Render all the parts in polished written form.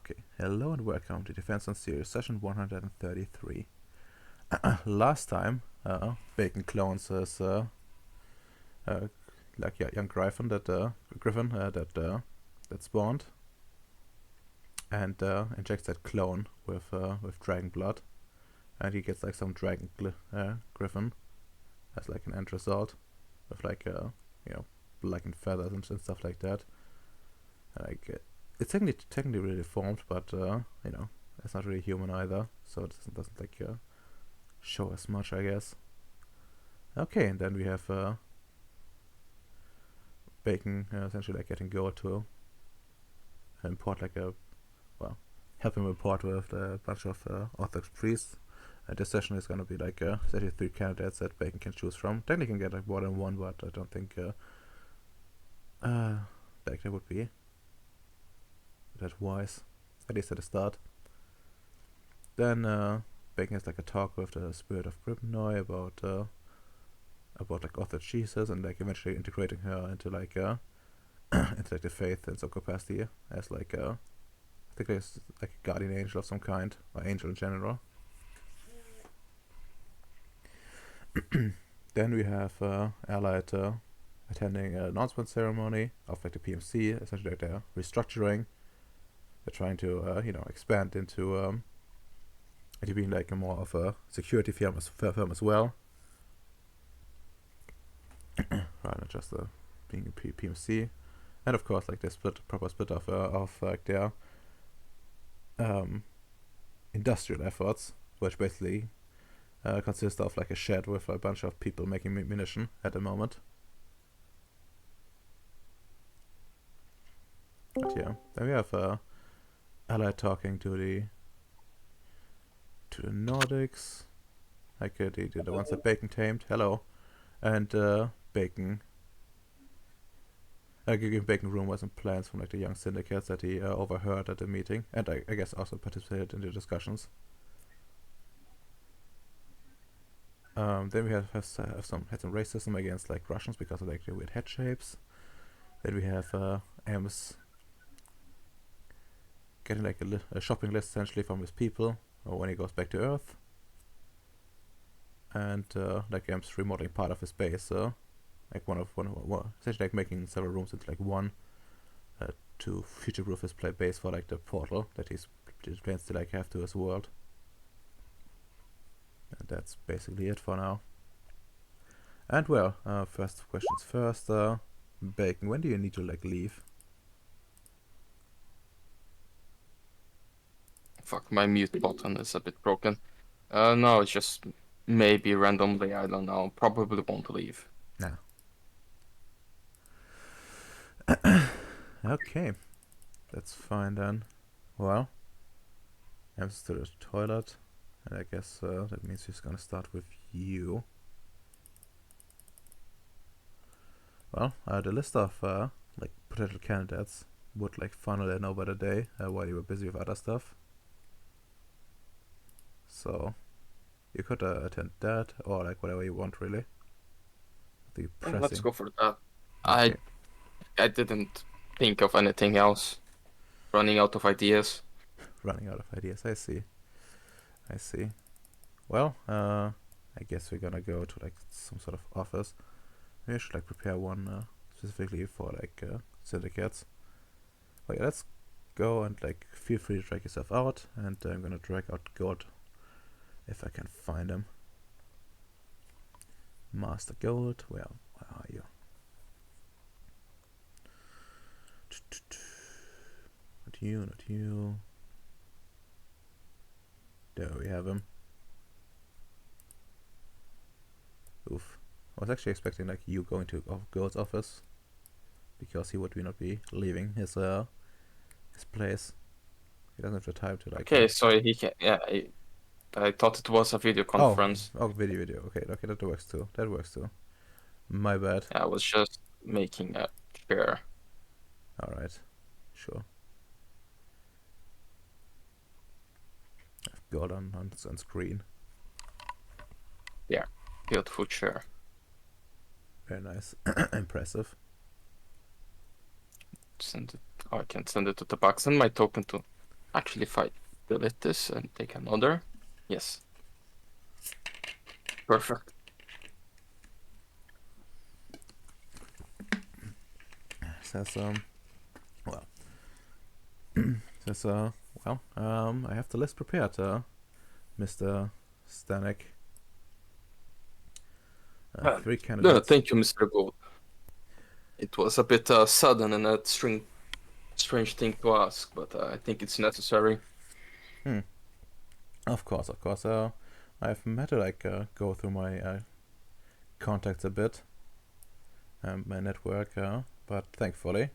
Okay, hello and welcome to Defense on Ceres, session 133. Last time, Bacon clones his young Griffin that spawned, and injects that clone with dragon blood, and he gets like some dragon Griffin as like an end result, with blackened feathers and stuff like that. It's technically really deformed, but it's not really human either, so it doesn't show as much, I guess. Okay, and then we have Bacon essentially getting gold to import help him import with a bunch of Orthodox priests. This session is gonna be 33 candidates that Bacon can choose from. Technically can get more than one, but I don't think that would be that wise, at least at the start. Then Bacon has a talk with the spirit of Gribnoy about Orthodox Jesus, and eventually integrating her into into the faith in some capacity as I think it's a guardian angel of some kind, or angel in general. Then we have Allied attending an announcement ceremony of the PMC, essentially they're restructuring. They're trying to expand into being a more of a security firm as well, rather than just being a PMC. And of course, they proper split of their industrial efforts, which basically consists of a shed with a bunch of people making munition at the moment. But yeah, then we have Allied talking to the Nordics, the ones that Bacon tamed. Hello, and Bacon. Giving Bacon rumors and plans from the young syndicates that he overheard at the meeting, and I guess also participated in the discussions. Then we had some racism against Russians because of the weird head shapes. Then we have Amos getting a shopping list essentially from his people when he goes back to Earth, and Amos remodeling part of his base. Essentially making several rooms into one to future-proof his base for the portal that he plans to have to his world. And that's basically it for now. And well, first questions first. Bacon, when do you need to leave? Fuck, my mute button is a bit broken. No, it's just maybe randomly, I don't know. Probably won't leave. Nah. Okay, that's fine then. Well, I'm to the toilet, and I guess that means he's gonna start with you. Well, the list of potential candidates would funnel in over the day while you were busy with other stuff. So you could attend that, or whatever you want, really. Let's go for that. Okay. I didn't think of anything else. Running out of ideas. Running out of ideas, I see. Well, I guess we're gonna go to some sort of office. Maybe I should prepare one specifically for syndicates. Oh yeah, let's go and feel free to drag yourself out, and I'm gonna drag out Gold if I can find him. Master Gold, where are you? Not you. There we have him. Oof. I was actually expecting you going to Gold's office, because he would not be leaving his place. He doesn't have the time to Okay, so he can. Yeah, I thought it was a video conference. Oh, video. Okay, that works too. My bad. I was just making a chair. All right, sure. I've got on screen. Yeah, beautiful chair. Very nice. Impressive. Send it. Oh, I can send it to the box. Send my token to. Actually, if I delete this and take another, yes, perfect. Says well, says I have the list prepared, Mr. Stanek. Three No, candidates. thank you, Mr. Gold. It was a bit sudden and a strange thing to ask, but I think it's necessary. Hmm. Of course, of course. I've had to go through my contacts a bit, my network, but thankfully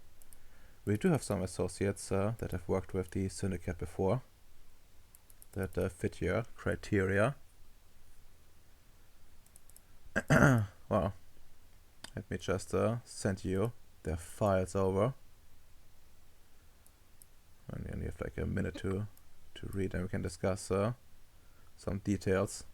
we do have some associates that have worked with the syndicate before that fit your criteria. Well, let me just send you their files over, and you have like a minute to read, and we can discuss some details.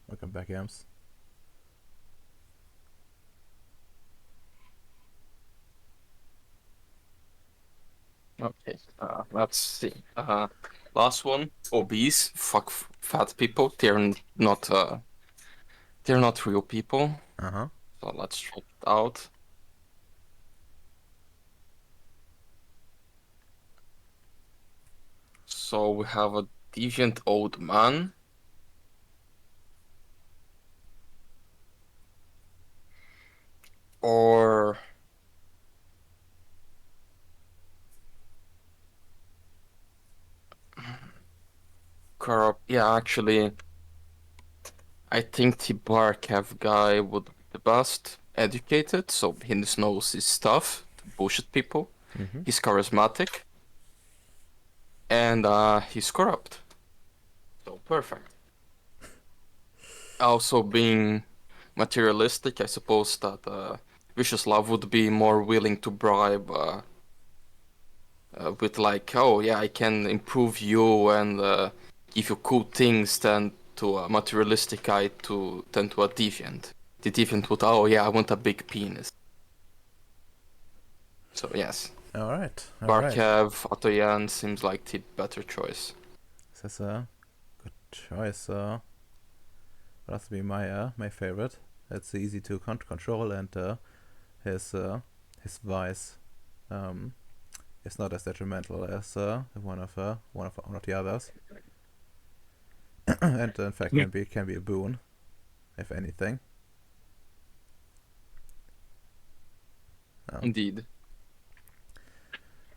Welcome back, Yams. Okay, let's see. Last one, obese, fuck fat people. They're not real people. Uh-huh. So let's check it out. So we have a deviant old man. Or corrupt. Yeah, actually, I think the Barkev guy would be the best educated, so he knows his stuff to bullshit people. Mm-hmm. He's charismatic, and he's corrupt. So perfect. Also being materialistic, I suppose that Vicious Love would be more willing to bribe with like, oh yeah, I can improve you and give you cool things than to a materialistic guy than to a deviant. The deviant would, oh yeah, I want a big penis. So yes, All right. Barkev, Otoyan seems like the better choice. That's a good choice. That's be my favorite. It's easy to control, and his vice is not as detrimental as one of the others, and in fact can be a boon, if anything. Indeed.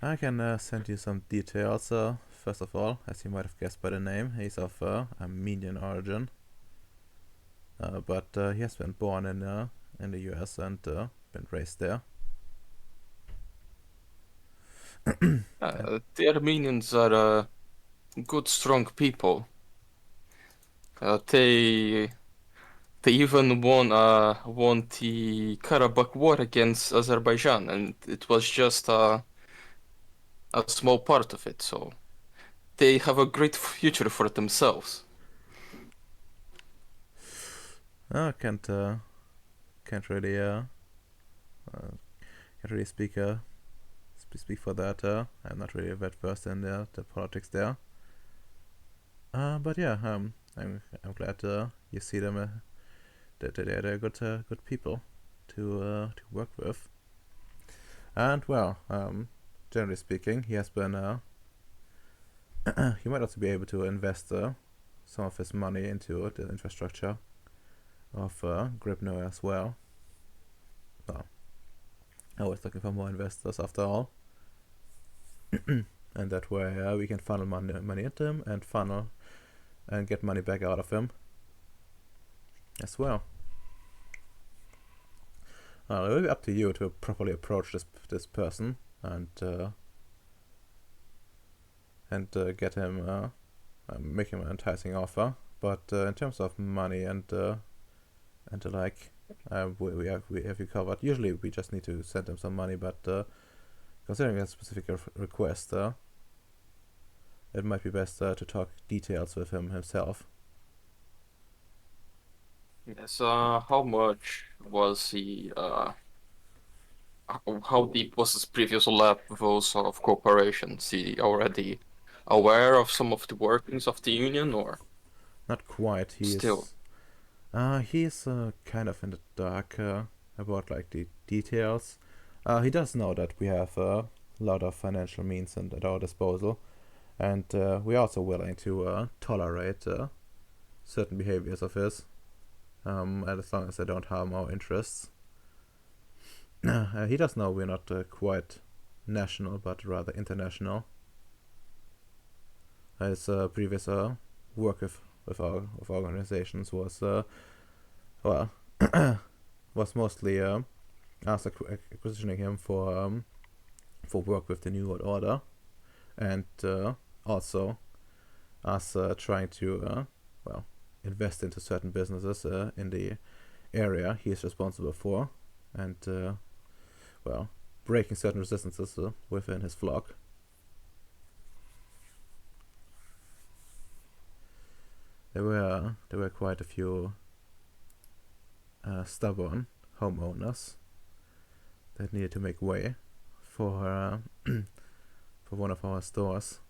I can send you some details. First of all, as you might have guessed by the name, he's of Armenian origin, but he has been born in the U.S. and been raised there. The Armenians are good, strong people. They even won the Karabakh War against Azerbaijan, and it was just a small part of it. So they have a great future for themselves. I can't really speak for that. I'm not really that versed in the politics there. But yeah, I'm glad you see them. That they're good people to work with. And well, generally speaking, he has been. He might also be able to invest some of his money into the infrastructure of Gribno as well. Well, always looking for more investors after all. And that way we can funnel money into him and get money back out of him as well. It will be up to you to properly approach this person and get him make him an enticing offer. But in terms of money and we have you covered. Usually we just need to send him some money, but considering a specific request, it might be best to talk details with him himself. Yes, how much was he, how deep was his previous levels of cooperation? Is he already aware of some of the workings of the Union, or Not quite. still? He's kind of in the dark about like the details. He does know that we have a lot of financial means at our disposal, and we're also willing to tolerate certain behaviors of his, and as long as they don't harm our interests. He does know we're not quite national, but rather international. His previous work with organizations was well was mostly us acquisitioning him for work with the New World Order, and also us trying to well invest into certain businesses in the area he is responsible for, and well breaking certain resistances within his flock. There were quite a few stubborn homeowners that needed to make way for for one of our stores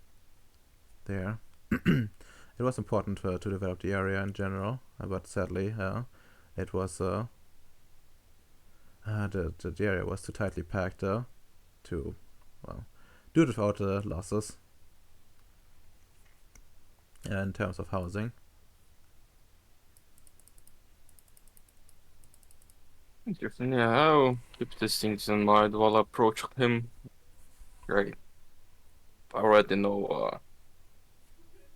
there. It was important to develop the area in general, but sadly, it was the area was too tightly packed to well do it without losses in terms of housing. Interesting. Yeah, I'll keep these things in mind while I approach him. Great. I already know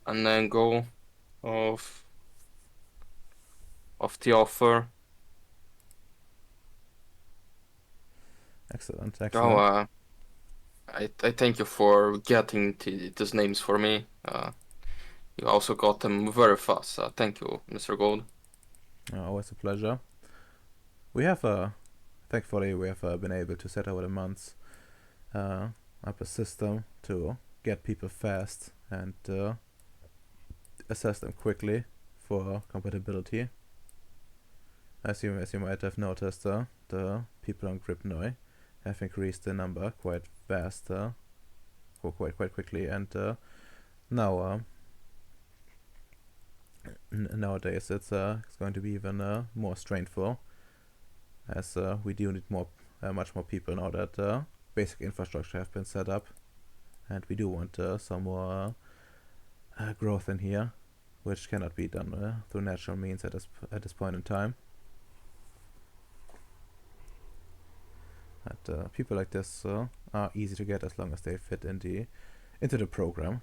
an angle of the offer. Excellent, Oh, excellent. I thank you for getting these names for me. You also got them very fast. Thank you, Mr. Gold. Always a pleasure. We have thankfully we have been able to set over the months uh, up a system to get people fast and assess them quickly for compatibility. As you might have noticed, the people on Gripnoi have increased in number quite fast, quite quickly, and now nowadays it's going to be even more strainful, as we do need much more people now that basic infrastructure have been set up, and we do want some more growth in here, which cannot be done through natural means at this point in time. And people like this are easy to get as long as they fit into the program.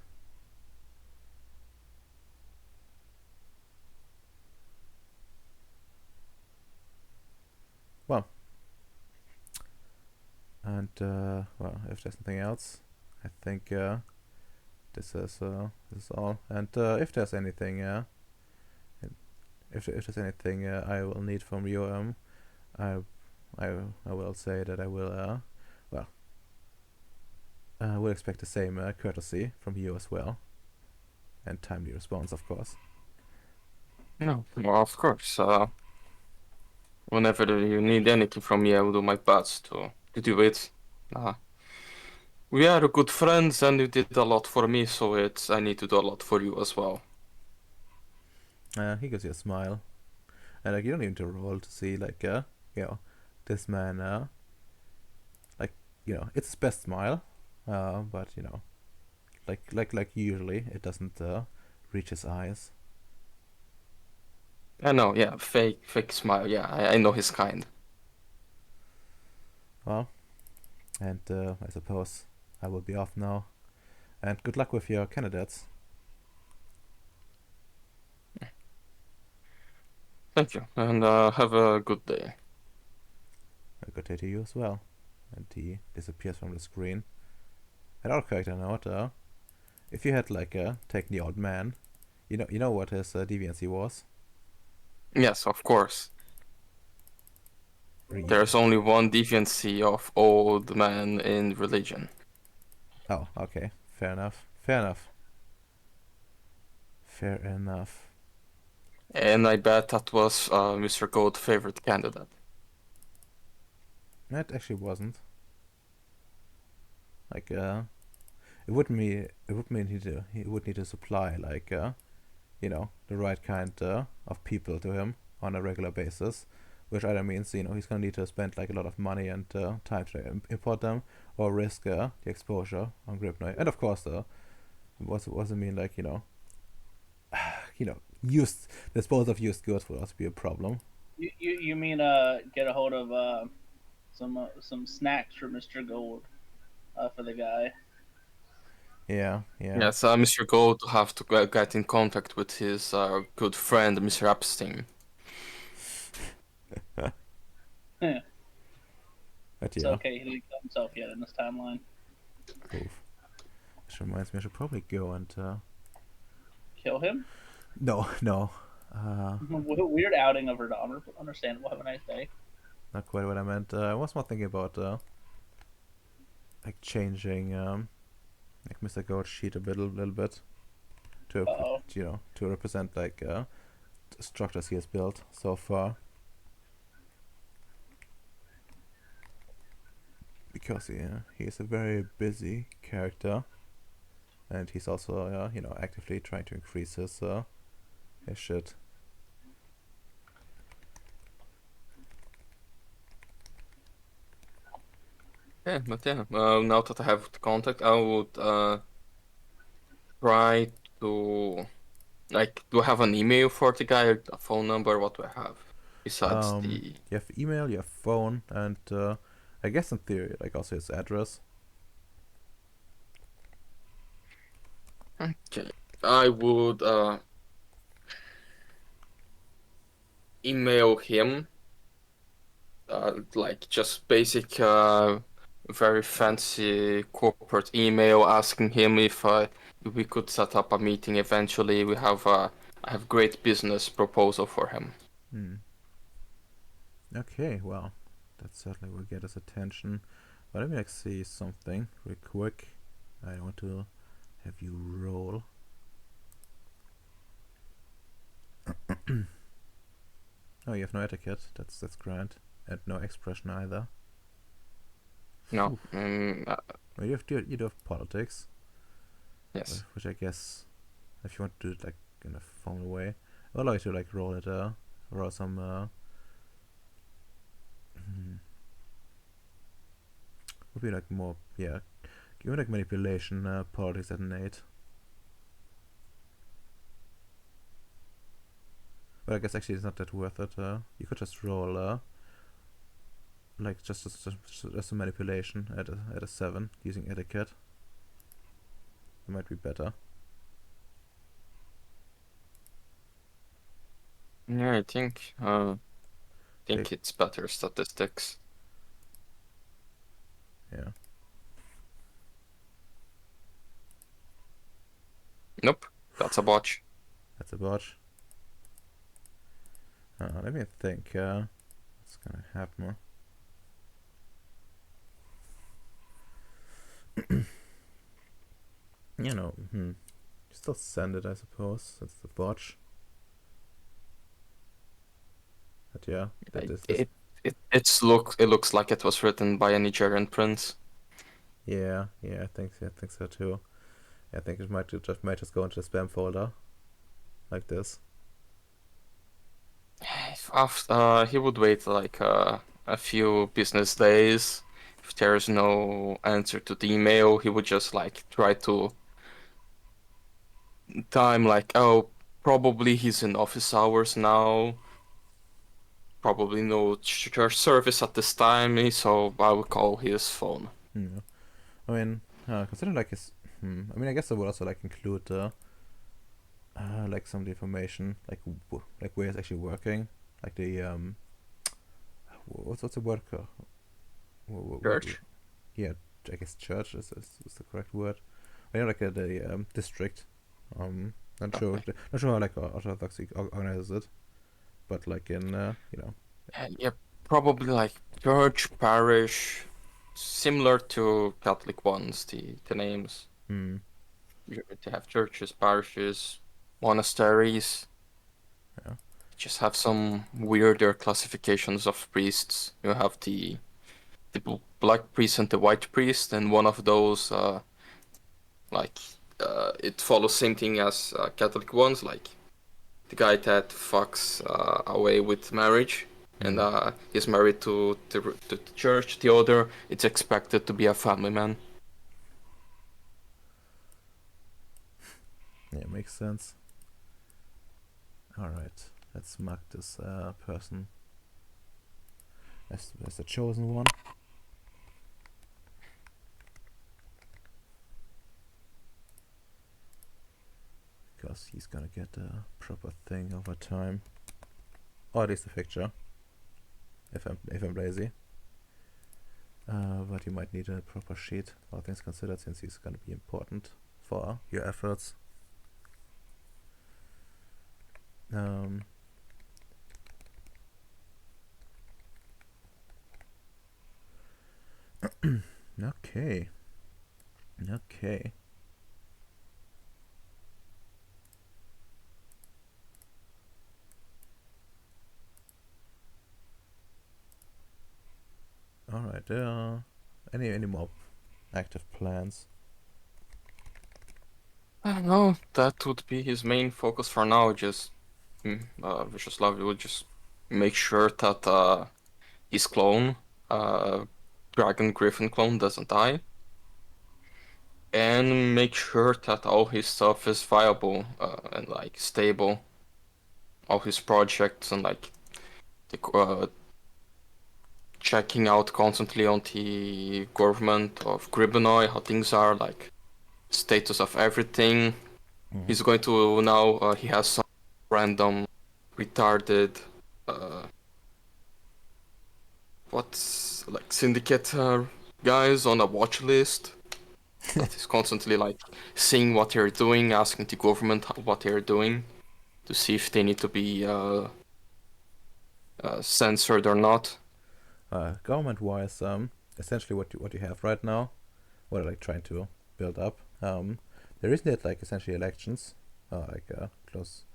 Well, and well, if there's nothing else, I think this is all. And if there's anything, if there's anything I will need from you, I I will say that I will well will expect the same courtesy from you as well, and timely response, of course. No, well, of course. Whenever you need anything from me, I will do my best to do it. Uh, we are good friends, and you did a lot for me, so I need to do a lot for you as well. He gives you a smile, and like you don't need to roll to see like you know this man like it's his best smile, but like usually it doesn't reach his eyes. I know, yeah, fake smile. Yeah, I know his kind. Well, and I suppose I will be off now. And good luck with your candidates. Thank you, and have a good day. A good day to you as well. And he disappears from the screen. And our character note, if you had like taken the old man, you know what his deviancy was. Yes, of course. Greed. There's only one deviancy of old man in religion. Oh, okay. Fair enough. Fair enough. Fair enough. And I bet that was Mr. Gold's favorite candidate. That actually wasn't. Like, it would mean he would need to supply like the right kind of people to him on a regular basis, which either means he's gonna need to spend like a lot of money and time to import them, or risk the exposure on Gripnoy, and of course what it mean like used disposal of used goods would also be a problem. You mean get a hold of some snacks for Mr. Gold for the guy. Yeah, yeah. Yes, Mr. Gold have to get in contact with his good friend, Mr. Epstein. it's But yeah, okay. He didn't kill himself yet in this timeline. oof. Which reminds me, I should probably go and Kill him? no, no, Weird outing of Radon. Understandable. Have a nice day. not quite what I meant. I was more thinking about like changing like Mr. Gold's sheet a little bit to Oh. to represent like the structures he has built so far, because he is a very busy character, and he's also actively trying to increase his shit. Yeah, but yeah, now that I have the contact, I would try to do I have an email for the guy, a phone number? What do I have besides the? You have email, you have phone, and I guess in theory like also his address. Okay, I would email him like just basic very fancy corporate email asking him if we could set up a meeting eventually. I have great business proposal for him. Hmm. Okay, well, that certainly will get his attention. But let me like see something real quick. I want to have you roll. Oh, you have no etiquette. That's grand, and no expression either. No, Well, you do have politics, yes. which I guess if you want to do it like in a formal way, I'd like to like roll it roll some would be like more give me like manipulation politics at an 8. But I guess actually it's not that worth it. You could just roll like just a manipulation at a 7 using etiquette. It might be better. Yeah, I think Big. it's better statistics. Yeah. Nope, that's a botch. That's a botch. Let me think. What's gonna happen? Still send it, I suppose. That's the botch. But yeah, that is this. It looks like it was written by a Nigerian prince. Yeah, I think so too. I think it might just go into the spam folder, like this. After he would wait like a few business days. If there's no answer to the email, he would just like try to time like, oh, probably he's in office hours now. Probably no church service at this time, so I will call his phone. Yeah. I mean, consider like his. I mean, I guess I would also like include like some of the information, like like where he's actually working, like the what's the word? What, Church? yeah, I guess church is the correct word. Like the district. Not sure. Okay. Not sure how like Orthodoxy organizes it, but like in Yeah, probably like church, parish, similar to Catholic ones, the names. Hmm. They have churches, parishes, monasteries. Yeah. Just have some weirder classifications of priests. You have the black priest and the white priest, and one of those like it follows same thing as Catholic ones, like the guy that fucks away with marriage and is married to the church. The other, it's expected to be a family man. Yeah, makes sense. Alright, let's mark this person as the chosen one. Because he's gonna get a proper thing over time. Or at least a picture. If I'm lazy. But you might need a proper sheet, all things considered, since he's gonna be important for your efforts. Okay. Okay. Alright, any more active plans? I don't know. That would be his main focus for now. Just Viciouslav would just make sure that his clone, Dragon Griffin clone, doesn't die, and make sure that all his stuff is viable and like stable. All his projects and like checking out constantly on the government of Gribenoy, how things are, like status of everything. He's going to now. He has some random, retarded, what's like syndicate guys on a watch list that is constantly like seeing what they're doing, asking the government what they're doing to see if they need to be censored or not. Government-wise, essentially what you have right now, what I'm like trying to build up, there isn't like essentially elections, like close.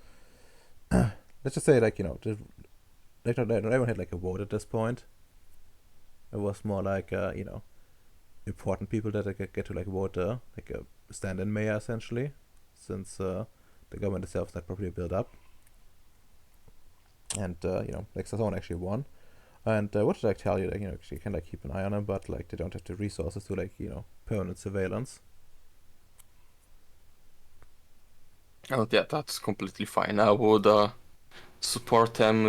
Let's just say like not everyone had like a vote at this point. It was more like important people that get to like vote, like a stand-in mayor essentially, since the government itself is not properly built up, and like someone actually won. And what did I tell you? Like, you can like keep an eye on them, but like they don't have the resources to like permanent surveillance. Oh yeah, that's completely fine. I would support them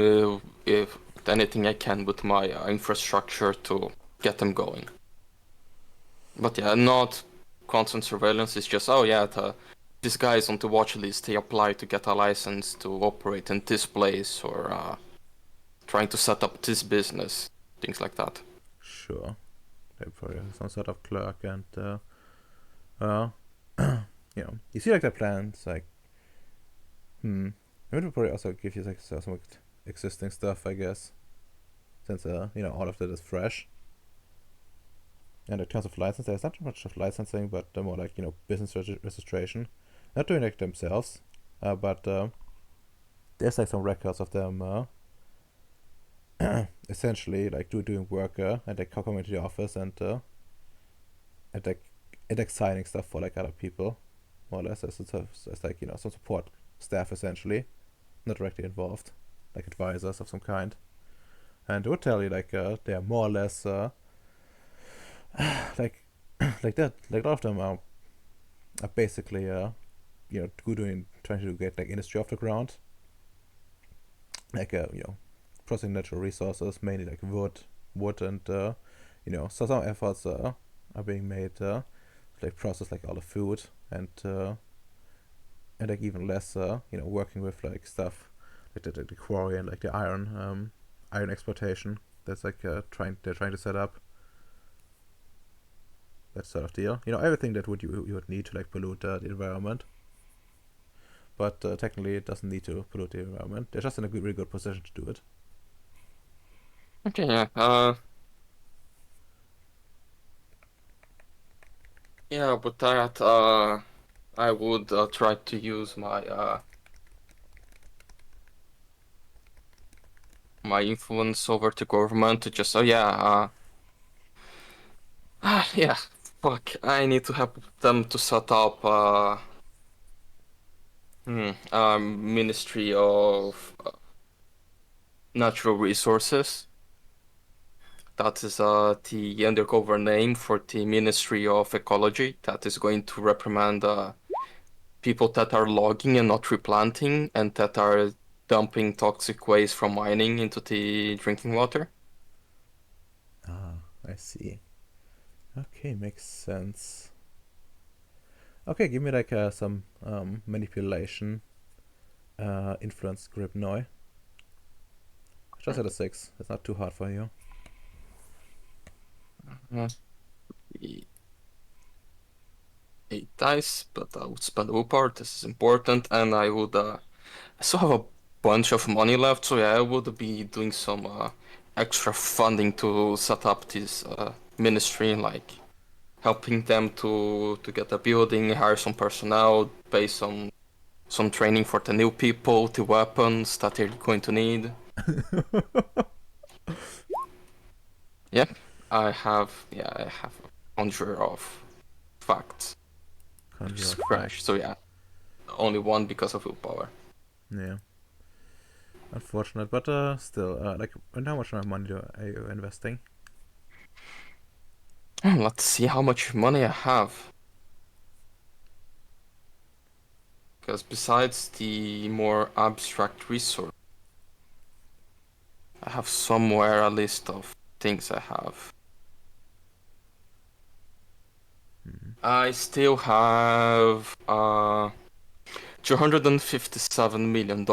if with anything I can with my infrastructure to get them going. But yeah, not constant surveillance. It's just, oh yeah, this guy is on the watch list. He applied to get a license to operate in this place or trying to set up this business, things like that. Sure, they probably have some sort of clerk, and uh, you see like their plans, like it would probably also give you like some existing stuff, I guess, since all of that is fresh. And in terms of license, there's not much of licensing, but more like business registration. Not doing it themselves, but there's like some records of them essentially like doing work and like coming to the office and like signing stuff for like other people, more or less as like some support staff essentially, not directly involved, like advisors of some kind. And it would tell you like they are more or less like like that. Like a lot of them are basically trying to get like industry off the ground, like processing natural resources, mainly like wood, and so some efforts are being made to like process like all the food and like even less working with like stuff like the quarry and like the iron exploitation that's like they're trying to set up, that sort of deal. Everything that you would need to like pollute the environment, but technically it doesn't need to pollute the environment. They're just in a really good position to do it. Okay, yeah. Yeah, with that, I would try to use my my influence over the government to just, oh yeah, yeah, fuck, I need to help them to set up Ministry of Natural Resources. That is the undercover name for the Ministry of Ecology that is going to reprimand people that are logging and not replanting and that are dumping toxic waste from mining into the drinking water. Ah, I see. Okay, makes sense. Okay, give me like some manipulation, influence grip noi. Just at a 6. It's not too hard for you. Uh, 8 dice, but I would spend a willpower. This is important, and I would. I still have a bunch of money left, so yeah, I would be doing some extra funding to set up this ministry, like helping them to get a building, hire some personnel, pay some training for the new people, the weapons that they're going to need. Yep, I have a conjure of facts. Conjure Just of crash. So facts. yeah, only one because of willpower. Yeah. Unfortunate, but still, like, and how much money are you investing? Let's see how much money I have. Because besides the more abstract resource, I have somewhere a list of things I have. Hmm. I still have $257 million.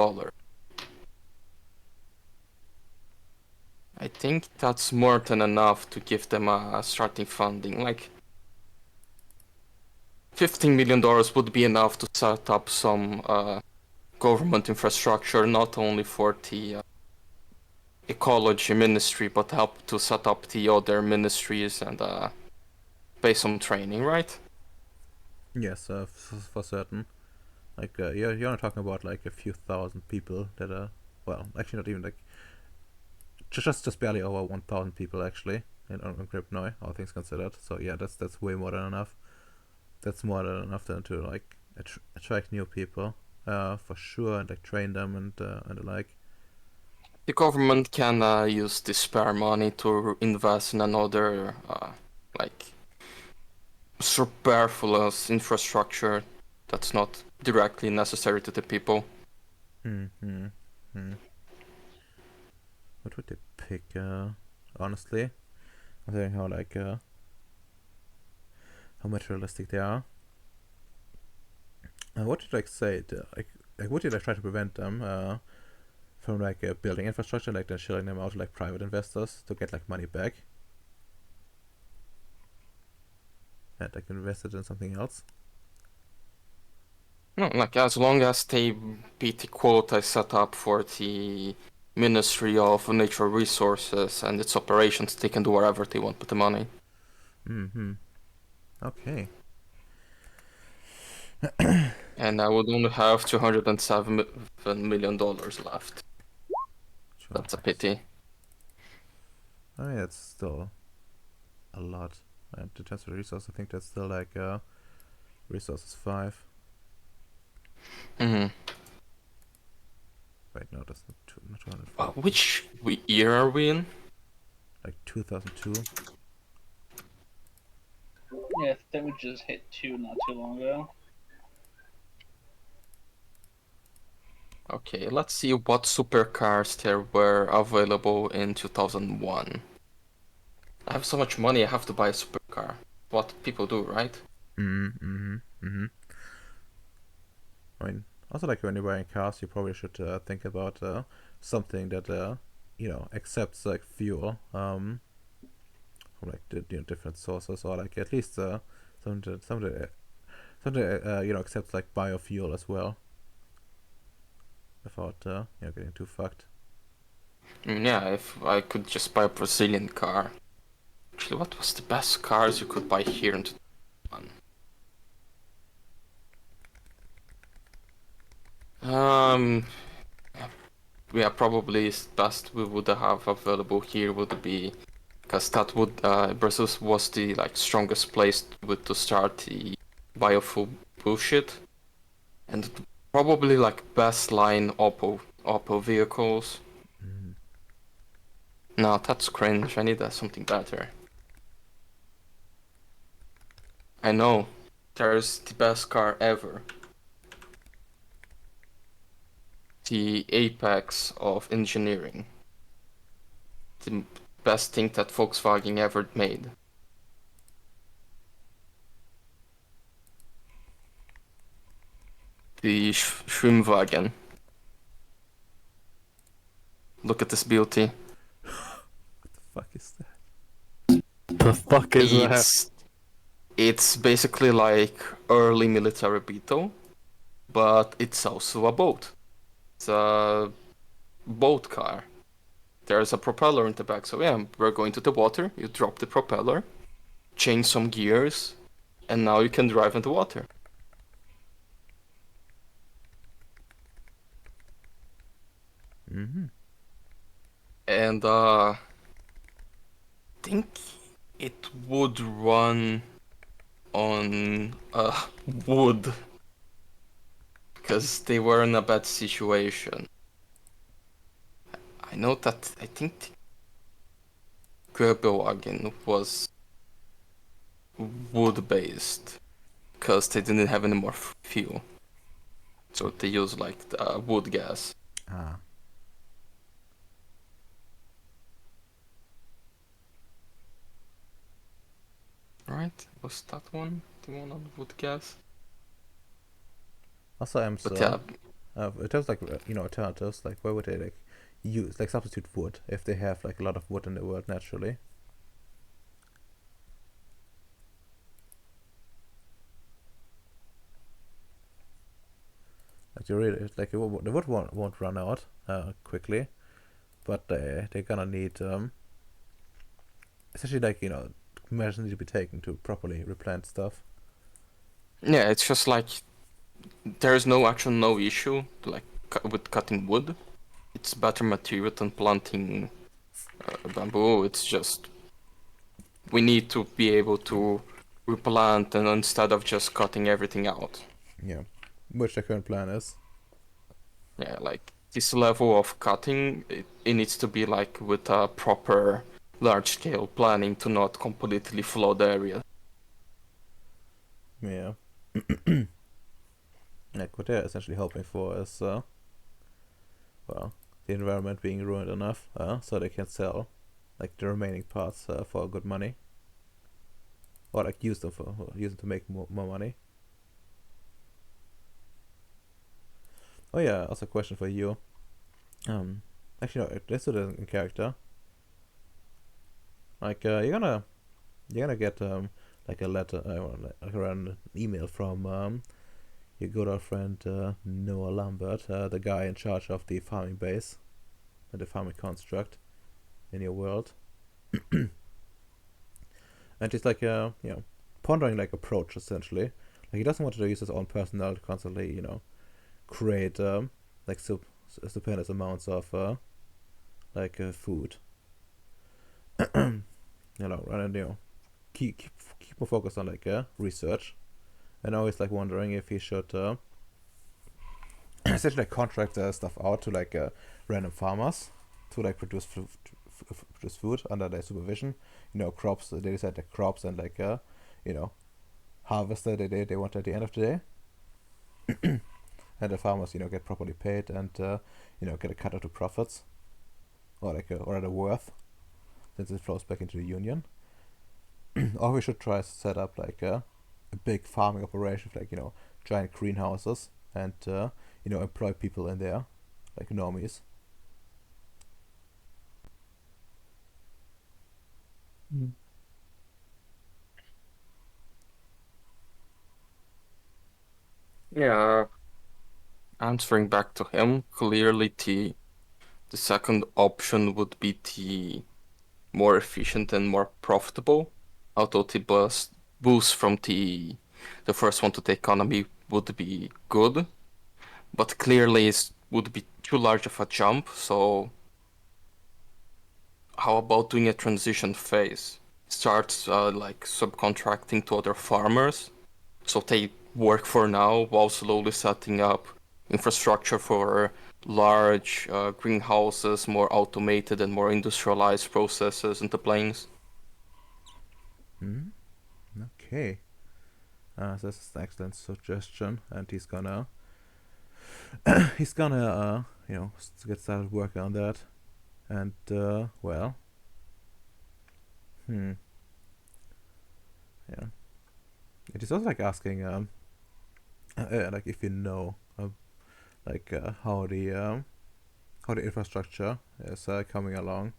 I think that's more than enough to give them a starting funding. Like $15 million would be enough to set up some government infrastructure, not only for the ecology ministry, but help to set up the other ministries and pay some training, right? Yes, for certain. Like, you're not talking about like a few thousand people that are, well, actually not even like, just barely over 1,000 people actually on Crypt now, all things considered. So yeah, that's way more than enough. That's more than enough to like attract new people, for sure, and like train them and the like. The government can use the spare money to invest in another like superfluous infrastructure that's not directly necessary to the people. Hmm. Hmm. Hmm. What would they pick? Honestly, I'm thinking how like how much realistic they are. What did like say? Like what did I try to prevent them from like building infrastructure, like then shilling them out to like private investors to get like money back and like invest it in something else? No, like as long as they beat the quota set up for the Ministry of Natural Resources and its operations, they can do whatever they want with the money. Mm-hmm. Okay. And I would only have $207 million left. Sure. That's a pity. I mean, it's still a lot. And to transfer resource, I think that's still like resources 5. Mm-hmm. Wait, no, that's not 204. Which year are we in? Like 2002. Yeah, I think we just hit 2 not too long ago. Okay, let's see what supercars there were available in 2001. I have so much money, I have to buy a supercar. What people do, right? Mm-hmm. Mm-hmm. I mean, also like when you're buying cars, you probably should think about something that accepts like fuel from like different sources, or like at least something that accepts like biofuel as well, without getting too fucked. I mean, yeah, if I could just buy a Brazilian car. Actually, what was the best cars you could buy here in 2001? Um, yeah, probably best we would have available here would be, because that would Brazil was the like strongest place with to start the biofuel bullshit, and probably like best line Oppo vehicles. Mm. No, that's cringe. I need something better. I know. There's the best car ever. The apex of engineering. The best thing that Volkswagen ever made. The Schwimmwagen. Look at this beauty. What the fuck is that? The fuck is that? It's basically like early military Beetle, but it's also a boat. It's a boat car. There's a propeller in the back, so yeah, we're going to the water, you drop the propeller, change some gears, and now you can drive in the water. Mm-hmm. And think it would run on wood, because they were in a bad situation. I know that I think Goebbelwagen was wood-based, because they didn't have any more fuel. So they used like wood gas. Ah. Right? Was that one? The one on wood gas? Also, I'm But so. yeah, It has like alternatives. Like, why would they like use like substitute wood if they have like a lot of wood in the world naturally? Like, you really like the wood won't run out quickly, but they're gonna need essentially like measures need to be taken to properly replant stuff. yeah, it's just like there's no issue like with cutting wood. It's better material than planting bamboo. It's just we need to be able to replant and instead of just cutting everything out. Yeah, which the current plan is. Yeah, like this level of cutting, it needs to be like with a proper large scale planning to not completely flood the area. Yeah. Like what they're essentially hoping for is well, the environment being ruined enough so they can sell like the remaining parts for good money, or like use them to make more money. Oh yeah, also a question for you. Actually, no, this is in character. Like you're gonna get like a letter or like around an email from your good old friend Noah Lambert, the guy in charge of the farming base and the farming construct in your world. And he's like pondering like approach essentially. Like he doesn't want to use his own personnel to constantly create like stupendous amounts of food. And keep more focused on like research. And I always like wondering if he should essentially like contract stuff out to like random farmers to like produce food under their supervision. Crops. They decide the crops and like harvest that they want at the end of the day. And the farmers get properly paid and get a cut of the profits or like or the worth since it flows back into the union. Or we should try to set up like a big farming operation with like giant greenhouses and employ people in there like normies. Yeah, answering back to him, clearly the second option would be the more efficient and more profitable, although the boost from the first one to the economy would be good, but clearly it would be too large of a jump, so how about doing a transition phase? Start like subcontracting to other farmers, so they work for now while slowly setting up infrastructure for large greenhouses, more automated and more industrialized processes in the plains. Hmm. Okay. So this is an excellent suggestion, and he's gonna get started working on that. And well, yeah. It is also like asking like if you know like how the infrastructure is coming along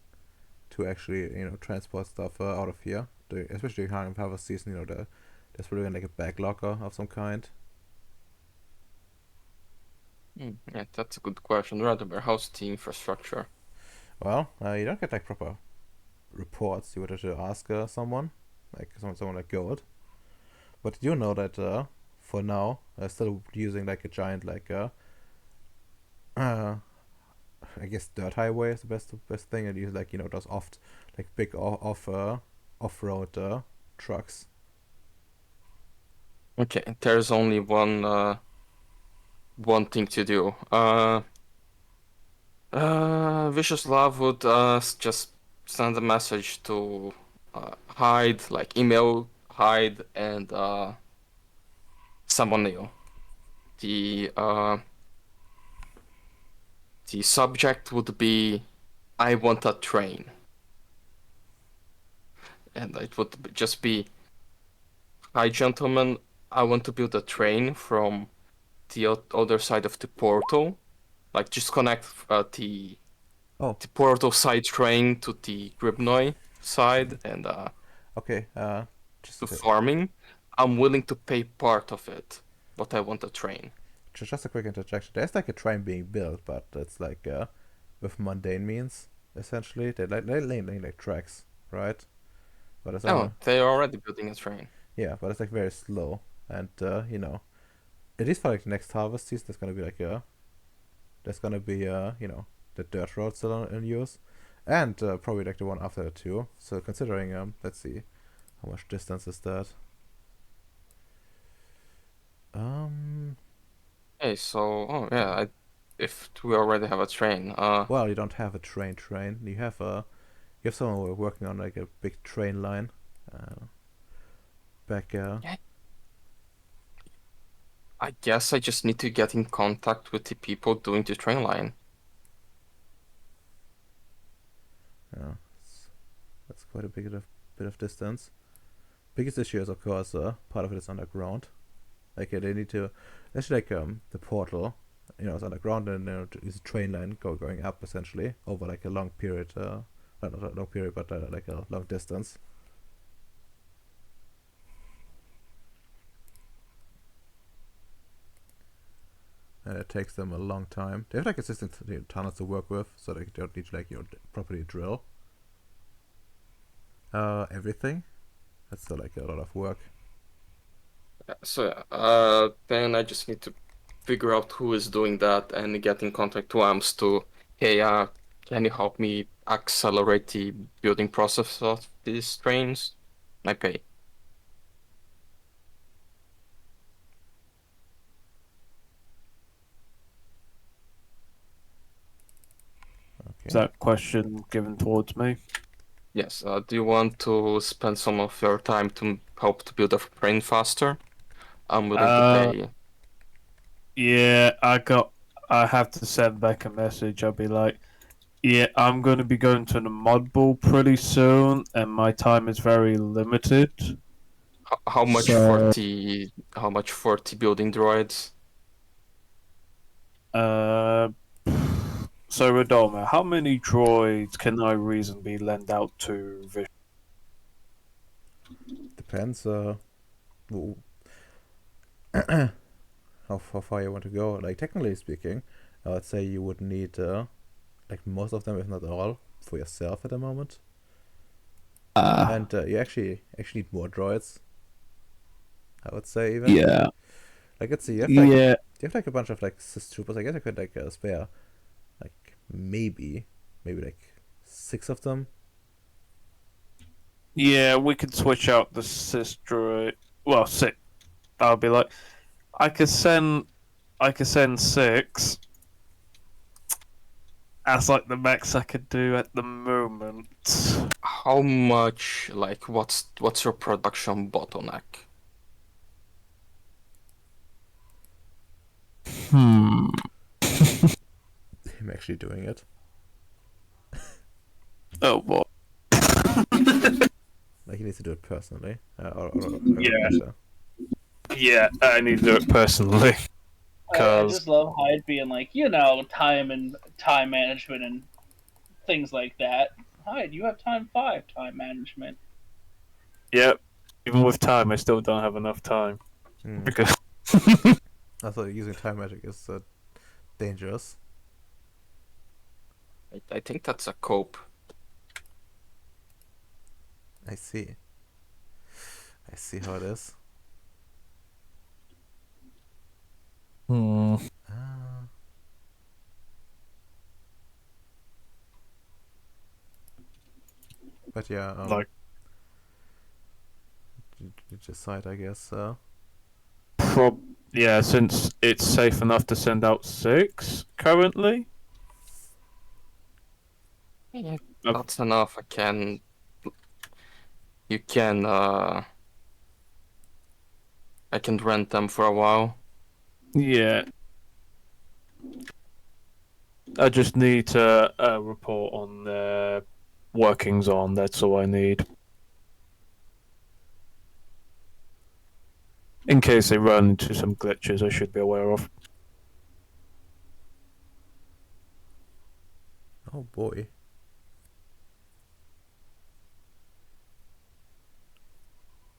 to actually transport stuff out of here. Especially during harvest season, there's probably like a backlog of some kind. Yeah, that's a good question. Rather, how's the infrastructure? Well, you don't get like proper reports. You would have to ask someone, like someone like Gold. But you know that for now, still using like a giant uh, I guess dirt highway is the best thing, and use like those like big off road trucks. Okay, there's only one thing to do. Vicious Love would just send a message to Hyde, like email Hyde and someone new. The uh, the subject would be I want a train, and it would just be Hi gentlemen, I want to build a train from the other side of the portal. Like just connect Oh, the portal side train to the Gribnoi side and okay. Just to farming. I'm willing to pay part of it, but I want a train. just a quick interjection. There's like a train being built, but it's like with mundane means essentially. They're laying like tracks, right? But it's Oh, they're already building a train. yeah, but it's like very slow, and at least for like the next harvest season, there's gonna be the dirt road still in use, and probably like the one after that too. So considering let's see, how much distance is that? Um, Hey, so oh yeah, if we already have a train, well, you don't have a train. You have someone working on like a big train line, back. yeah, I guess I just need to get in contact with the people doing the train line. It's, that's quite a bit of distance. Biggest issue is of course part of it is underground. Like they need to, actually like the portal, it's underground, and there's a train line going up essentially over like a long period, not a long period, but like a long distance. And it takes them a long time. They have like existing tunnels to work with, so they don't need to like properly drill everything. That's still like a lot of work. So then I just need to figure out who is doing that and get in contact with AMS to, hey, can you help me accelerate the building process of these trains? I pay. Okay. Is that question given towards me? Yes. Do you want to spend some of your time to help to build a train faster? I'm willing to pay. Yeah, I have to send back a message. I'll be like, yeah, I'm going to be going to the mod ball pretty soon, and my time is very limited. How much for So, the building droids? uh, so Radoma, how many droids can I reasonably lend out to Vision? Depends w- how far you want to go. Like technically speaking, I would say you would need like most of them, if not all, for yourself at the moment. And you actually need more droids. I would say even. Yeah, Like let's see, yeah. you have like a bunch of like sys troopers. I guess I could like spare maybe like 6 of them. Yeah, we could switch out the sister. Well, six. I'll be like, I could send 6. That's like the max I could do at the moment. How much, like, what's your production bottleneck? Hmm. Him actually doing it. Oh, what? Like he needs to do it personally. Yeah. Pressure. Yeah, I need to do it personally. I 'Cause- just love Hyde being like, time and time management and things like that. Hyde, you have time management. Yep. Even with time, I still don't have enough time because I thought using time magic is dangerous. I think that's a cope. I see how it is. Hmm. But yeah, Like you decide, I guess. yeah, since it's safe enough to send out 6 currently. Yeah, Okay. that's enough. You can, I can rent them for a while. Yeah. I just need to report on their workings on. That's all I need. In case they run into some glitches, I should be aware of. Oh boy.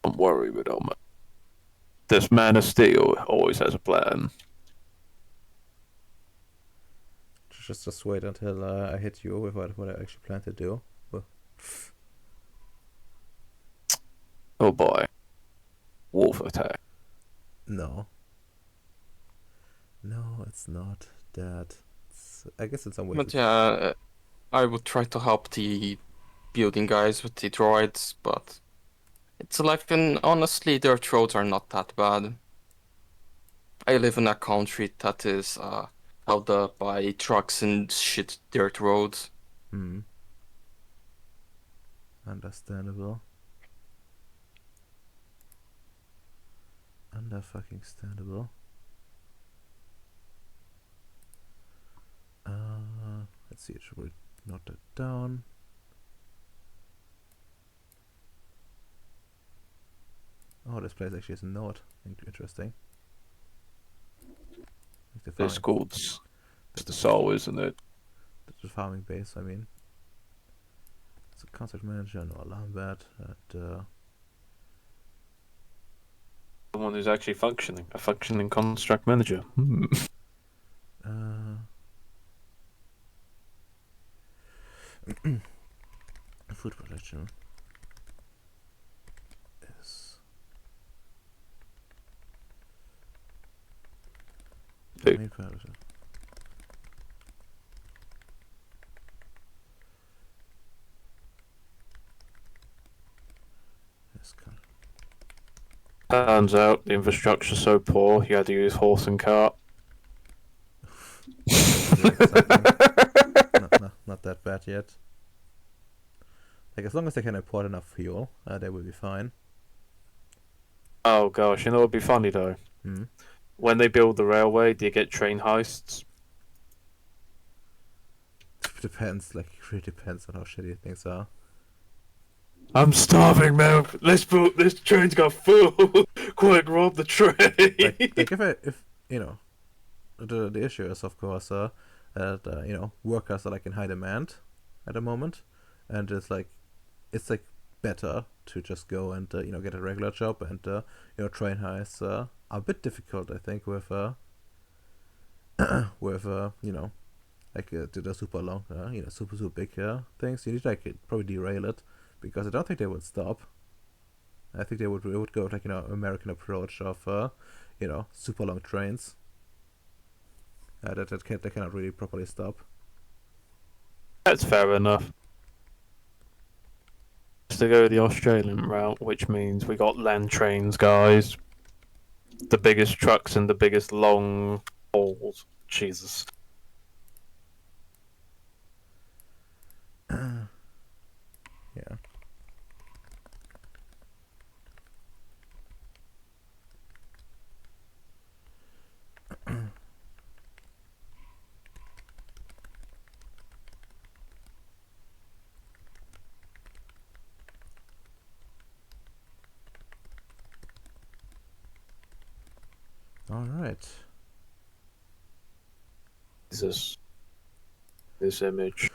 Don't worry, Widowman. This man of steel always has a plan. Just wait until I hit you with what I actually plan to do. Oh boy. Wolf attack. No, it's not that. I guess in some ways. But yeah, I would try to help the building guys with the droids, but it's life, and honestly, their roads are not that bad. I live in a country that is held up by trucks and shit dirt roads. Understandable. Fucking standable. Let's see. Should we note that down? Oh, this place actually is not interesting. Like the This farming, called it's the soul, isn't it? the farming base. I mean, it's a construct manager, no alarm bat, and The one who's actually functioning. A functioning construct manager. food production is the main priority. Yes, Turns out the infrastructure's so poor, you had to use horse and cart. not that bad yet. Like, as long as they can import enough fuel, they will be fine. Oh gosh, you know what'd be funny though? When they build the railway, do you get train heists? Depends, like, it really depends on how shitty things are. I'm starving, man. This train's got food. Quick, rob the train. like if you know, the issue is, of course, that you know, workers are like in high demand at the moment, and it's like better to just go and you know, get a regular job, and you know, train heists are a bit difficult, I think, with with you know, like the super long, you know, super big things. You need to, like, probably derail it, because I don't think they would stop. I think they would go with, like, you know, American approach of you know, super long trains. They cannot really properly stop. That's fair enough. To go the Australian route, which means we got land trains, guys. The biggest trucks and the biggest long hauls. Jesus. Yeah. All right. Jesus. This image.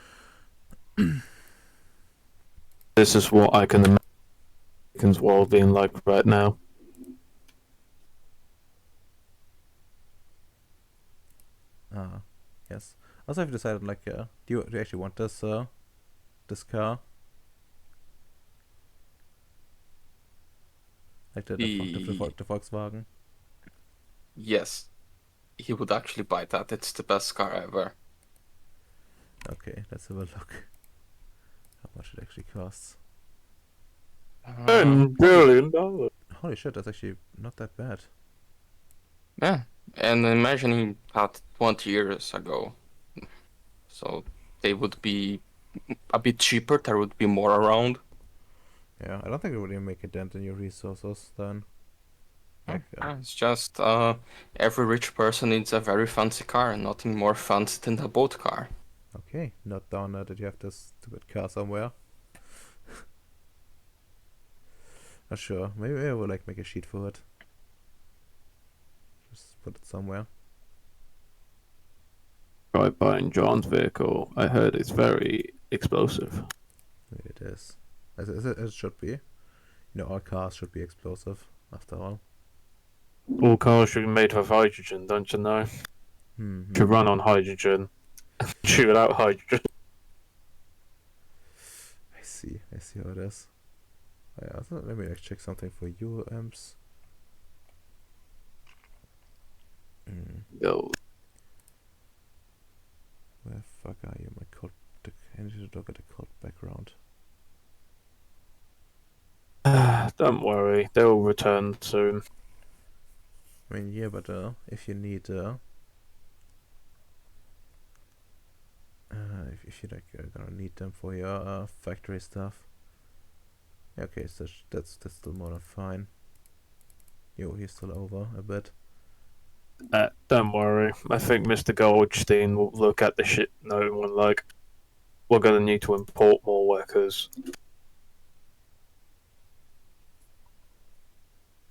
This is what I can imagine Americans' world being like right now. Yes. Also, I've decided, like, do you actually want this this car? Like the Volkswagen? Yes, he would actually buy that. It's the best car ever. Okay, let's have a look. How much it actually costs. Uh, $10 billion. Holy shit, that's actually not that bad. yeah, and imagine he had 20 years ago. So they would be a bit cheaper. There would be more around. Yeah, I don't think it would even make a dent in your resources then. Like, It's just every rich person needs a very fancy car, and nothing more fancy than a boat car. okay, not down that you have this stupid car somewhere. Not sure. Maybe I will like make a sheet for it. Just put it somewhere. Tried buying John's vehicle. I heard it's very explosive. Maybe it is. As it should be. You know, all cars should be explosive, after all. All cars should be made of hydrogen, don't you know? Hmm. Should run on hydrogen. Shoot out hydrogen. I see how it is. Oh, yeah, so let me like check something for you, amps. Yo. Where the fuck are you? My code. I need to look at the code background. Don't worry, they'll return soon. I mean, yeah, but if you need if you like gonna need them for your factory stuff. Okay, so that's still more than fine. Yo, he's still over a bit. Don't worry. I think Mr. Goldstein will look at the shit note and like, we're gonna need to import more workers.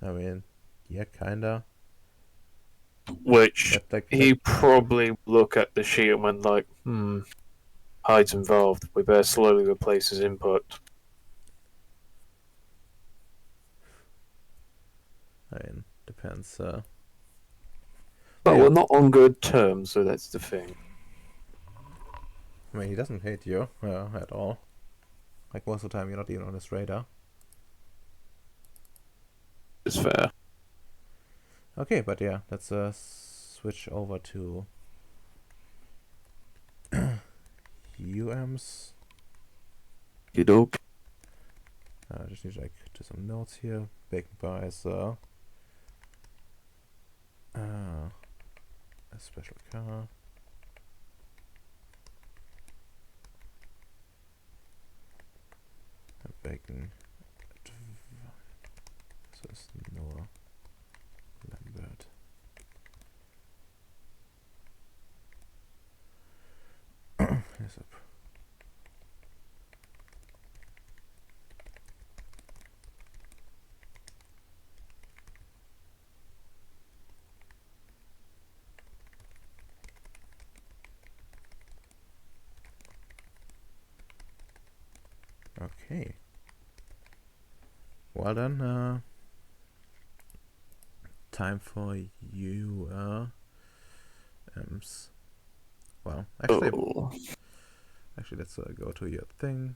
I mean, yeah, kinda. Which But like, he probably look at the sheet and went like, Hyde's involved. We better slowly replace his input. I mean, depends. But yeah. we're not on good terms, so that's the thing. I mean, he doesn't hate you at all. Like most of the time, you're not even on his radar. It's fair. Okay, but yeah, let's switch over to UMs. You dope. I just need to like do some notes here. Bacon buys a special car. Bacon. So it's Noah Lambert. Yes, up. Okay. Well then, time for you, well, actually, let's go to your thing,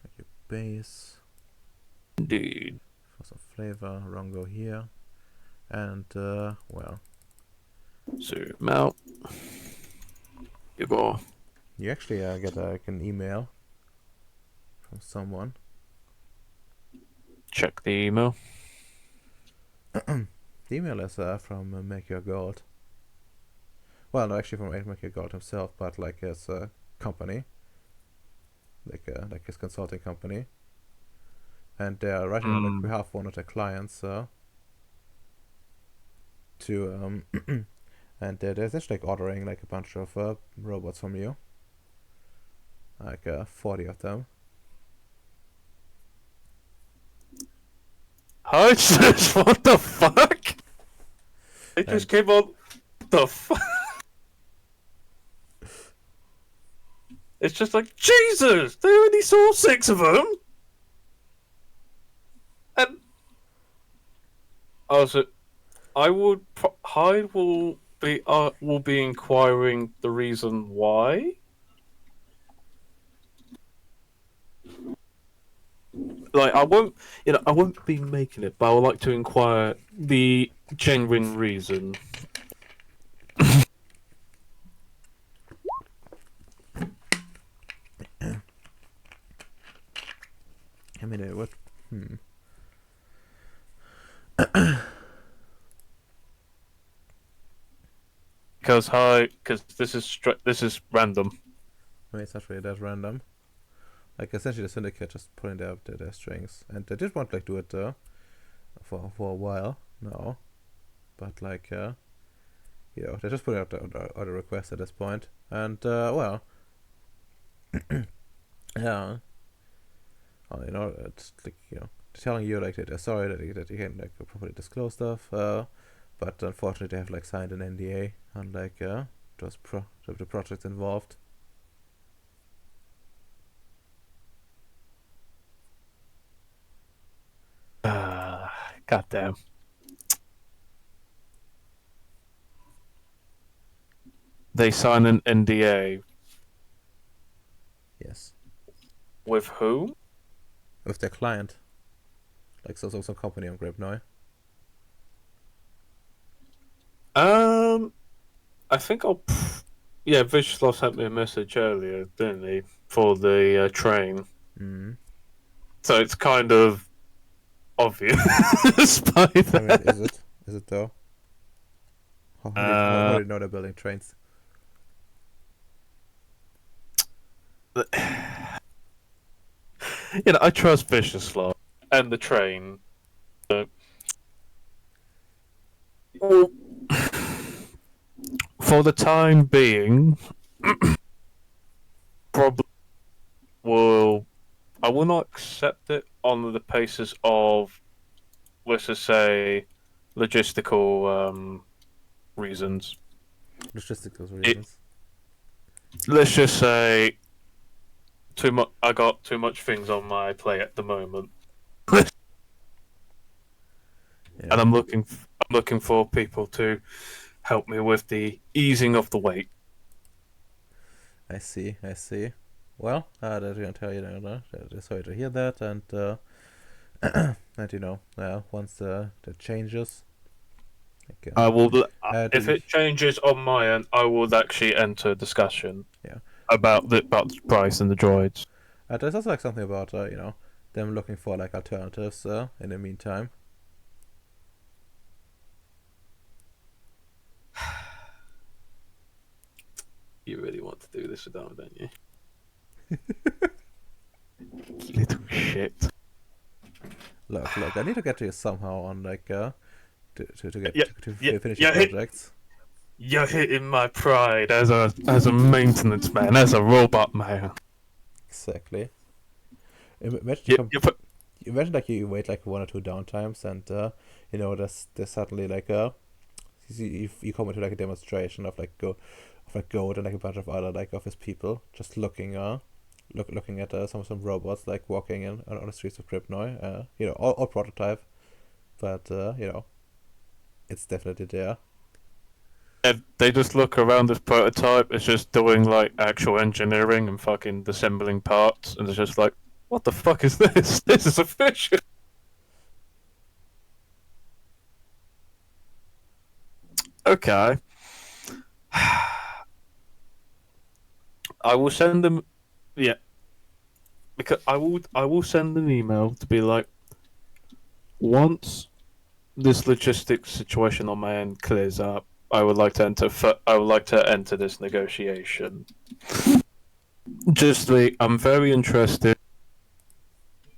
like your base, Indeed. for some flavor. Rongo here, and well, Zoom out. You go. You actually get like an email from someone. Check the email. The email is from Make Your Gold. Well, no, actually from Make Your Gold himself, but like his company, like his consulting company, and they are writing on like behalf of one of their clients to and they're just like ordering like a bunch of robots from you, like 40 of them. Hi, sis, what the fuck? It just came on. The fuck? It's just like, Jesus! They only saw 6 of them! And also, Hyde will be inquiring the reason why. Like, I won't be making it, but I would like to inquire the genuine reason. I mean, it would. Because this is random. I mean, it's not really that random. Like essentially, the syndicate just putting their strings, and they did want to like do it for a while now, but like they're just putting out the request at this point, and well, yeah, it's like telling you like they're sorry that you can't like properly disclose stuff, but unfortunately they have like signed an NDA on like the projects involved. Goddamn. They sign an NDA. Yes. With whom? With their client. Like some company on Gripnoy. I think I'll. Yeah, Vishslav sent me a message earlier, didn't he, for the train? Mm. So it's kind of obvious. By that. I mean, is it? Is it though? How do you know they're building trains? I trust Vishslav and the train. Well, for the time being, probably I will not accept it on the basis of, let's just say, logistical reasons. Logistical reasons. Let's just say too much. I got too much things on my plate at the moment, and I'm looking for people to help me with the easing of the weight. I see. Well, they're gonna tell you they're sorry to hear that, and and once that changes, I will. If it changes on my end, I will actually enter discussion. Yeah. About the price and the droids. There's also like something about them looking for like alternatives in the meantime. You really want to do this with them, don't you? Little shit. Look, I need to get to you somehow on like to finish yeah, your projects. You're hitting my pride as a maintenance man, as a robot man. Exactly. Imagine imagine like you wait like 1 or 2 downtimes, and there's suddenly like you come into like a demonstration of like Goat and like a bunch of other like office people just looking looking at some robots like walking in on the streets of Gripnoy. All prototype, but it's definitely there. And they just look around this prototype. It's just doing like actual engineering and fucking assembling parts, and it's just like, what the fuck is this? This is official. Okay. I will send them. Yeah, because I will send an email to be like, once this logistics situation on my end clears up, I would like to enter. I would like to enter this negotiation. Just like, I'm very interested.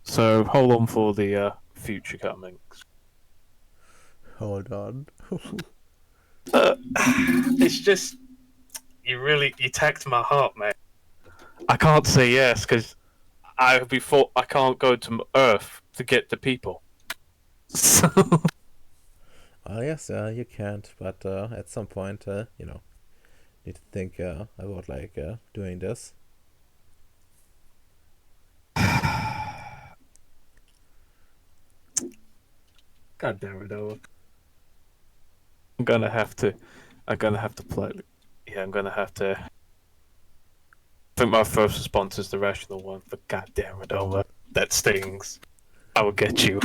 So hold on for the future comings. Hold on. It's just you tacked my heart, man. I can't say yes because I can't go to Earth to get the people. So Yes, you can't, but at some point, need to think about like doing this. God damn it, Owen. I'm gonna have to. I'm gonna have to play. Yeah, I'm gonna have to. I think my first response is the rational one, but god damn it, Owen. That stings. I will get you.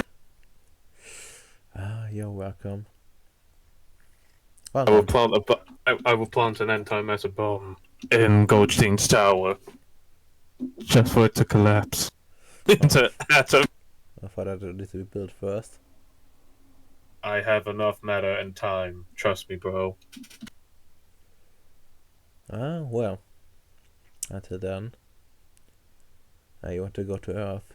You're welcome. Well I will then, plant I will plant an anti-matter bomb in Goldstein's tower, just for it to collapse into atom. I thought that would need to be built first. I have enough matter and time. Trust me, bro. Well, until then, you want to go to Earth?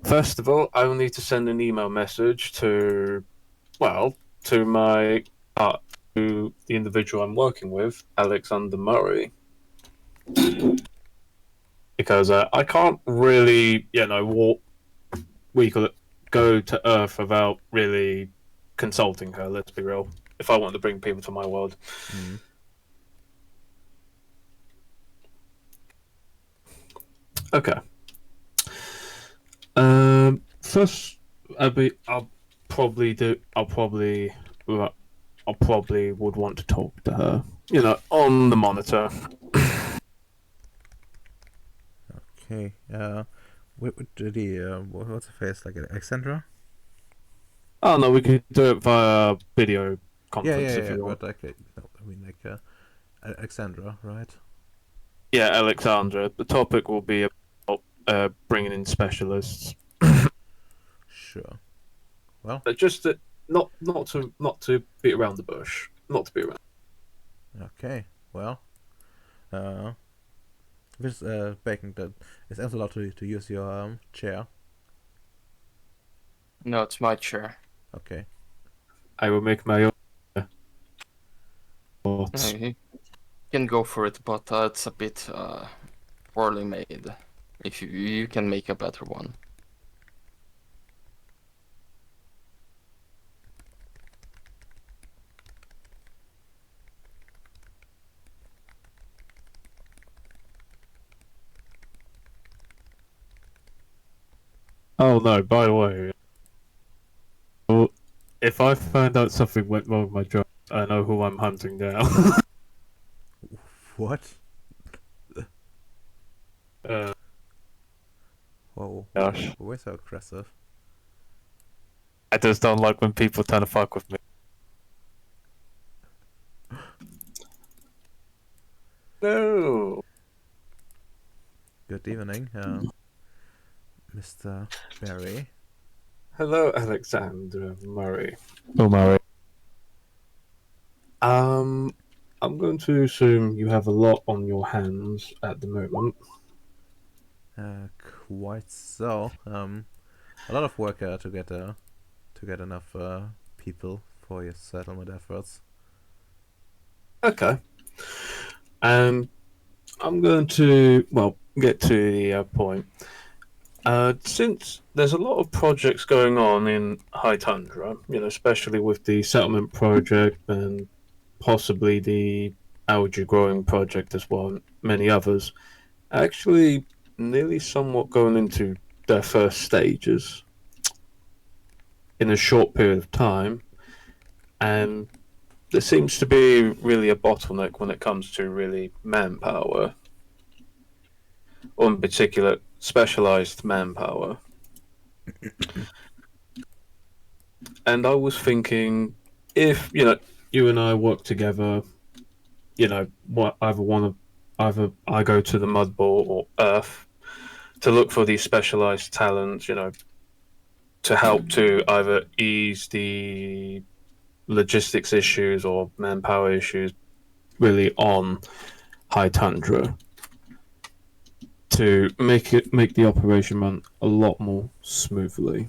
First of all, I will need to send an email message to, well, to my to the individual I'm working with, Alexander Murray, because I can't really, go to Earth without really consulting her. Let's be real. If I want to bring people to my world. Mm. Okay. First, I'll probably would want to talk to her. On the monitor. Okay. What's the face like? Alexandra? Oh no, we could do it via video Yeah, conference if you want. but like, no, I mean like Alexandra, right? Yeah, Alexandra. The topic will be about bringing in specialists. Sure. Well, Just not to beat around the bush. Not to beat around. okay. Well, this Bacon, that is also allowed to use your chair. No, it's my chair. Okay. I will make my own. Thoughts. You can go for it, but it's a bit poorly made. If you can make a better one. Oh no! By the way, if I find out something went wrong with my job, I know who I'm hunting down. What? uh, Whoa. gosh, We're so aggressive. I just don't like when people try to fuck with me. No. Good evening, Mr. Barry. Hello, Alexander Murray. Oh, Murray. I'm going to assume you have a lot on your hands at the moment. Quite so. A lot of work to get enough people for your settlement efforts. Okay. I'm going to, get to the point. Since there's a lot of projects going on in High Tundra, especially with the settlement project and possibly the algae growing project as well, and many others, actually nearly somewhat going into their first stages in a short period of time, and there seems to be really a bottleneck when it comes to really manpower, or in particular specialized manpower. And I was thinking, if you and I work together, either one of either I go to the Mud Ball or Earth to look for these specialized talents, to help to either ease the logistics issues or manpower issues really on high tundra to make the operation run a lot more smoothly.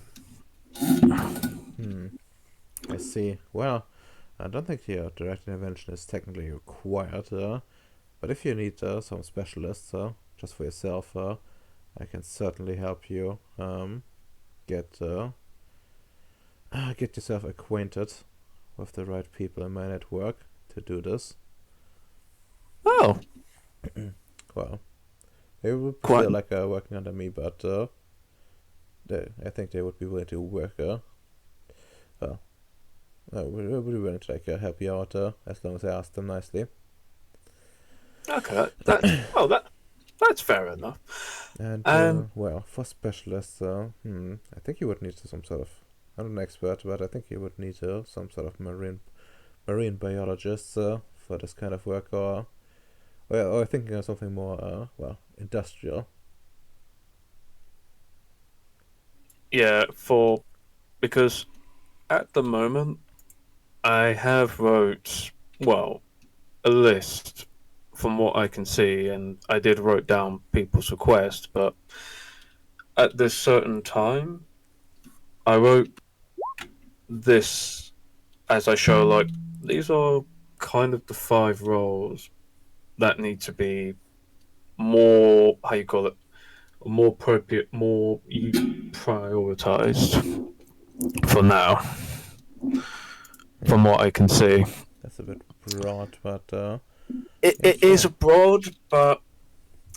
I see. Well, I don't think your direct intervention is technically required, but if you need some specialists just for yourself, I can certainly help you get get yourself acquainted with the right people in my network to do this. Oh, Well, they would quite. prefer like working under me, but I think they would be willing to work. Would be willing to like help you out as long as I ask them nicely. Okay, that's fair enough. And well, for specialists, I think you would need some sort of. I'm not an expert, but I think you would need some sort of marine biologist for this kind of work, or thinking of something more industrial. Yeah, because at the moment I have wrote a list from what I can see, and I did write down people's requests, but at this certain time, I wrote this as I show like these are kind of the 5 roles that need to be more how you call it more appropriate, more prioritized for now, from what I can see. That's a bit broad, but It sure. is broad, but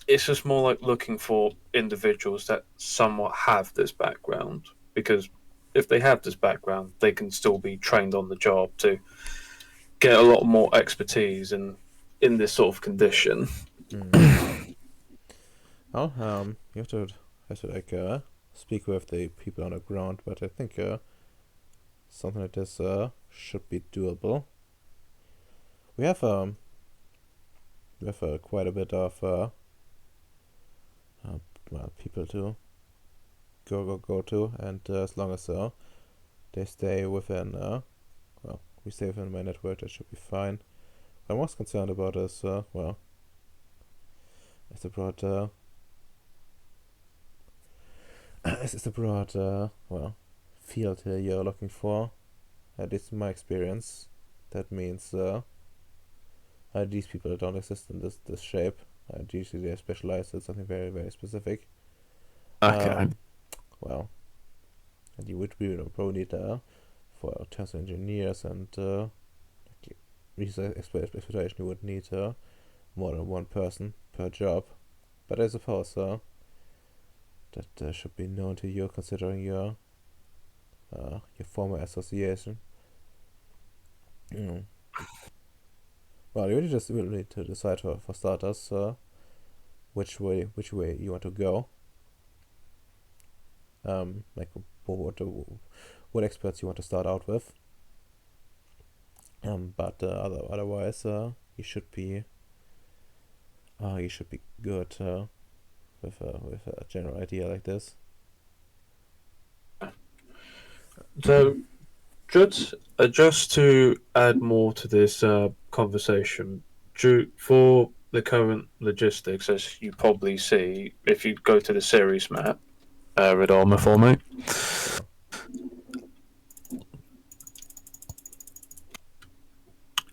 it's just more like looking for individuals that somewhat have this background. Because if they have this background, they can still be trained on the job to get a lot more expertise in this sort of condition. Well, you have to like speak with the people on the ground, but I think something like this should be doable. We have quite a bit of people to go to, and as long as they stay within we stay within my network, that should be fine. What I'm most concerned about is is the broad is the broad field you're looking for. At least in my experience, that means these people don't exist in this shape. Usually they're specialized in something very, very specific. Okay. Well, and you would probably need for test engineers and research exploitation, you would need more than one person per job. But I suppose that should be known to you, considering your former association. Well, you really just will need to decide for starters which way you want to go. Like what experts you want to start out with. But otherwise, you should be good with a general idea like this. So just to add more to this conversation, for the current logistics, as you probably see, if you go to the Ceres map, read armor for me.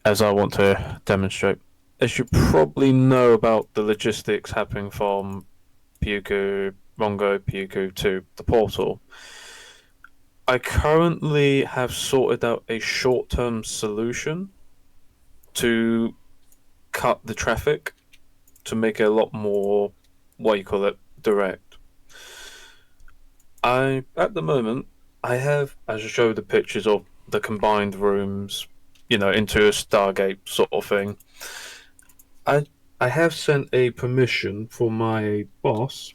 As I want to demonstrate, as you probably know about the logistics happening from Puku to the portal, I currently have sorted out a short-term solution to cut the traffic to make it a lot more, direct. At the moment, I have, as I show the pictures of the combined rooms, into a Stargate sort of thing. I have sent a permission for my boss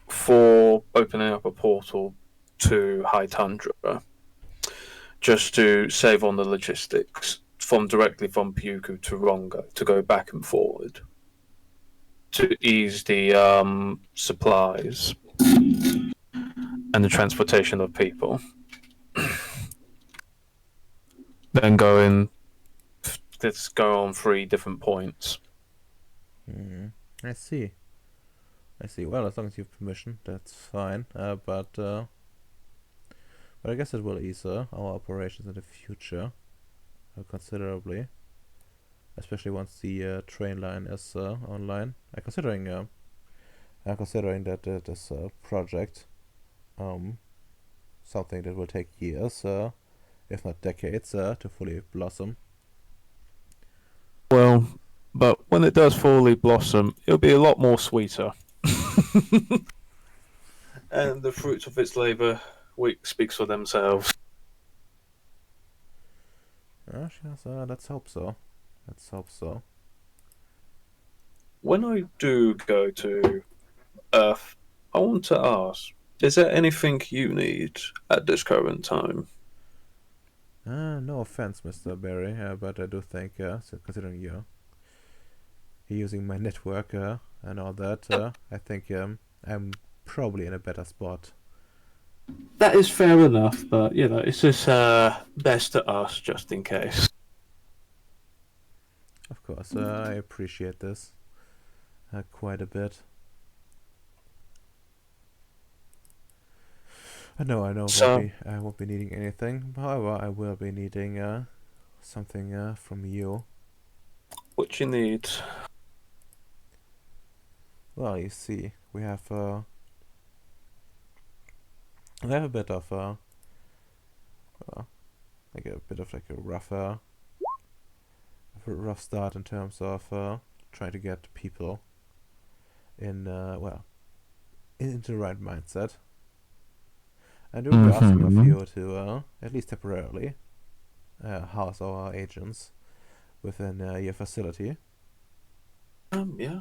for opening up a portal to High Tundra, just to save on the logistics directly from Puku to Rongo to go back and forward. to ease the supplies and the transportation of people. Then let's go on 3 different points. I see. I see. Well, as long as you have permission, that's fine. But I guess it will ease our operations in the future considerably, especially once the train line is online. Considering that this project, something that will take years, if not decades, to fully blossom. Well, but when it does fully blossom, it'll be a lot more sweeter. And the fruits of its labour speaks for themselves. Yes, let's hope so. Let's hope so. When I do go to Earth, I want to ask, is there anything you need at this current time? No offense, Mr. Barry, but I do think, so considering you're using my network and all that, I think I'm probably in a better spot. That is fair enough, but it's just best to ask just in case. Of course, I appreciate this quite a bit. I know. So- I won't be needing anything. However, I will be needing something from you. What you need? Well, you see, we have a bit of like a rough start in terms of trying to get people into the right mindset. And we'll be asking of you to at least temporarily house our agents within your facility. Yeah.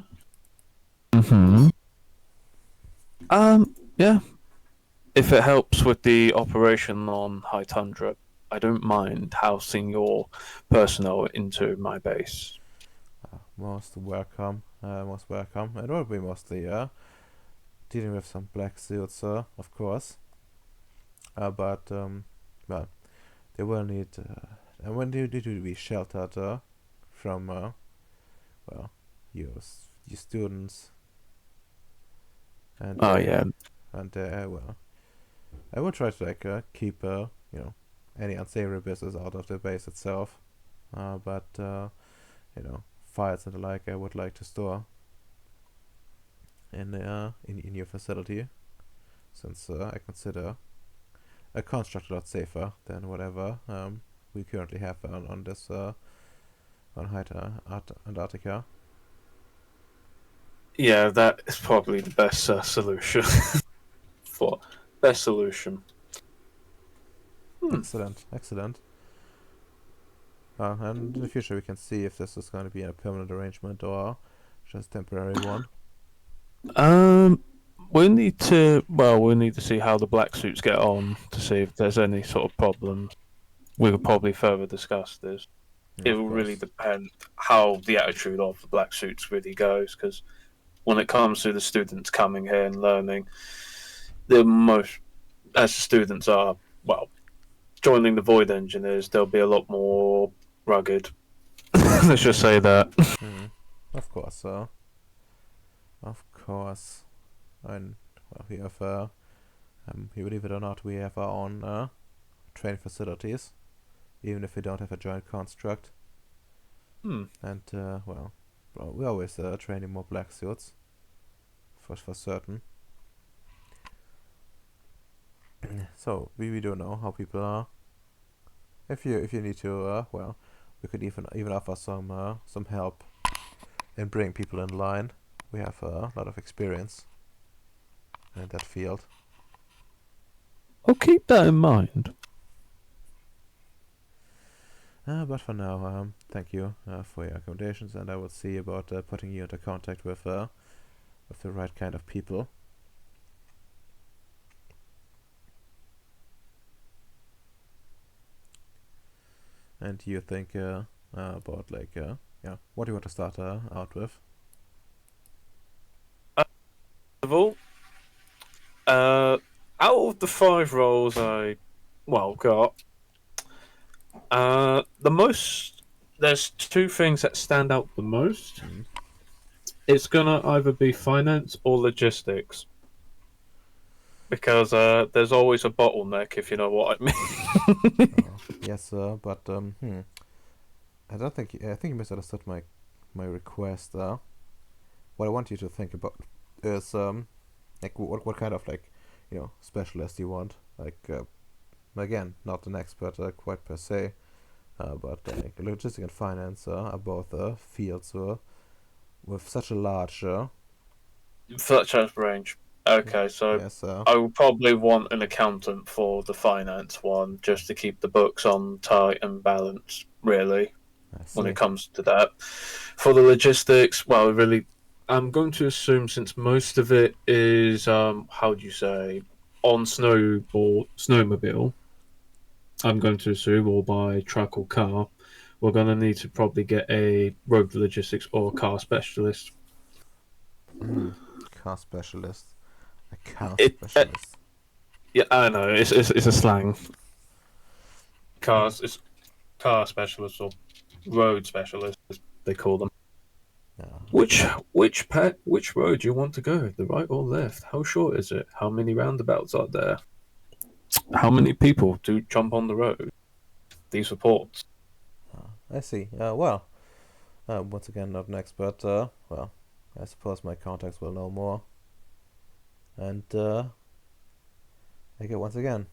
Yeah. If it helps with the operation on High Tundra, I don't mind housing your personnel into my base. Most welcome. Most welcome. And we'll be mostly dealing with some black suits, of course. But well, they will need and when they need to be sheltered from well, your students. And Oh yeah. and well, I will try to keep any unsavory business out of the base itself. But files and the like I would like to store in your facility, since I consider a construct a lot safer than whatever we currently have on this on Antarctica. Yeah, that is probably the best solution. Best solution. Excellent. And in the future we can see if this is going to be a permanent arrangement or just temporary one. We need to see how the black suits get on to see if there's any sort of problems. We could probably further discuss this. Yeah, It of will really course. depend how the attitude of the black suits really goes, because when it comes to the students coming here and learning, as the students are, joining the Void Engineers, they'll be a lot more rugged. Let's just say that. Of course, of course. And well, we have believe it or not, we have our own training facilities, even if we don't have a joint construct. And we're always training more black suits for certain. So we do know how people are. If you need to, we could even offer some help in bringing people in line. We have a lot of experience in that field. I'll keep that in mind. But for now, thank you for your accommodations, and I will see about putting you into contact with the right kind of people. And you think about what do you want to start out with? of all, out of the 5 roles I got, the most there's 2 things that stand out the most. Mm. It's gonna either be finance or logistics. Because there's always a bottleneck, if you know what I mean. Yes, but I don't think I think you misunderstood my request. What I want you to think about is like what kind of like specialist you want. Like again, not an expert quite per se, but like logistics and finance are both fields with such a large Such as range. Okay, so yes I will probably want an accountant for the finance one, just to keep the books on tight and balanced, really, I when see. it comes to that. For the logistics, well, really, I'm going to assume since most of it is, how do you say, on snowmobile, I'm going to assume, or by truck or car, we're going to need to probably get a road logistics or car specialist. Mm. Car specialist. A car It, specialist. yeah, I know it's a slang. Cars, it's car specialist or road specialist, as they call them. Yeah. Which road do you want to go? The right or left? How short is it? How many roundabouts are there? How many people do jump on the road? These reports. I see. Well, once again, not an expert. Well, I suppose my contacts will know more. And okay, once again,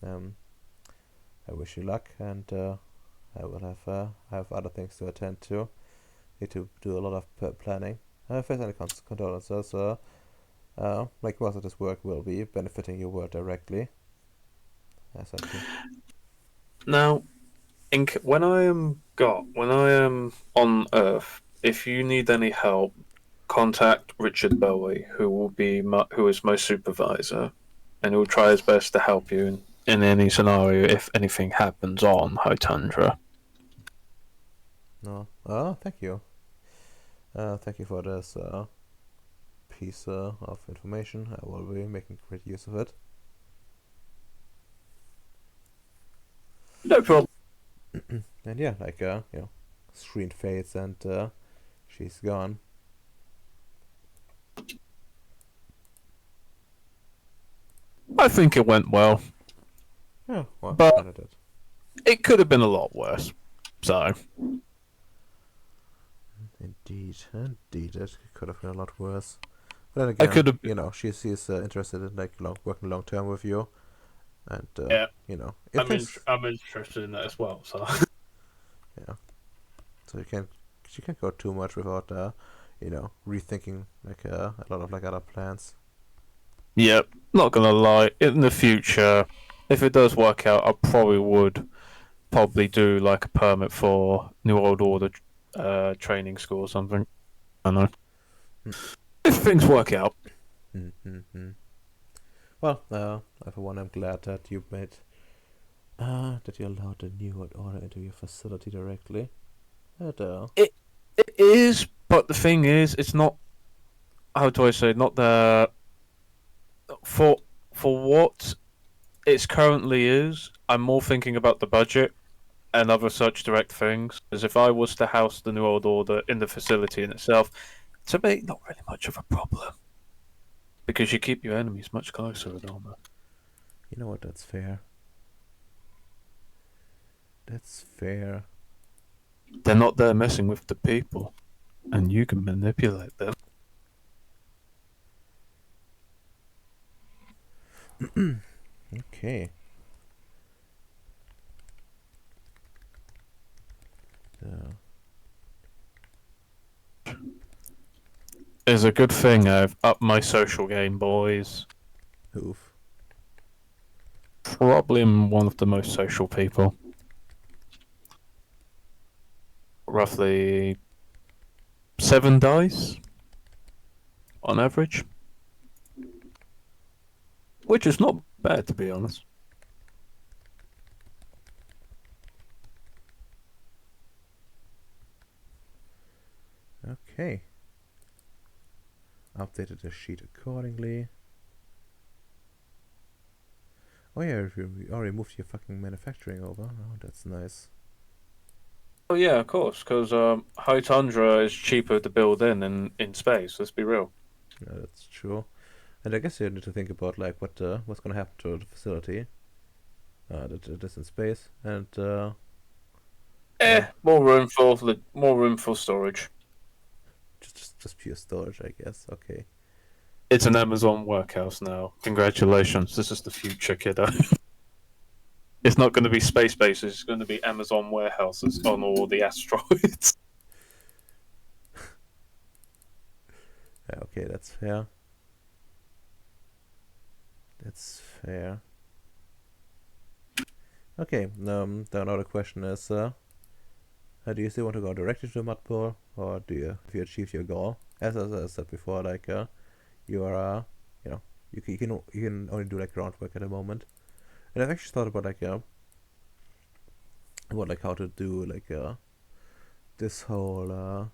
um, I wish you luck, and I will have other things to attend to. Need to do a lot of planning. First, any condolences. Like most of this work will be benefiting your world directly. Essentially. Now, when I am on Earth, if you need any help, contact Richard Bowie, who is my supervisor, and he'll try his best to help you in any scenario if anything happens on High Tundra. No. Thank you. Thank you for this piece of information. I will be making great use of it. No problem. And yeah, like screen fades and she's gone. I think it went well, Yeah, well, but glad I did. it could have been a lot worse. So, Indeed, it could have been a lot worse. But then I again, could have. she's interested in like working long term with you, and Yeah, if things, I'm interested in that as well. So, yeah, so you can't go too much without rethinking like a lot of like other plans. yep. Not gonna lie. In the future, if it does work out, I probably do like a permit for New World Order training school or something. I don't know. Mm. If things work out. Mm-hmm. Well, for one, I'm glad that you made that you allowed the New World Order into your facility directly. And, It is, but the thing is, it's not. How do I say? Not the for what it currently is. I'm more thinking about the budget and other such direct things. As if I was to house the New World Order in the facility in itself, to me, not really much of a problem because you keep your enemies much closer with armor. you know what? That's fair. That's fair. They're not there messing with the people, and you can manipulate them. Okay. It's a good thing I've upped my social game, boys. Oof. Probably am one of the most social people. Roughly 7 dice on average, which is not bad to be honest. Okay. updated the sheet accordingly. Oh yeah, you already moved your fucking manufacturing over. Oh, that's nice. Oh yeah, of course, because High Tundra is cheaper to build in space. Let's be real. Yeah, that's true. And I guess you need to think about like what's gonna happen to the facility that is in space, and yeah, More room for storage. just pure storage, I guess. Okay. It's an Amazon workhouse now. Congratulations, this is the future, kiddo. It's not going to be space bases. It's going to be Amazon warehouses on all the asteroids. Yeah, okay, that's fair. That's fair. Okay, the another question is, do you still want to go directly to the mud pool, or do you, if you achieve your goal, as I said before, like, you are, you know, you can only do like groundwork at the moment, and I've actually thought about like, about like how to do like, this whole,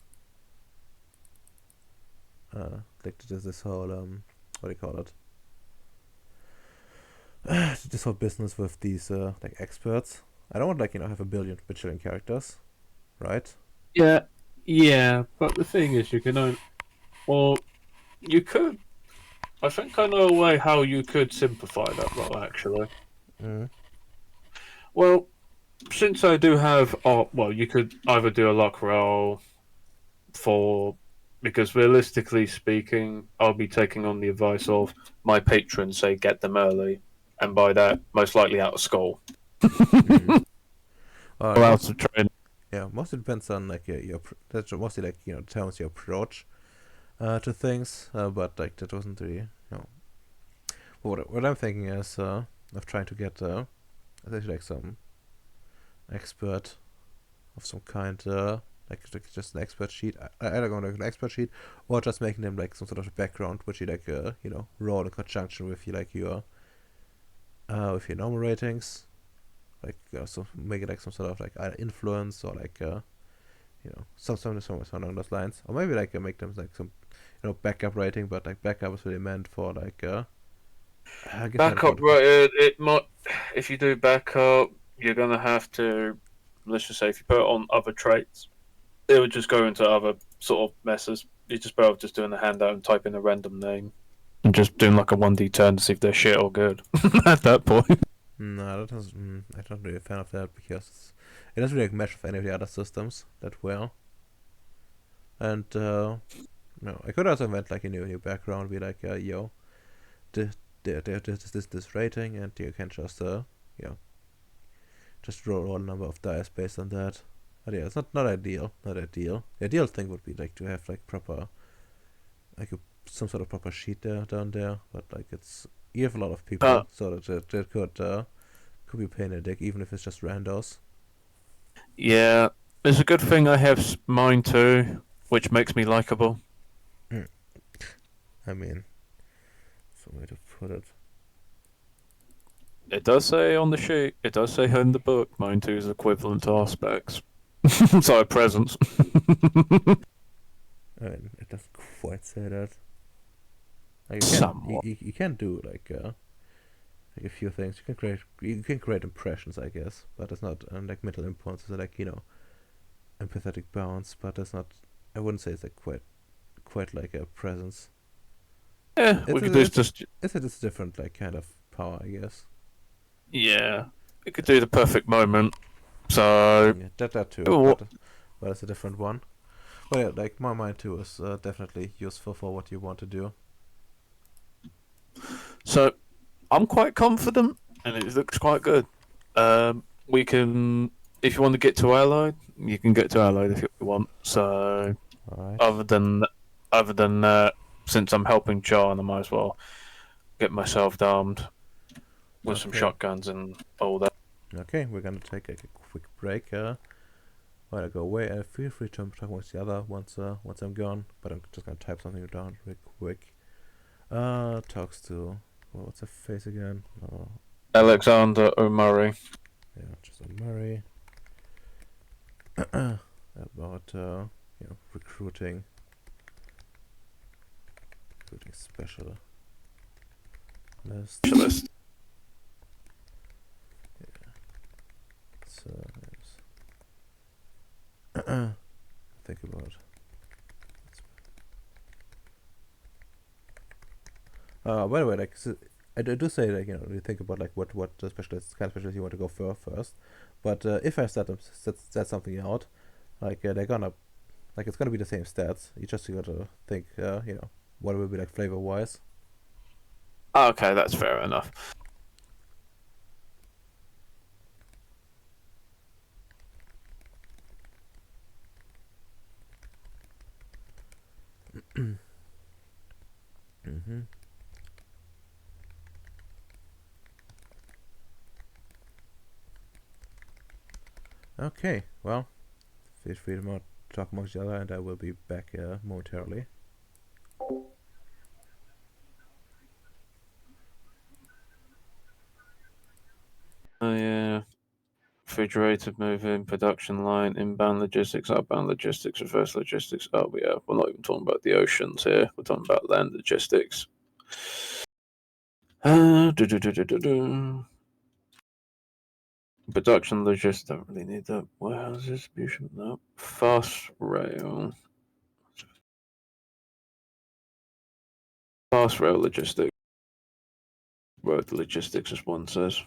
like this whole, what do you call it? This whole business with these like experts. I don't want like have a billion bajillion characters, right? Yeah, yeah, but the thing is, you can only. Well, you could. I think I know a way how you could simplify that role, actually. Mm. Well, since I do have. Well, you could either do a luck roll for. Because realistically speaking, I'll be taking on the advice of my patrons say get them early, and by that, most likely out of school. Mm. Or Most, out of training. yeah, mostly depends on like that's mostly like determines your approach to things, but like that wasn't really what I'm thinking is of trying to get essentially like some expert of some kind, like just an expert sheet. Either going like an expert sheet, or just making them like some sort of a background, which you like roll in conjunction with with your normal ratings, like so make it like some sort of like either influence or like something along those lines, or maybe like make them like some backup rating, but like backup is really meant for like I guess I Backup, don't right? It might. If you do backup, you're gonna have to. Let's just say, if you put it on other traits, it would just go into other sort of messes. You just better off just doing a handout and typing a random name and just doing like a 1D turn to see if they're shit or good. At that point, no, that doesn't. I'm not really a fan of that because it doesn't really like, mesh with any of the other systems that well. And no, I could also invent like a new background, be like, yo, this rating, and you can just you know just roll a number of dice based on that. But yeah, it's not ideal. Not ideal. The ideal thing would be like to have like proper, like some sort of proper sheet down there. But like you have a lot of people, so that could be a pain in the dick, even if it's just randos. yeah, it's a good thing I have mine too, which makes me likable. I mean, some way to put it. It does say on the sheet. It does say in the book. Mine too is equivalent to our specs. So presence. I mean, it doesn't quite say that. Like Somewhat. you can do like a few things. You can create impressions, I guess, but it's not like mental impulses, like empathetic bounds. But it's not. I wouldn't say it's like quite like a presence. Yeah, we could do just. It's a different like kind of power, I guess. Yeah, we could do the perfect moment. So. Yeah, that too, Oh, but it's a different one. But yeah, like my mind too is definitely useful for what you want to do. so I'm quite confident, and it looks quite good. We can, if you want to get to Allied, you can get to Allied if you want. So All right. other than that, since I'm helping John, I might as well get myself armed with some Okay. shotguns and all that. Okay, we're gonna take like, a quick break. While I go away, and feel free to talk with the other once I'm gone. But I'm just gonna type something down real quick. Talks to what's her face again? Alexander O'Murray. Yeah, just on Murray. About recruiting Recruiting special list. Specialist. So think about. By the way, like I do say, like, you think about like what specialists, kind of specialists you want to go for first. But if I set something out, like they're gonna, like, it's gonna be the same stats. You just gotta think, what it will be like flavor wise. Okay, that's fair enough. Mm-hmm. Okay, well, feel free to talk amongst each other, and I will be back momentarily. Oh yeah. Refrigerated moving, production line, inbound logistics, outbound logistics, reverse logistics. Oh yeah, we're not even talking about the oceans here. We're talking about land logistics. Production logistics, don't really need that. Warehouse distribution, no. Fast rail. Fast rail logistics. Road logistics, as one says.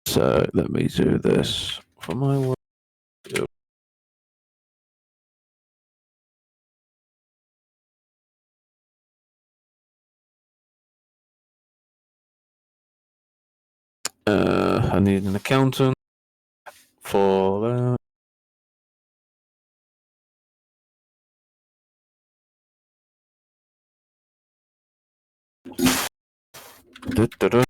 So let me do this for my work. I need an accountant for that. Da-da-da.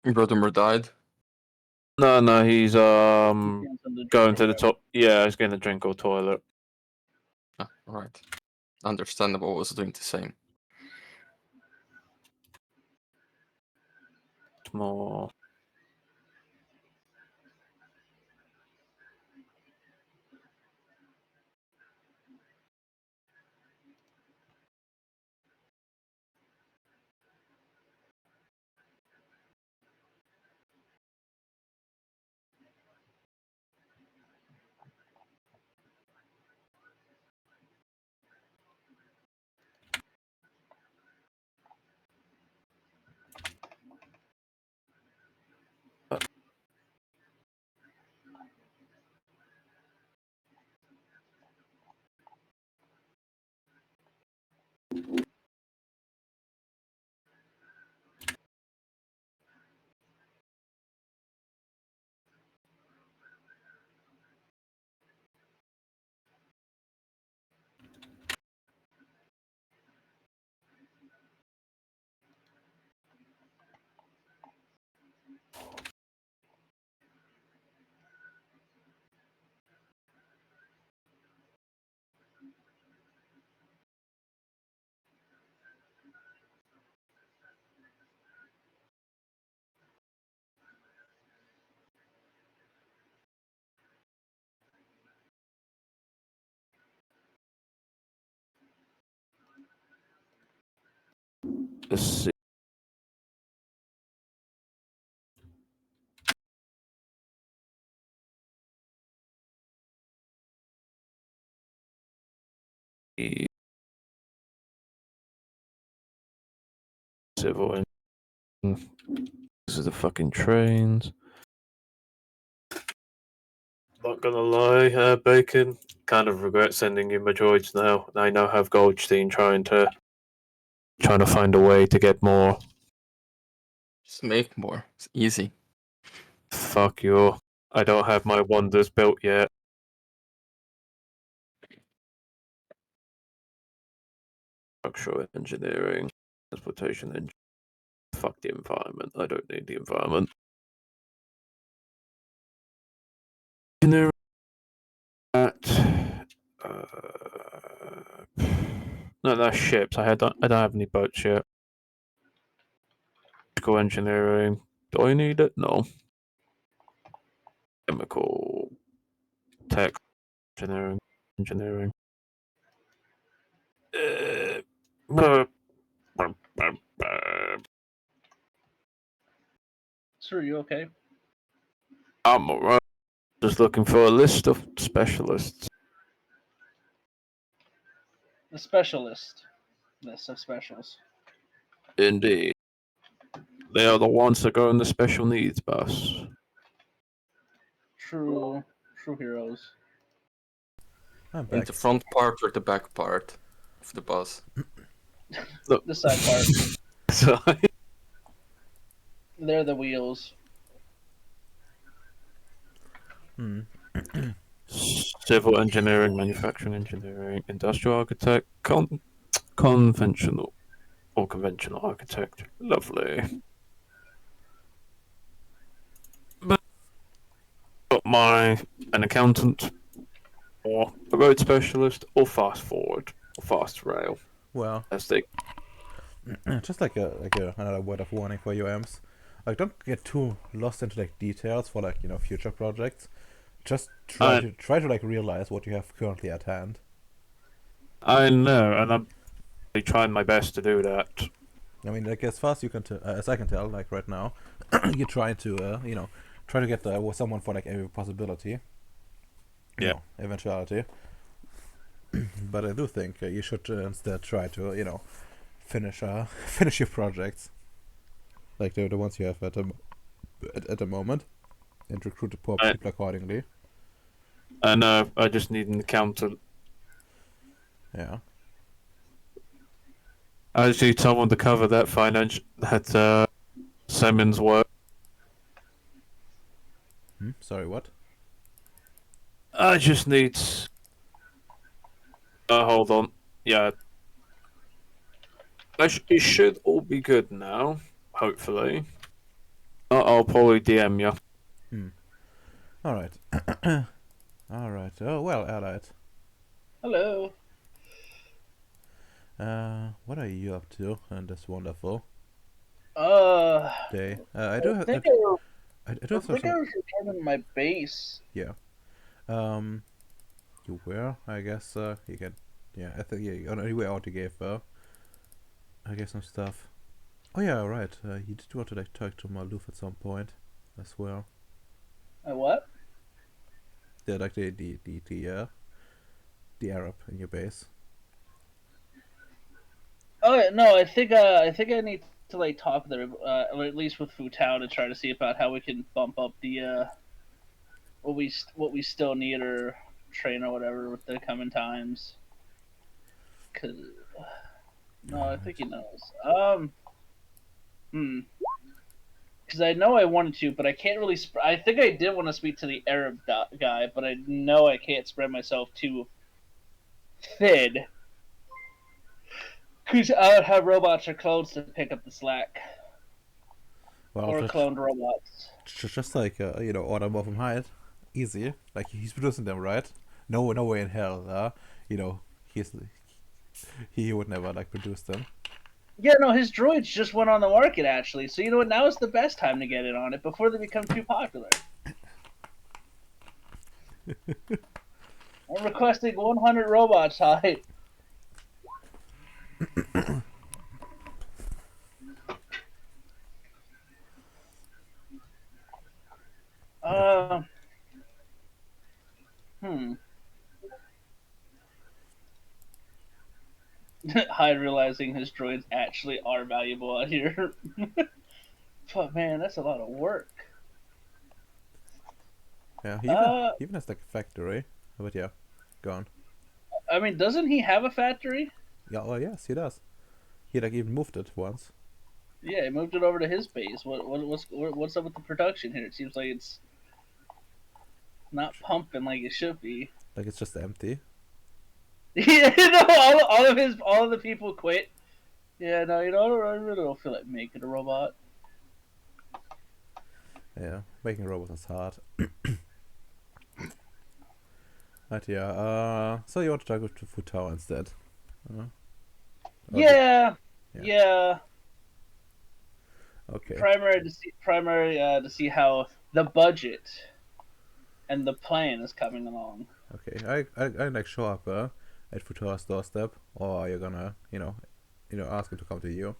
Brodemer died. No, he's Getting something going to the drink. top. Yeah, he's getting a drink or toilet. Ah, right. Understandable, was doing the same. More. Let's see. Civil. This is the fucking trains. Not gonna lie, Bacon. Kind of regret sending you my droids now. I now have Goldstein trying to find a way to get more. Just make more. It's easy. Fuck you. I don't have my wonders built yet. Structural engineering, transportation engineering. Fuck the environment. I don't need the environment. Engineering. No, that's ships. I don't have any boats yet. Chemical engineering. Do I need it? No. Chemical tech engineering. Sir, are you okay? I'm alright. Just looking for a list of specialists. The specialist. List of specials. Indeed. They are the ones that go in the special needs bus. True heroes. I'm In back. the front part or the back part of the bus? Look. The side part. So, They're the wheels. Hmm. civil engineering, manufacturing engineering, industrial architect, conventional or conventional architect. Lovely. But an accountant, or a road specialist, or fast forward, or fast rail, Well, as they. just like another word of warning for you, Ems. Like, don't get too lost into like details for like future projects. Just try to like realize what you have currently at hand. I know, and I'm really trying my best to do that. I mean, like as far as you can, as I can tell, like right now, you're trying to, try to get with someone for like every possibility. Yeah. Eventuality. But I do think you should instead try to, finish finish your projects, like the ones you have at the moment, and recruit the poor people accordingly. I know. I just need an accountant. Yeah. I just need someone to cover that Simmons work. Sorry, what? I just need. Hold on. Yeah. It should all be good now. Hopefully. I'll probably DM you. All right. All right. Oh well, alright. Hello. What are you up to on this wonderful I day? I do have. think I do I have some. think I was returning my base. Yeah. You were, I guess. You can. Yeah, I think yeah. On your way out, you gave. I gave some stuff. Oh yeah, right. You did want to like talk to Maluf at some point, as well. What? Like the Arab in your base. Oh no, I think I need to like talk there, or at least with Futao to try to see about how we can bump up the what we still need or train or whatever with the coming times. Cause no, I think he knows. Because I know I wanted to, but I can't really. I think I did want to speak to the Arab guy, but I know I can't spread myself too thin. Because I would have robots or clones to pick up the slack. Well, Or cloned robots. just like order more from Hyde, easy. Like he's producing them, right? No way in hell. He's he would never like produce them. Yeah, no, his droids just went on the market actually. So you know what? Now is the best time to get in on it before they become too popular. I'm requesting 100 robots, Hyde. Hmm. Hyde realizing his droids actually are valuable out here. But man, that's a lot of work. Yeah, he even has like a factory. But yeah, go on. I mean, doesn't he have a factory? Yeah, well, yes, he does. He like even moved it once. Yeah, he moved it over to his base. What's up with the production here? It seems like it's not pumping like it should be. Like it's just empty. Yeah, no, all of the people quit. Yeah, no, I really don't feel like making a robot. Yeah, making robots is hard. But yeah, so you want to talk with the food tower instead? Uh, or did- Yeah, Yeah. yeah. okay. Primary to see how the budget and the plan is coming along. Okay. I like show up at food tower's doorstep, or are you gonna, ask him to come to you?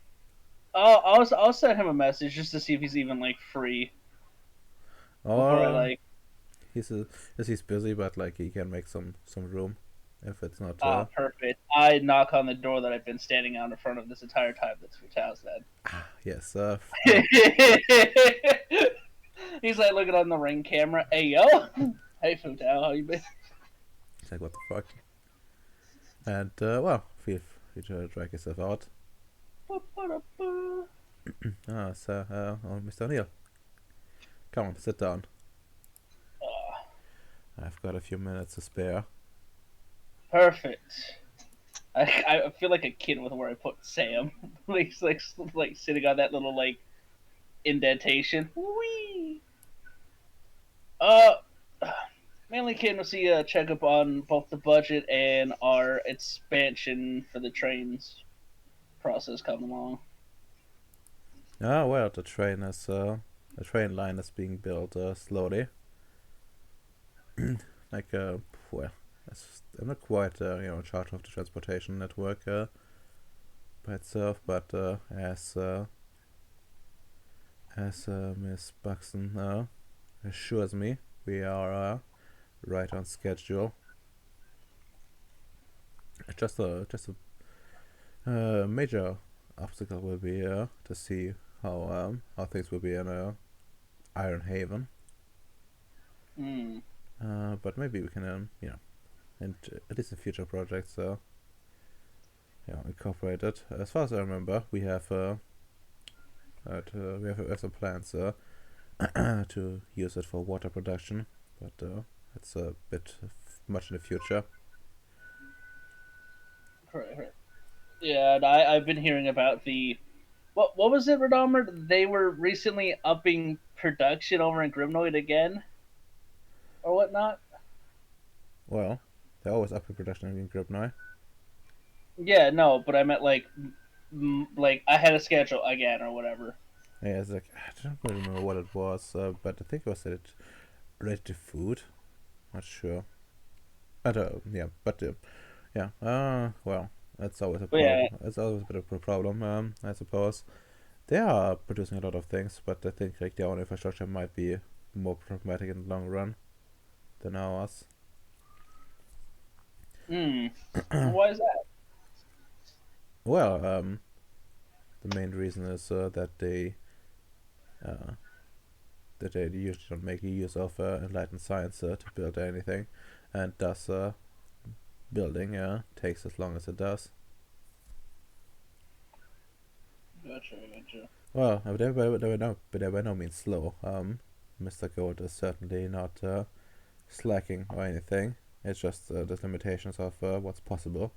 I'll send him a message just to see if he's even like free before I Or like. he's he's busy, but like he can make some room if it's not. Ah, perfect. I knock on the door that I've been standing out in front of this entire time. That's Futau's Yes. then. He's like looking on the ring camera. Hey yo, hey Futau, how you been? It's like what the fuck. And well, feel free to drag yourself out. Mr. O'Neill, come on, sit down. I've got a few minutes to spare. Perfect. I feel like a kid with where I put Sam. like sitting on that little like indentation. Whee! Uh, mainly came to see a checkup on both the budget and our expansion for the trains process coming along. Ah, well, the train line is being built slowly. Like, well, I'm not quite, in charge of the transportation network by itself, but as Miss Buxton assures me, we are right on schedule. Just a major obstacle will be to see how things will be in Iron Haven. Mm. But maybe we can, and at least in future projects, incorporate it. As far as I remember, we have we have some plans to use it for water production, but it's a bit much in the future. Right. Yeah, and I've been hearing about the what was it, Redomer? They were recently upping production over in Grimnoid again, or whatnot. Well, they're always up in production in Gribnoi. Yeah, no, but I meant like I had a schedule again or whatever. Yeah, it's like I don't really remember what it was, but I think it was it related to food. Not sure. But yeah, but yeah. Well, that's always a But yeah, problem. It's always a bit of a problem. I suppose they are producing a lot of things, but I think like their own infrastructure might be more problematic in the long run than ours. why is that? Well, the main reason is uh, that they usually don't make use of enlightened science to build anything, and thus building takes as long as it does. Gotcha. Well, they were no means slow. Mr. Gold is certainly not slacking or anything. It's just the limitations of what's possible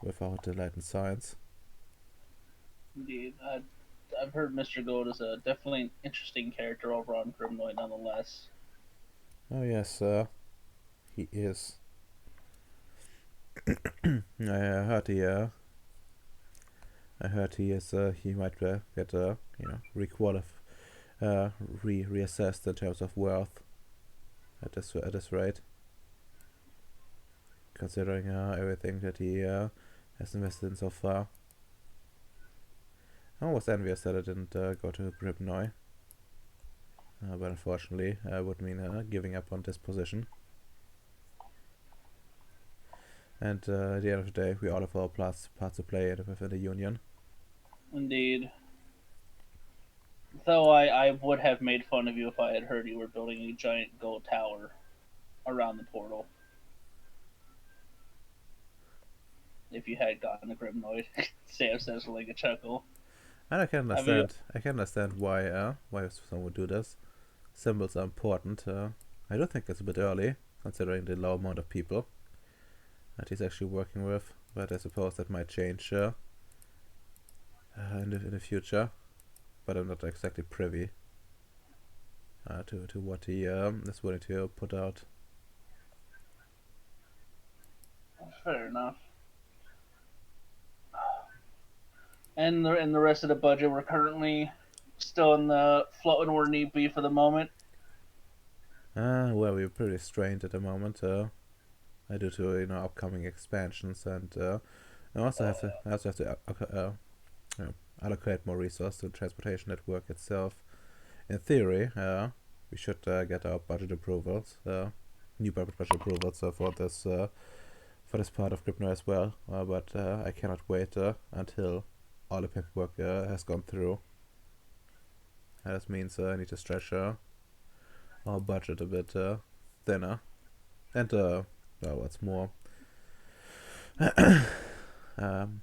without enlightened science. Indeed, I've heard Mr. Gold is a definitely an interesting character over on Grimnoid, nonetheless. Oh yes, he is. I heard he is. He might get reassessed in terms of wealth at this rate, considering everything that he has invested in so far. I was envious that I didn't go to Gribnoi, but unfortunately, would mean giving up on this position. And at the end of the day, we all have our parts to play within the Union. Indeed. Though I would have made fun of you if I had heard you were building a giant gold tower around the portal. If you had gotten a Grimnoid, Sam says with like a chuckle. And I can Have you? understand. I can understand why someone would do this. Symbols are important. I do think it's a bit early, considering the low amount of people that he's actually working with. But I suppose that might change in the future. But I'm not exactly privy to what he is willing to put out. Fair enough. And the rest of the budget, we're currently still in the floating where need be for the moment. Well, we're pretty strained at the moment. Due to upcoming expansions, and I also have to allocate more resources to the transportation network itself. In theory, we should get our budget approvals, new budget approvals for this part of Crypto as well. But I cannot wait until all the paperwork has gone through. This means I need to stretch our budget a bit thinner, and well, um,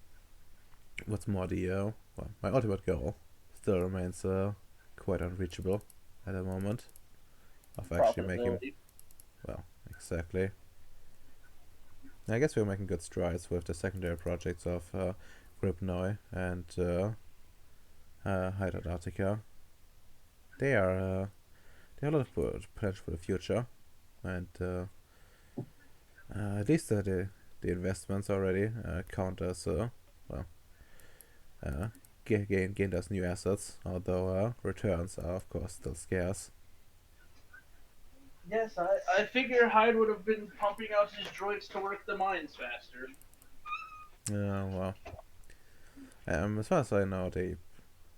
what's more, well, my ultimate goal still remains quite unreachable at the moment of actually making, Profitability. well, exactly. I guess we're making good strides with the secondary projects of Gripnoi and Hyde Antarctica. They are a lot of potential for the future, and at least the investments already count as well, gained us new assets, although returns are of course still scarce. Yes, I figure Hyde would have been pumping out his droids to work the mines faster. Well, as far as I know, the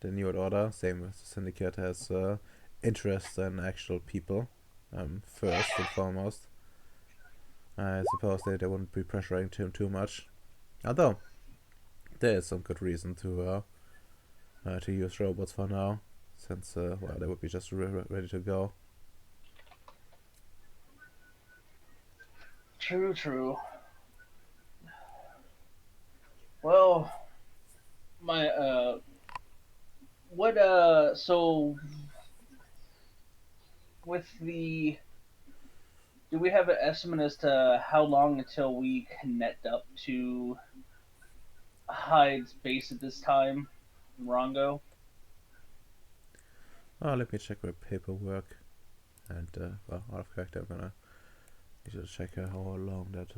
New World Order, same as the Syndicate, has interest in actual people first and foremost. I suppose they wouldn't be pressuring him too much, although there is some good reason to use robots for now, since well, they would be just ready to go. True, true. Well, my what so with the do we have an estimate as to how long until we connect up to Hyde's base at this time, Rongo? Oh, let me check my paperwork, and well, out of character, I'm gonna need to check how long that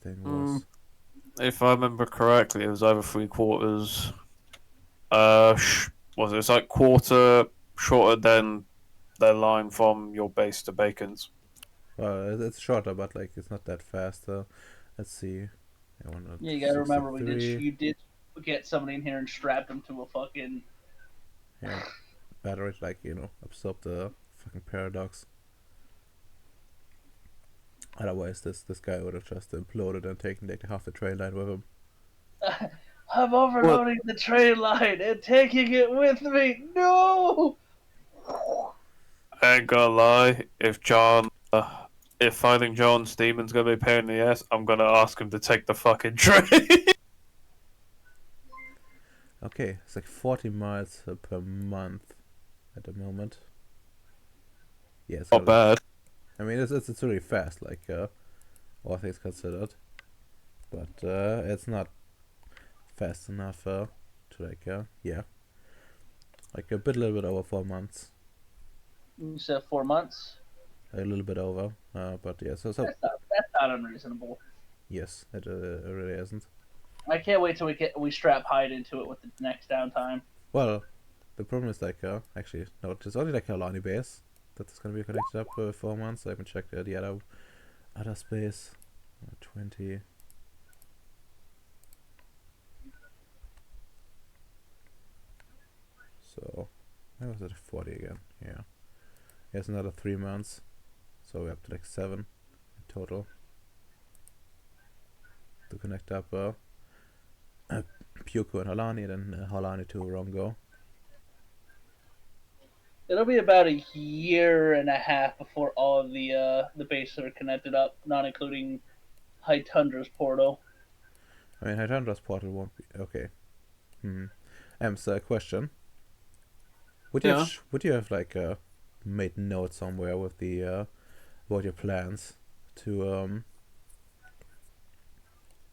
thing was. If I remember correctly, it was over 3/4. Was it? It's like quarter shorter than the line from your base to Bacon's. Well, it's shorter, but like it's not that fast. Let's see. Yeah, you gotta remember 163. you did get somebody in here and strapped them to a fucking. Yeah, battery like absorb the fucking paradox. Otherwise, this guy would have just imploded and taken like half the train line with him. I'm overloading the train line and taking it with me. No. I ain't gonna lie, if fighting John's demon's gonna be a pain in the ass, I'm gonna ask him to take the fucking train. Okay, it's like 40 miles per month at the moment. Yeah, it's Not bad. I mean, it's really fast, like all things considered, but it's not fast enough to like yeah, like little bit over 4 months, You said 4 months. a little bit over, but yeah, so That's not unreasonable. yes, it really isn't. I can't wait till we strap Hyde into it with the next downtime. Well, the problem is like actually no, it's only like a Alani base that's gonna be connected up for 4 months. So I haven't checked the other space. 20. So where was it? 40 again. Yeah. Here's another 3 months. So we're up to like 7 in total to connect up Puko and Halani, and then Halani to Rongo. It'll be about a year and a half before all of the bases are connected up, not including High Tundra's portal. I mean, Hydrang's portal won't be okay. So question: Yeah. would you have like made notes somewhere with the about your plans to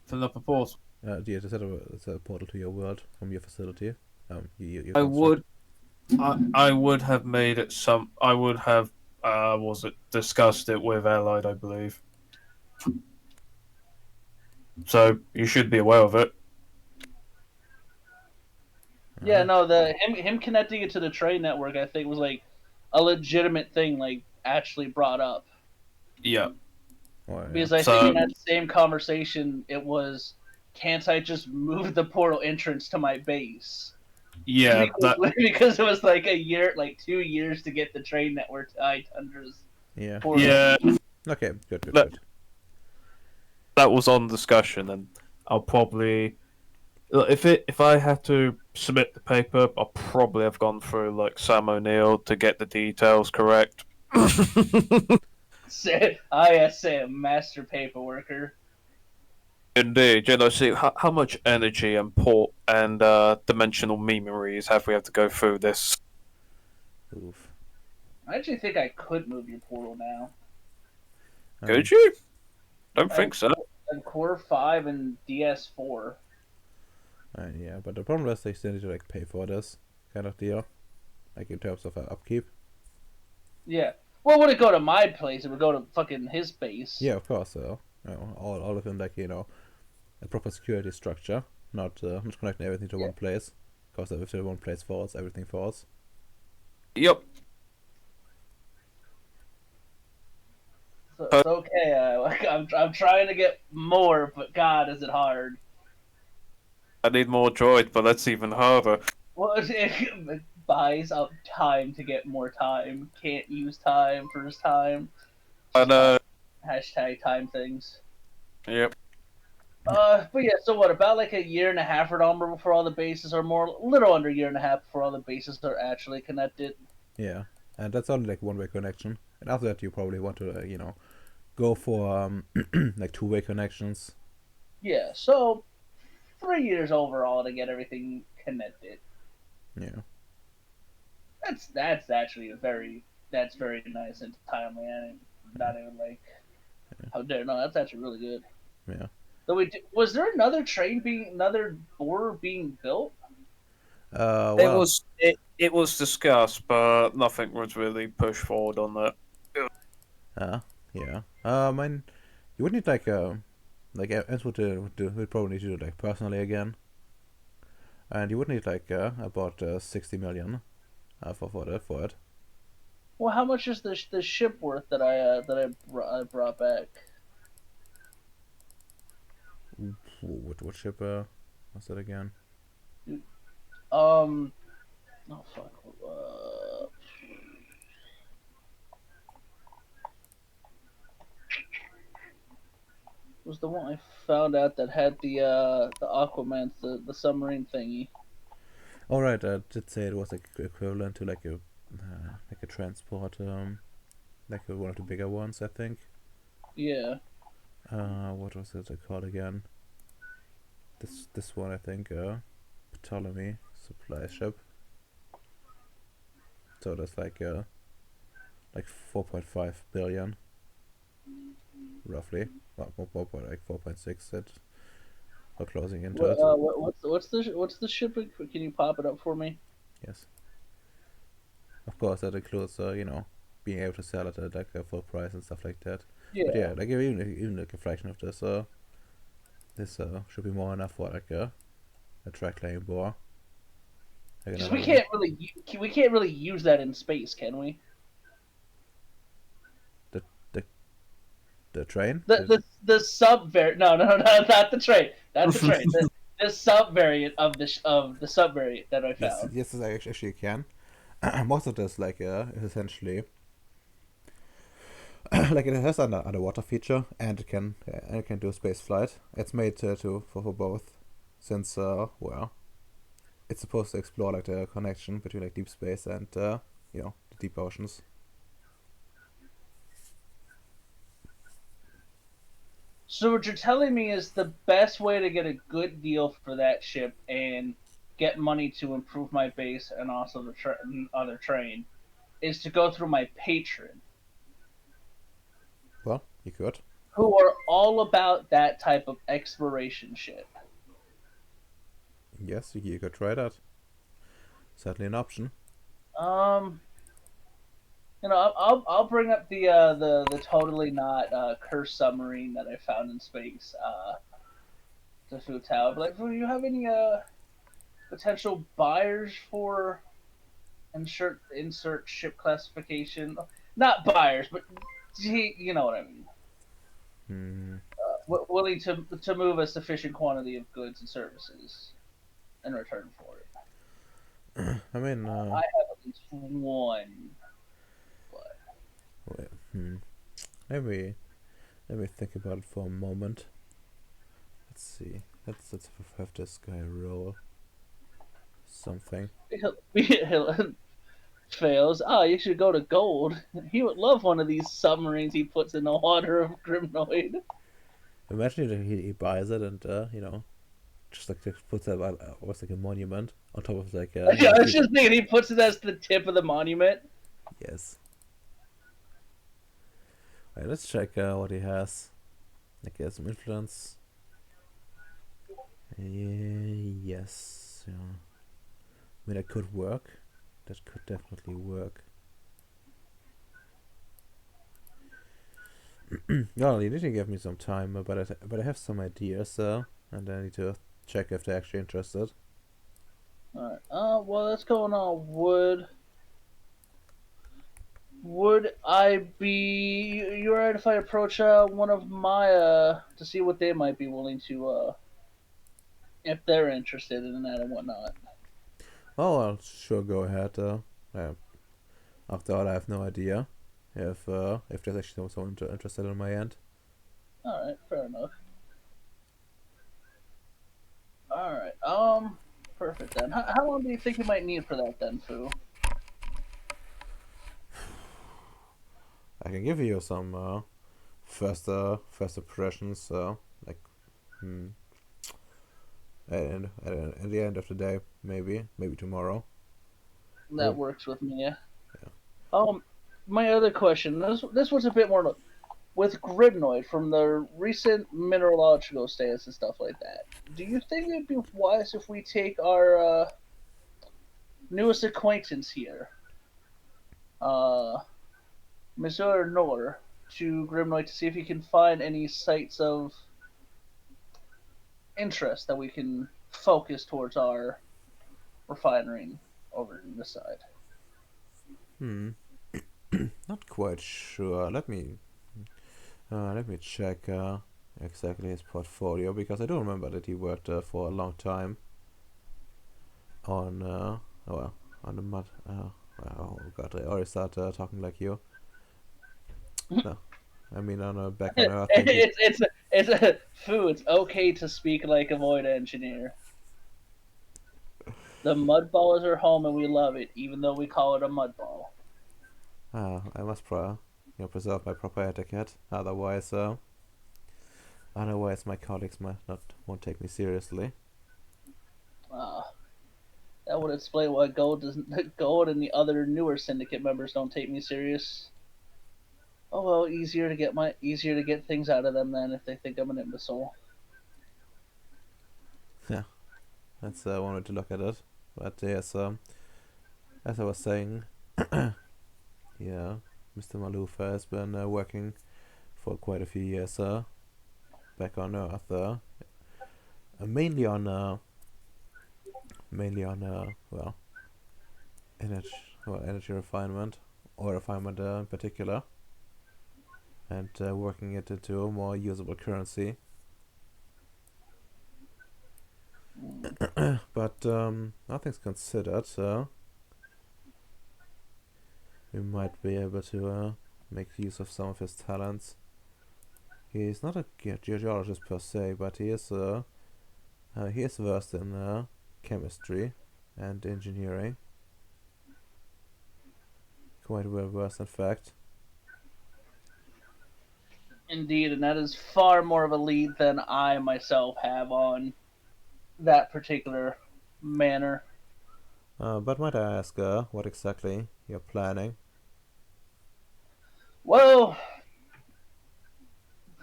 Fill up a portal. yeah, to set a portal to your world from your facility, your I construct? would I would have made it some. I would have was it discussed it with Allied, I believe. So you should be aware of it. Yeah, Uh-huh. no, the him connecting it to the train network, I think, was like a legitimate thing, like actually brought up. Yeah. Oh yeah. Because I think in So that same conversation, it was, can't I just move the portal entrance to my base? yeah, that Because it was like a year, like 2 years to get the train network to Tundra's Yeah. portal. yeah Okay. Good. Good. that Good. that was on discussion, and I'll probably if I had to submit the paper, I'll probably have gone through like Sam O'Neill to get the details correct. I say a master paperworker. Indeed, see how much energy and port and dimensional memories have we had to go through this? Oof. I actually think I could move your portal now. Could you? Don't I have, think so. I have Core 5 and DS4. Yeah, but the problem is they still need to like pay for this kind of deal, like in terms of upkeep. Yeah. Well, would it go to my place? It would go to fucking his base. Yeah, of course. All of them like a proper security structure, not connecting everything to Yeah. one place. Because if the one place falls, everything falls. Yep. So it's okay. I'm trying to get more, but God, is it hard. I need more droid, but that's even harder. Well, it buys up time to get more time. Can't use time first time. I know. Hashtag time things. Yep. But yeah, so what, about like a year and a half or longer before all the bases are more, little under a year and a half before all the bases are actually connected. Yeah, and that's only like one-way connection. And after that, you probably want to go for like two-way connections. Yeah, so 3 years overall to get everything connected. Yeah. That's actually that's very nice and timely, and not even like, how dare, no, that's actually really good. Yeah. So was there another borer being built? It Well, was it was discussed, but nothing was really pushed forward on that. yeah. I mean, you would need like as would probably need to do it like personally again, and you would need like about 60 million for it. Well, how much is the ship worth that I brought back? What ship was that again? Oh fuck. Was the one I found out that had the Aquaman, the submarine thingy. All right, I did say it was like equivalent to like a transport like one of the bigger ones, I think. Yeah. What was it called again? This one, I think. Ptolemy supply ship. So that's like 4.5 billion roughly. Well, more like 4.6 that we're closing into it. What's the ship? Can you pop it up for me? Yes, of course that includes being able to sell it at like a full price and stuff like that. But Yeah. yeah, like even like a fraction of this should be more enough for like a track lane bore. Like Because another we can't really use that in space, can we? the the the train. The sub variant. No, not the train. Not the train. The sub variant of the sub variant that I Yes, found. yes, I actually can. Most of this is essentially like it has an underwater feature and it can do space flight. It's made for both, since well, it's supposed to explore like the connection between like deep space and the deep oceans. So what you're telling me is the best way to get a good deal for that ship and get money to improve my base and also the other train is to go through my patron, Well, you could. who are all about that type of exploration shit. Yes, you could try that. Certainly an option. Um, I'll bring up the totally not cursed submarine that I found in space to Futao. But like, do you have any potential buyers for insert ship classification? Not buyers, but you know what I mean. Hmm. Willing to move a sufficient quantity of goods and services in return for it. I mean, I have at least one, but wait, maybe let me think about it for a moment. Let's see. Let's have this guy roll something. he'll fails. Ah, you should go to Gold. He would love one of these submarines he puts in the water of Grimnoid. Imagine that he buys it and just like puts that what's like a monument on top of like I was just thinking he puts it as the tip of the monument. yes. Alright, let's check what he has. Like he has some influence. Yes. Yeah. I mean, that could work. That could definitely work. Well, you need to give me some time, but I have some ideas, and I need to check if they're actually interested. Alright. Well, let's go on wood. Would I be you alright if I approach one of my to see what they might be willing to if they're interested in that and whatnot? Oh, I'll sure go ahead. After all, I have no idea if there's actually someone interested on my end. Alright, fair enough. Alright, perfect then. How long do you think you might need for that then, Fu? I can give you some first impressions. Like, hmm, at the end of the day, maybe tomorrow. That Oh, works with me, yeah. yeah. My other question, this was a bit more with Grimnoid from the recent mineralogical status and stuff like that. Do you think it'd be wise if we take our newest acquaintance here, uh, Monsieur Nor, to Grimnoid to see if he can find any sites of interest that we can focus towards our refinery over on this side? Hmm. Not quite sure. Let me check exactly his portfolio because I do remember that he worked for a long time on well on the mud. Oh god, I already start talking like you. No, I mean back on Earth. It's a Fu. It's okay to speak like a void engineer. The mud ball is our home, and we love it, even though we call it a mud ball. I must preserve my proper etiquette. Otherwise my colleagues won't take me seriously. Uh, that would explain why Gold doesn't. Gold and the other newer syndicate members don't take me serious. Oh well, easier to get things out of them then if they think I'm an imbecile. Yeah, that's one way to look at it. But yes, as I was saying, yeah, Mr. Malufa has been working for quite a few years back on Earth, mainly on well, energy energy refinement or refinement in particular, and working it into a more usable currency. But all things considered, we might be able to make use of some of his talents. He's not a geologist per se, but he is versed in chemistry and engineering. Quite well versed, in fact. Indeed, and that is far more of a lead than I myself have on that particular manner. But might I ask, what exactly you're planning? Well,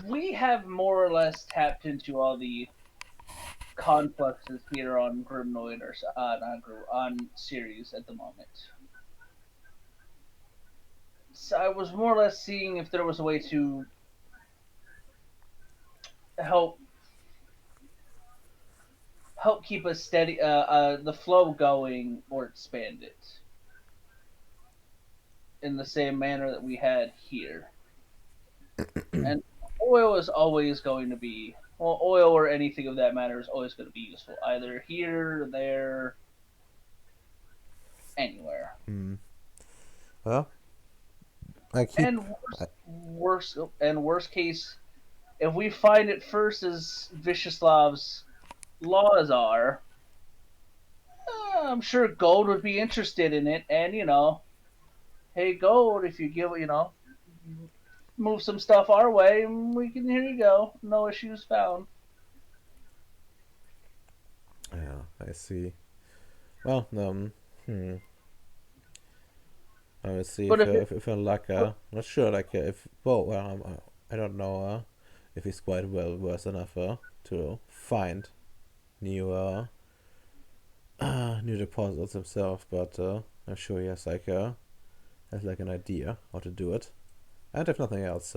we have more or less tapped into all the complexes here on Grimnoid or on Ceres at the moment. So I was more or less seeing if there was a way to help keep a steady the flow going or expand it in the same manner that we had here. And oil is always going to be oil or anything of that matter is always going to be useful either here, there, anywhere. Hmm. Well, I keep. And I, worst case, if we find it first as Vichislav's laws are, I'm sure Gold would be interested in it. And hey, Gold, if you move some stuff our way, we can. Here you go, no issues found. yeah, I see. Well, hmm. I will see But if if it, if I'm like not sure like if I don't know if he's quite well versed enough to find new new deposits himself, but I'm sure he has like an idea how to do it. And if nothing else,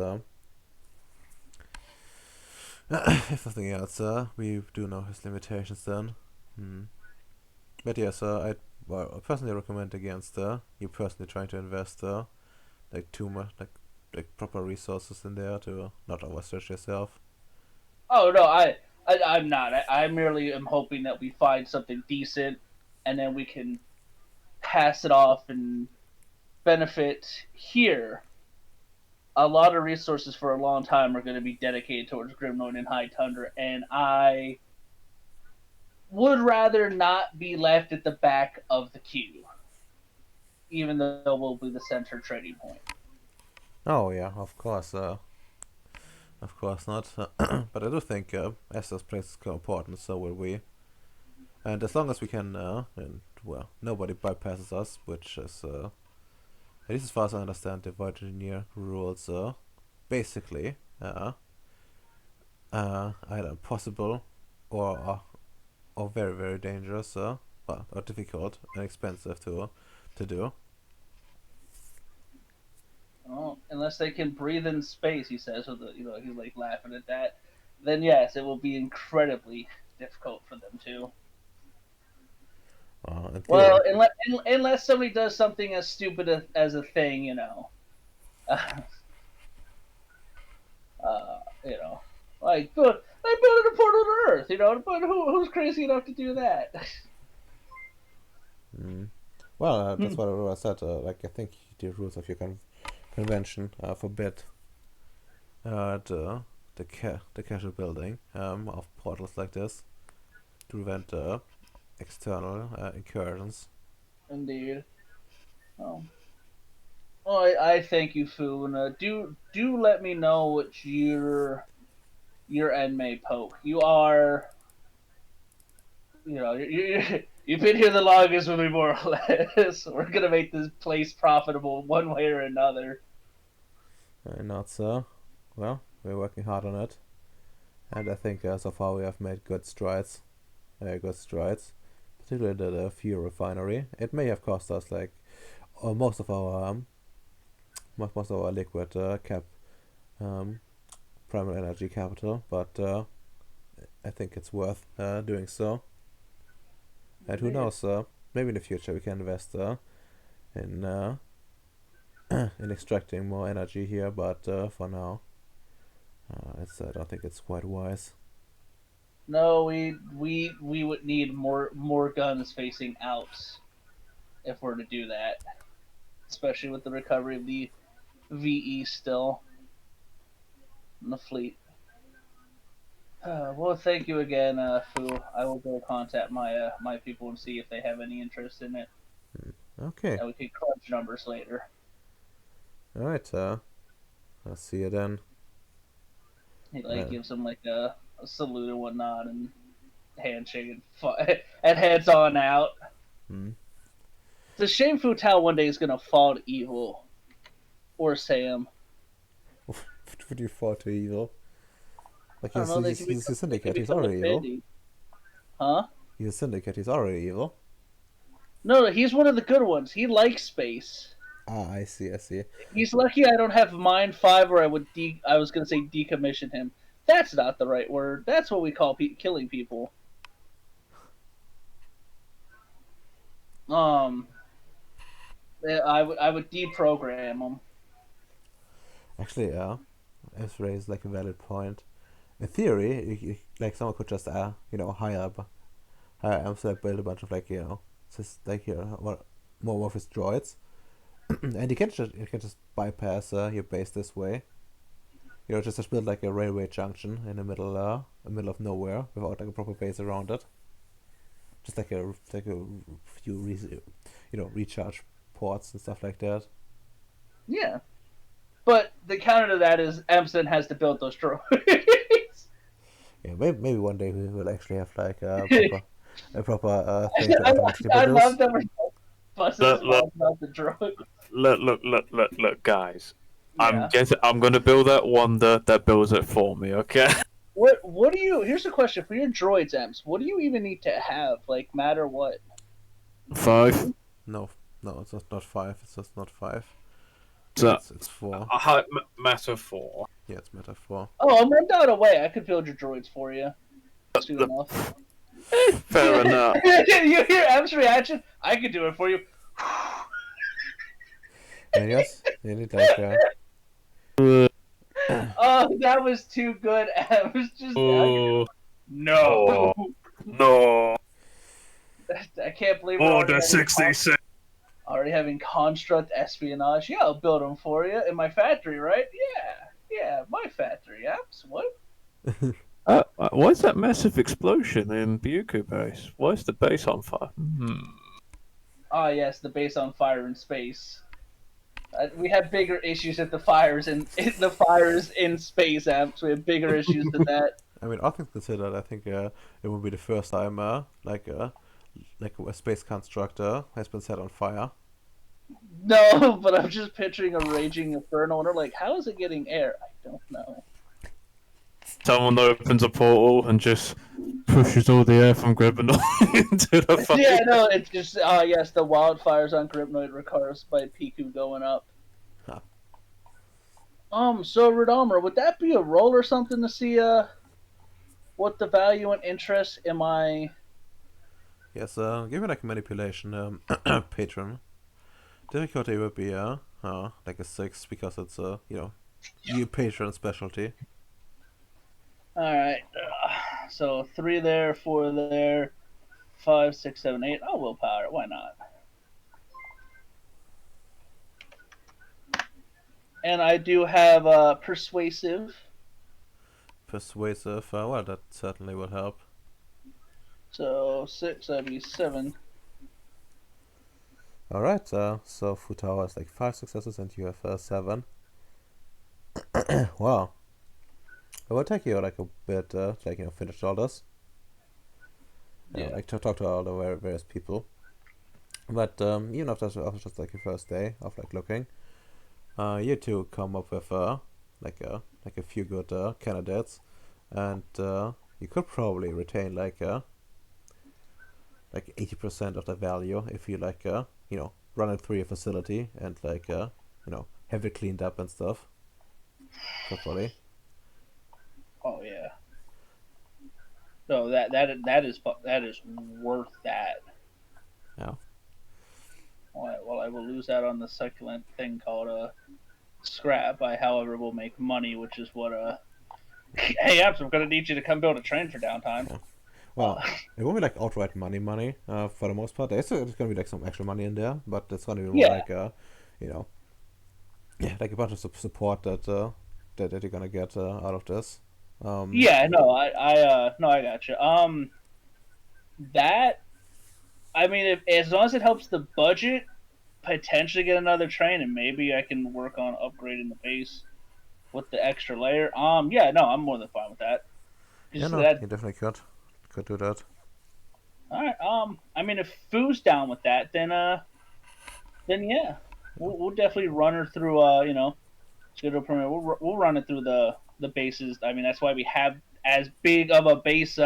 if nothing else, we do know his limitations then. Hmm. But yes, I personally recommend against you personally trying to invest like too much like proper resources in there to not overstretch yourself. oh no, I'm not. I merely am hoping that we find something decent, and then we can pass it off and benefit here. A lot of resources for a long time are going to be dedicated towards Grimnoid and High Tundra, and I would rather not be left at the back of the queue, even though we'll be the center trading point. Oh yeah, of course not. But I do think Estes plays is quite important, so will we. And as long as we can, and well, nobody bypasses us, which is at least as far as I understand the Void Engineer rules, basically either impossible or or very very dangerous, or difficult and expensive to do. Oh, unless they can breathe in space, he says, with he's like laughing at that. Then yes, it will be incredibly difficult for them to. In Well, theory. unless somebody does something as stupid as a thing, uh, you know, like they built a portal to Earth, but who's crazy enough to do that? Mm. Well, that's what I said. Like I think the rules of your convention forbid the casual building of portals like this to prevent external incursions. Indeed. Oh. Well, I thank you, Fu, and do let me know what your end may poke. You are, you've been here the longest with me, more or less. We're gonna make this place profitable one way or another. Not so. Well, we're working hard on it, and I think so far we have made good strides. Good strides, particularly the fuel refinery. It may have cost us like most of our most of our liquid cap um, primary energy capital, but I think it's worth doing so. And who knows? Maybe in the future we can invest in in extracting more energy here. But for now, I don't think it's quite wise. No, we would need more guns facing out if we're to do that, especially with the recovery of the VE still in the fleet. Well, thank you again, Fu. I will go contact my people and see if they have any interest in it, Okay. and we can crunch numbers later. All right. I'll see you then. He like gives him like a salute and whatnot, and handshake and heads on out. Hmm. It's a shame Futao one day is gonna fall to evil, or Sam. Would you fall to evil? Like I don't know. he's a They can syndicate. He's become a already evil. bandit. Huh? He's a syndicate. He's already evil. No, he's one of the good ones. He likes space. Ah, I see. I see. He's lucky I don't have Mind 5 or I was going to say decommission him. That's not the right word. That's what we call killing people. I would deprogram him. Actually, it's raised like a valid point. In theory, like someone could just hire Amsterdam, build a bunch of like just like more of his droids, and you can just bypass your base this way. Just build like a railway junction in the middle of nowhere without like a proper base around it. Just like a few recharge ports and stuff like that. Yeah. But the counter to that is Amsterdam has to build those droids. Yeah, maybe one day we will actually have like a proper thing to automatically I produce. love that we're busting his balls about the droid. Look, guys. Yeah. I'm gonna build that wonder that builds it for me, okay? What do you? Here's a question for your droids, Ems. What do you even need to have? Like, matter what? 5. No, it's not 5. It's just not 5. So, It's 4. matter 4. Yeah, it's meta 4. Oh, I'm running out of way. I could build your droids for you. Soon enough. Fair enough. You hear M's reaction? I could do it for you. And yes, you need like Oh, that was too good. M's just Oh, no. no. I can't believe we're Order 66. already having construct espionage. Yeah, I'll build them for you in my factory, right? Yeah, my factory. Apps. What? Why is that massive explosion in Buku base? Why is the base on fire? Ah, yes, the base on fire in space. We have bigger issues at the fires in space, Amps. We have bigger issues than that. I mean, all things considered, I think it would be the first time like a space constructor has been set on fire. No, but I'm just picturing a raging inferno, and we're like, how is it getting air? I don't know. Someone opens a portal and just pushes all the air from Gribbenor into the fire. Yeah, no, it's just yes, the wildfires on Gribnoid were caused by Piku going up. Huh. So Redomer, would that be a roll or something to see what the value and interest in my Yes, give me like a manipulation patron. Difficulty would be like a 6 because it's your patron specialty. Alright. So 3 there, 4 there, 5, 6, 7, 8. Oh, willpower, why not? And I do have persuasive. Persuasive, well, that certainly would help. So 6, that'd be 7. Alright, so Futao has like 5 successes and you have 7. Wow. It will take you like a bit to finish all this. Yeah. Like to talk to all the various people. But even after just like your first day of like looking, you two come up with like a few good candidates, and you could probably retain like 80% of the value if you run it through your facility and have it cleaned up and stuff properly. Oh yeah. No, that is worth that. Yeah. Well, I will lose out on the succulent thing called scrap. I, however, will make money, which is what Hey, Abs, I'm gonna need you to come build a train for downtime. Yeah. Well, it won't be like outright money. For the most part, there's gonna be like some extra money in there, but it's gonna be more like like a bunch of support that you're gonna get out of this. Yeah, no, I got you. That, I mean, as long as it helps the budget, potentially get another train, and maybe I can work on upgrading the base with the extra layer. Yeah, no, I'm more than fine with that. Yeah, no, That, you definitely could. could do that. All right. I mean, if Foo's down with that, then yeah, we'll definitely run her through. Schedule permit. We'll run it through the bases. I mean, that's why we have as big of a base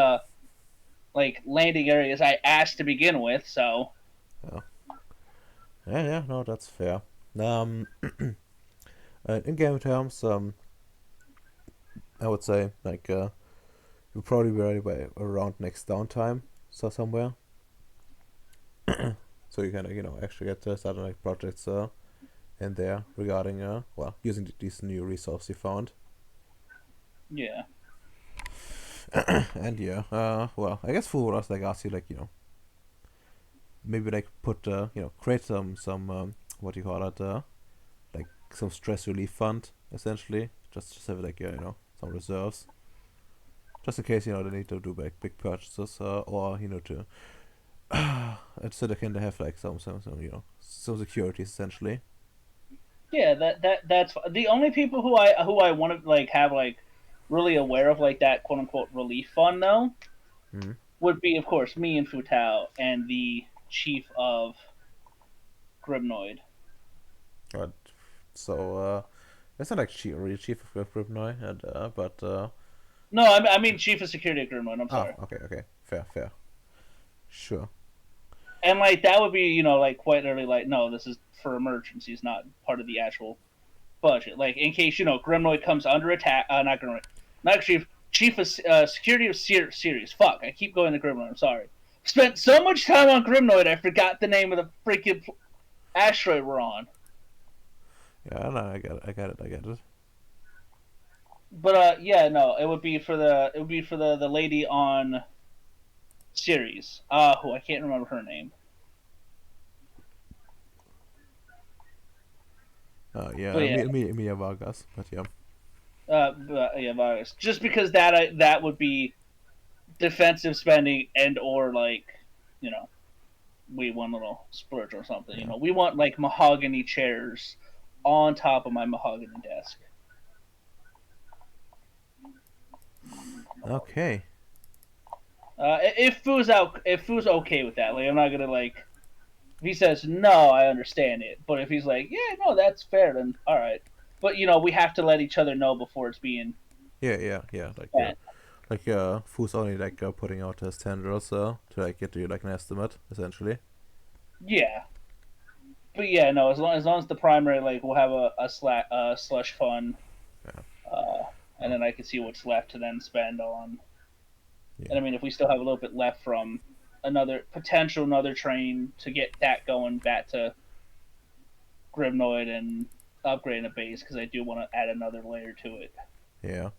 like landing area as I asked to begin with. So Yeah. Yeah, no, that's fair. Um, in game terms, I would say like you'll probably be ready by around next downtime, so somewhere. So you can actually get started like projects in there regarding using these new resources you found. yeah, And yeah, I guess Fu would also like ask you like maybe like put create some what do you call it like some stress relief fund essentially, just have like some reserves just in case they need to do like big purchases or to so they can have like some securities essentially. yeah. That's the only people who I want to like have like really aware of like that quote unquote relief fund though Mm-hmm. would be of course me and Futao and the chief of Grimnoid. But so it's not like really chief of Kryptonite, and but No, I mean chief of security of Grimnoid. I'm sorry. okay, fair, sure. And like that would be like quite literally like no, this is for emergencies, not part of the actual budget. Like in case Grimnoid comes under attack. Not Grimnoid, not chief of security of Ceres. Fuck, I keep going to Grimnoid. I'm sorry. Spent so much time on Grimnoid, I forgot the name of the freaking asteroid we're on. Yeah, no, I get it. But yeah, no, it would be for the lady on Ceres. Who I can't remember her name. But Yeah, yeah, Mia Vargas, but yeah. but, yeah, virus. Just because that would be defensive spending and or like you know we want a little splurge or something. Yeah. We want like mahogany chairs on top of my mahogany desk. Okay. If Fu's okay with that, like I'm not gonna like. If he says no, I understand it. But if he's like, yeah, no, that's fair, then all right. But we have to let each other know before it's being. Yeah. Spent. Fu's only like putting out his tenders to like get you like an estimate essentially. Yeah. But yeah, no. As long as the primary, like, we'll have a slush fund, Yeah. and then I can see what's left to then spend on. Yeah. And I mean, if we still have a little bit left from another train to get that going back to Grimnoid and upgrading a base, because I do want to add another layer to it. Yeah.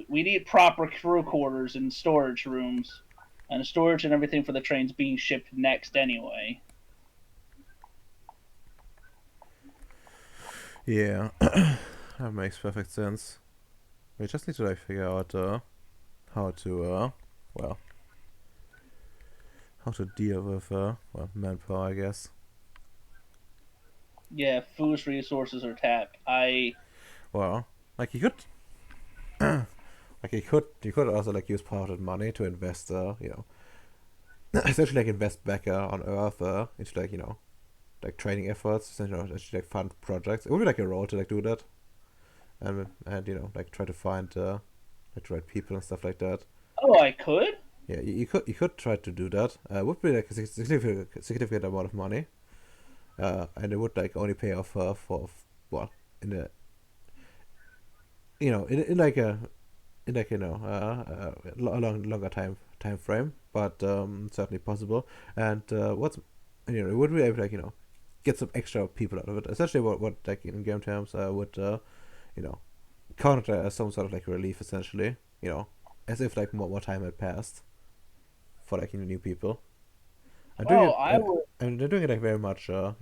We need proper crew quarters and storage rooms, and storage and everything for the trains being shipped next anyway. Yeah. That makes perfect sense. We just need to like figure out how to how to deal with manpower, I guess. Yeah, Fu's resources are tapped. Well, like you could like you could also like use part of that money to invest essentially like invest back on Earth into like like training efforts, essentially actually like fund projects. It would be like a role to like do that, and like try to find like the right people and stuff like that. Oh, I could. Yeah, you could try to do that. It would be like a significant amount of money, and it would like only pay off for well in a in like a a longer time frame, but certainly possible. And what's it would be able to like get some extra people out of it. Essentially, what like in game terms would count it as some sort of like relief, essentially. As if like more time had passed for like new people. I'm doing Oh, it. I would. And they're doing it like very much on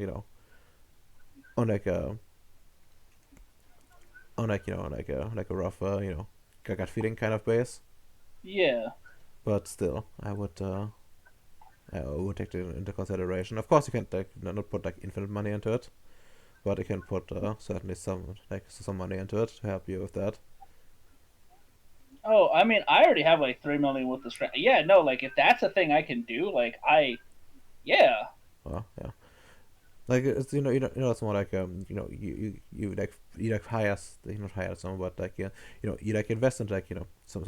like a like a rough gut feeling kind of base. Yeah. But still, I would take it into consideration. Of course, you can't like not put like infinite money into it, but you can put certainly some money into it to help you with that. Oh, I mean, I already have like 3 million with the strength. Yeah, no, like if that's a thing I can do, like yeah, Well, yeah. Like it's it's more like you like hire not hire someone, but like you like invest in like some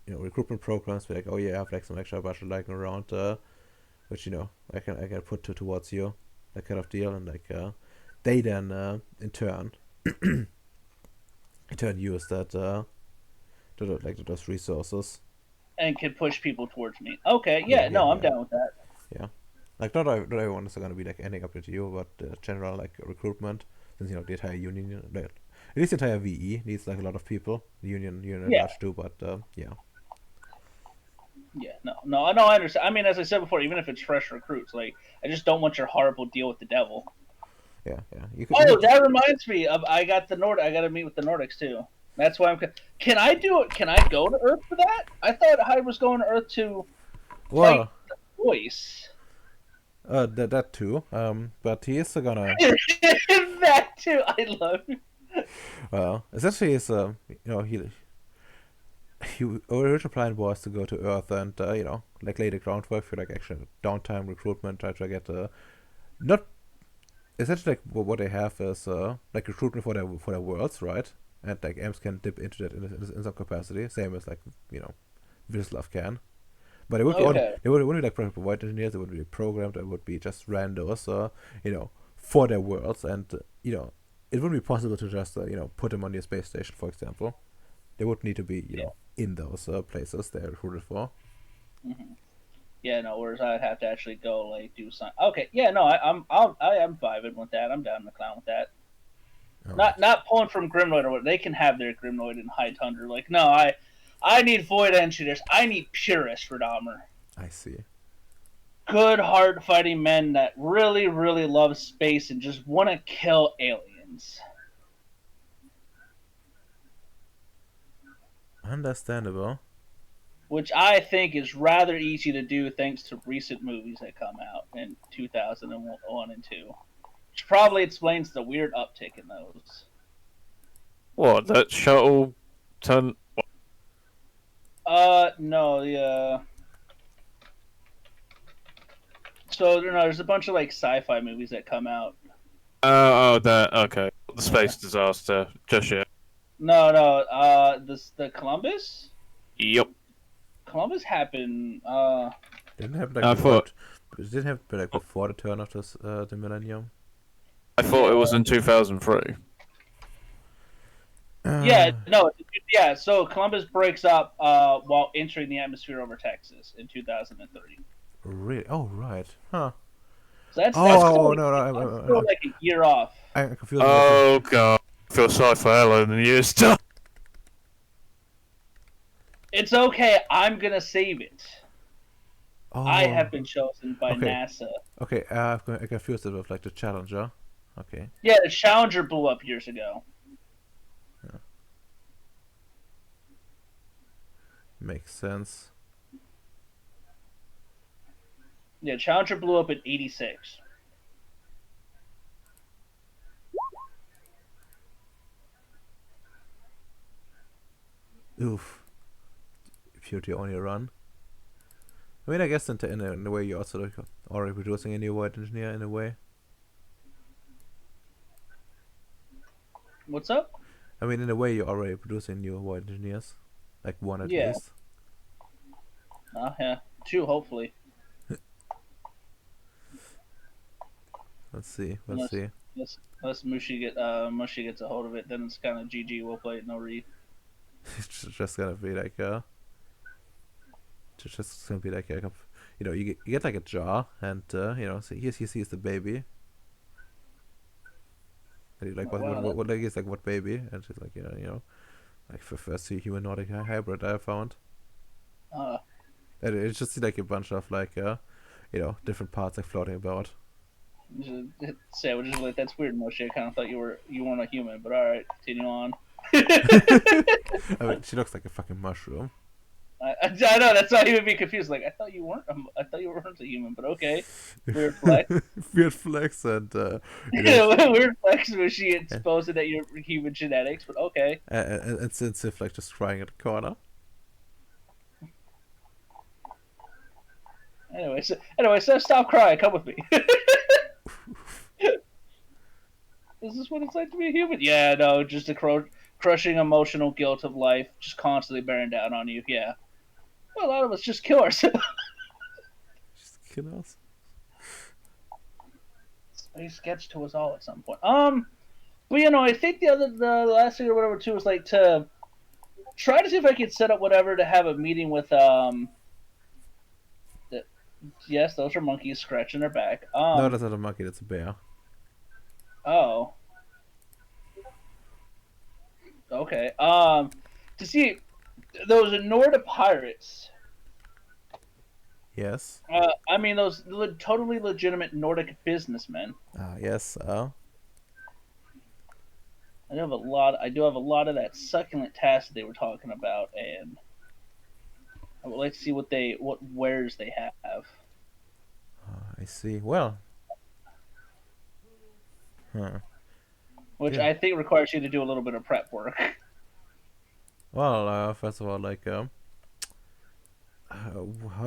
recruitment programs where like, oh yeah, I have like some extra budget like around which I can put towards you, that kind of deal. And like they then in turn use that like those resources. and can push people towards me. Okay, Yeah, yeah, yeah, no, I'm yeah, down with that. yeah. Like not everyone is gonna be like ending up with you, but general like recruitment, since the entire union, like, at least the entire VE needs like a lot of people. The union at Yeah, large too, but yeah. yeah, no, I understand. I mean, as I said before, even if it's fresh recruits, like I just don't want your horrible deal with the devil. Yeah, yeah. Oh, that reminds me of I got to meet with the Nordics too. That's why I'm. Can I do it? Can I go to Earth for that? I thought Hyde was going to Earth to fight well, the voice. that too. But he is gonna. That too. I love it. Well, essentially, is he original plan was to go to Earth and like lay the groundwork for like actual downtime recruitment, try to get not essentially like what they have is like recruitment for their worlds, right? And like Ems can dip into that in some capacity, same as like Vislav can. But it would be Okay. they wouldn't be like provide engineers. They wouldn't be programmed. It would be just randos, for their worlds. And it wouldn't be possible to just put them on your space station, for example. They would need to be Yeah. in those places they're recruited for. Mm-hmm. Yeah, no. Whereas I'd have to actually go like do something. Okay. Yeah, no. I am vibing with that. I'm down in the clown with that. Alright. Not pulling from Grimnoid or what. They can have their Grimnoid in High Tundra. Like no, I need Void Engineers. I need purists for Dahmer. I see. Good, hard fighting men that really, really love space and just want to kill aliens. Understandable. Which I think is rather easy to do thanks to recent movies that come out in 2001 and 2. Which probably explains the weird uptick in those. What, that shuttle turn? No, the, So, there's a bunch of, like, sci-fi movies that come out. That, okay. The space disaster, just yet. No, the Columbus? Yep. Columbus happened, Didn't have like I before. thought- It didn't have like before the turn of the millennium. I thought it was in 2003. Yeah, no, yeah. So Columbus breaks up while entering the atmosphere over Texas in 2003. Really? Oh, right. Huh. So that's Oh, still, no, that's still like a year off. I'm confused. Oh god, I feel sorry for Ellen and you stuff. It's okay. I'm gonna save it. Oh. I have been chosen by Okay. NASA. Okay, I confused it with like the Challenger. Okay. Yeah, the Challenger blew up years ago. Makes sense. Yeah, Challenger blew up in '86. Oof. Purity only run. I mean, I guess in a way you're also like already producing a new white engineer in a way. What's up? I mean, in a way you're already producing new white engineers, like one at Yeah. least. Yeah, 2 hopefully. Let's see. Unless- Let's see. Unless Mushi gets a hold of it, then it's kind of GG. We'll play it no re. It's just gonna be like just gonna be like a, you get like a jar and so he sees the baby. And you're like Oh, wow, what like is like what baby? And she's like like for first human Nordic hybrid I found. Uh, And it's just like a bunch of like different parts like floating about. Say, we'll just like that's weird, Moshe. I kind of thought you weren't a human, but all right, continue on. I mean, she looks like a fucking mushroom. I know that's why he would be confused. Like I thought you weren't a human, but okay. Weird flex. Weird flex and Weird flex when she exposing that you're human genetics, but okay. and since if like just crying at the corner. Anyway, so stop crying. Come with me. Is this what it's like to be a human? Yeah, no, just the crushing emotional guilt of life, just constantly bearing down on you. Yeah. Well, a lot of us just kill ourselves. Just kill us. Space gets to us all at some point. But I think the last thing or whatever too was like to try to see if I could set up whatever to have a meeting with yes, those are monkeys scratching their back. No, that's not a monkey. That's a bear. Oh. Okay. To see those Norda pirates. Yes. I mean those totally legitimate Nordic businessmen. Yes. I do have a lot of that succulent task that they were talking about, and I would like to see what wares they have. I see. Well. Huh. Which Yeah. I think requires you to do a little bit of prep work. Well, first of all, like, how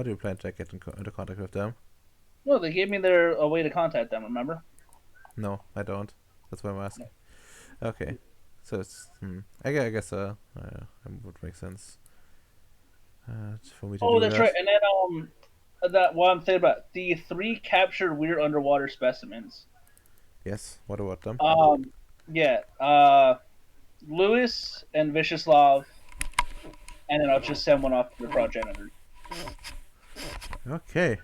do you plan to get into contact with them? Well, they gave me a way to contact them. Remember? No, I don't. That's why I'm asking. No. Okay. So it's. I guess. It would make sense. For me to Oh, do that's that. right. And then that what I'm thinking about the 3 captured weird underwater specimens. Yes. What about them? Yeah. Lewis and Vyacheslav, and then I'll just send one off to the progenitor. Okay.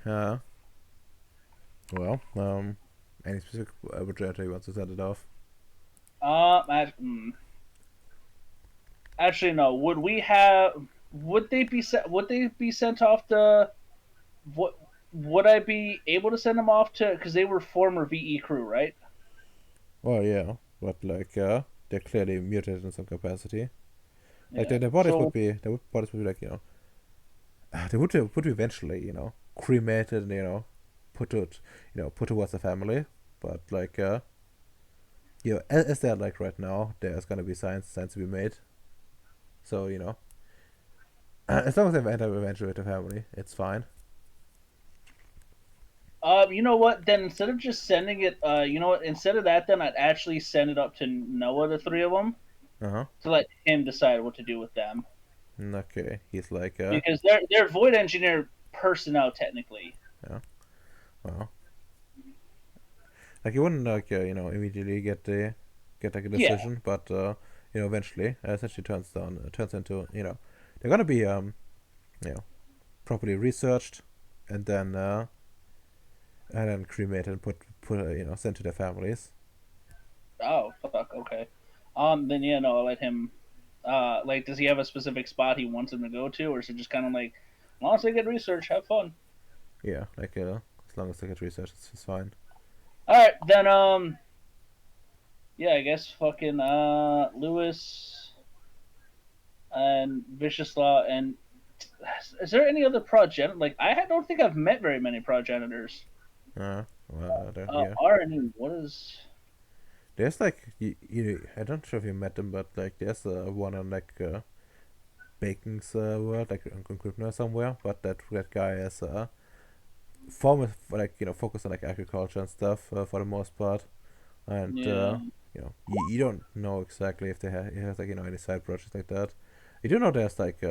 Well. Any specific arbitrator you want to send it off? Actually, no. Would they be sent off to? What would I be able to send them off to? Because they were former VE crew, right? Well, yeah, but like, they're clearly mutated in some capacity. Like, Yeah. their bodies would be like, they would be eventually, cremated and put towards the family. But like, as they're like right now, there's gonna be science to be made. So as long as they end up eventually with the family, it's fine. You know what? Then instead of just sending it, you know what? Instead of that, then I'd actually send it up to Noah, the 3 of them, Uh to let him decide what to do with them. huh. Okay, he's like, Because they're void engineer personnel technically. well, like you wouldn't like immediately get like a Yeah. decision, but eventually essentially turns into they're gonna be properly researched and then cremated and put sent to their families. Oh fuck. Okay. Then yeah, no, I'll let him. Like, does he have a specific spot he wants him to go to, or is it just kind of like, as long as they get research, have fun? Yeah, like as long as they get researched, it's fine. All right, then yeah, I guess fucking Lewis and Vyacheslav and is there any other like don't think I've met very many progenitors. Well, yeah. RNE, what is? There's like I don't know if you met them, but like there's one on like Bacon's world, like on Krypton somewhere. But that guy is focused on like agriculture and stuff for the most part, and Yeah. you don't know exactly if he has like any side projects like that. You do know there's like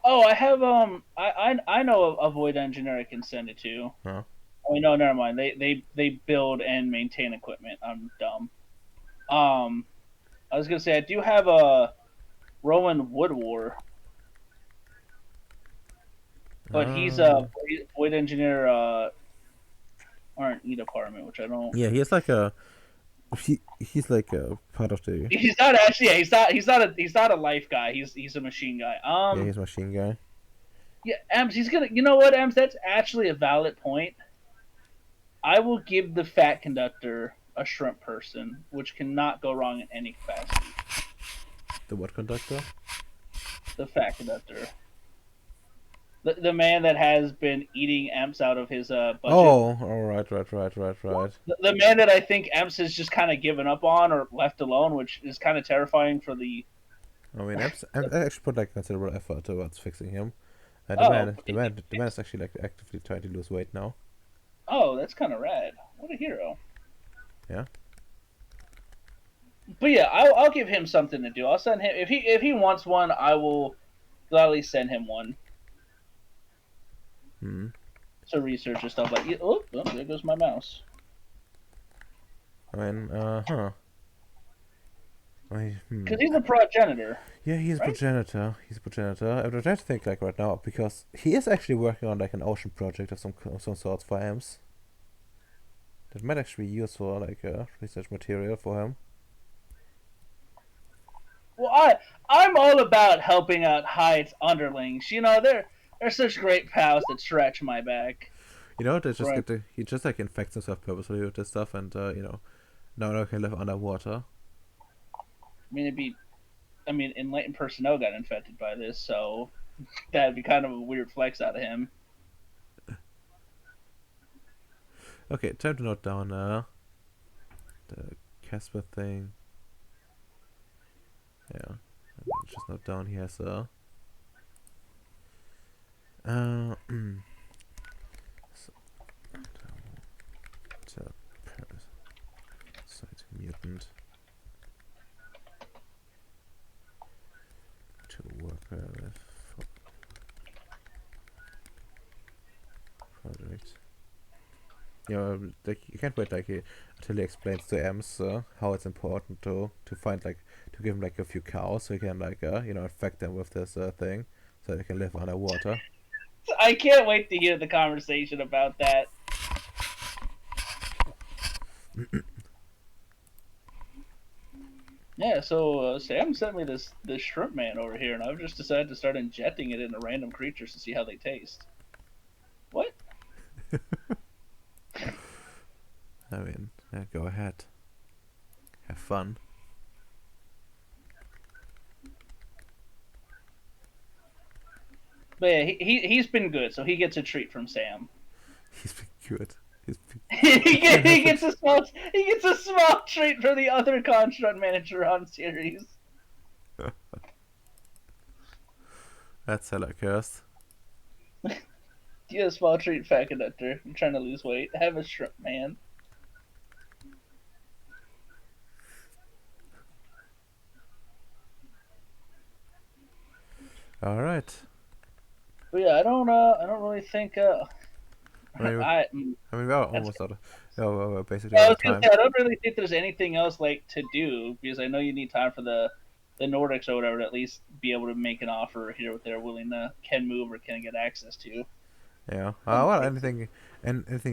Oh, I have I know a void engineer I can send it to. Huh? Oh no, never mind. They build and maintain equipment. I'm dumb. I was gonna say I do have a Rowan Woodwar, but he's a void engineer R&E department, which I don't. Yeah, he's like he's like a part of the. He's not actually. Yeah, he's not a life guy. He's a machine guy. Yeah, he's a machine guy. Yeah, Ems. He's gonna. You know what, Ems? That's actually a valid point. I will give the fat conductor a shrimp person, which cannot go wrong in any capacity. The what conductor? The fat conductor. The man that has been eating Emps out of his budget. Oh, all right. The man that I think Emps has just kind of given up on or left alone, which is kind of terrifying for the. I mean, I actually put like considerable effort towards fixing him. And Oh, the man is actually like actively trying to lose weight now. oh, that's kind of rad. What a hero. Yeah. But yeah, I'll give him something to do. I'll send him if he wants one. I will gladly send him one Hmm. to research and stuff like. Oh, there goes my mouse. I mean, huh. Because he's a progenitor. Yeah, he's a Right? progenitor. He's a progenitor. I'm trying to think like right now because he is actually working on like an ocean project of some sorts for AMS. That might actually be used for like research material for him. Well, I'm all about helping out Hyde's underlings. You know, they're such great pals that stretch my back. You know, they just Right. he just like infects himself purposely with this stuff, and you know, now he can live underwater. I mean, enlightened personnel got infected by this, so that'd be kind of a weird flex out of him. Okay, time to note down the Casper thing. Yeah, just note down he has a. So, parasite mutant to work with project. You know, like you can't wait like until he explains to Ems how it's important to find like to give him like a few cows so he can like you know infect them with this thing so they can live underwater. I can't wait to hear the conversation about that. Yeah, so Sam sent me this shrimp man over here, and I've just decided to start injecting it into random creatures to see how they taste. What? I mean, yeah, go ahead, have fun. But yeah, he's been good, so he gets a treat from Sam. He's been good. He's been He gets a small treat from the other construct manager on Ceres. That's hella cursed. Get a small treat, fat conductor. I'm trying to lose weight. Have a shrimp man. All right. But yeah, I don't really think. I mean, I we're almost out of. Yeah, we're basically Yeah, I out was of gonna time. say I don't really think there's anything else like to do because I know you need time for the Nordics or whatever to at least be able to make an offer here what they're willing to can move or can get access to. Yeah. Um, Well, anything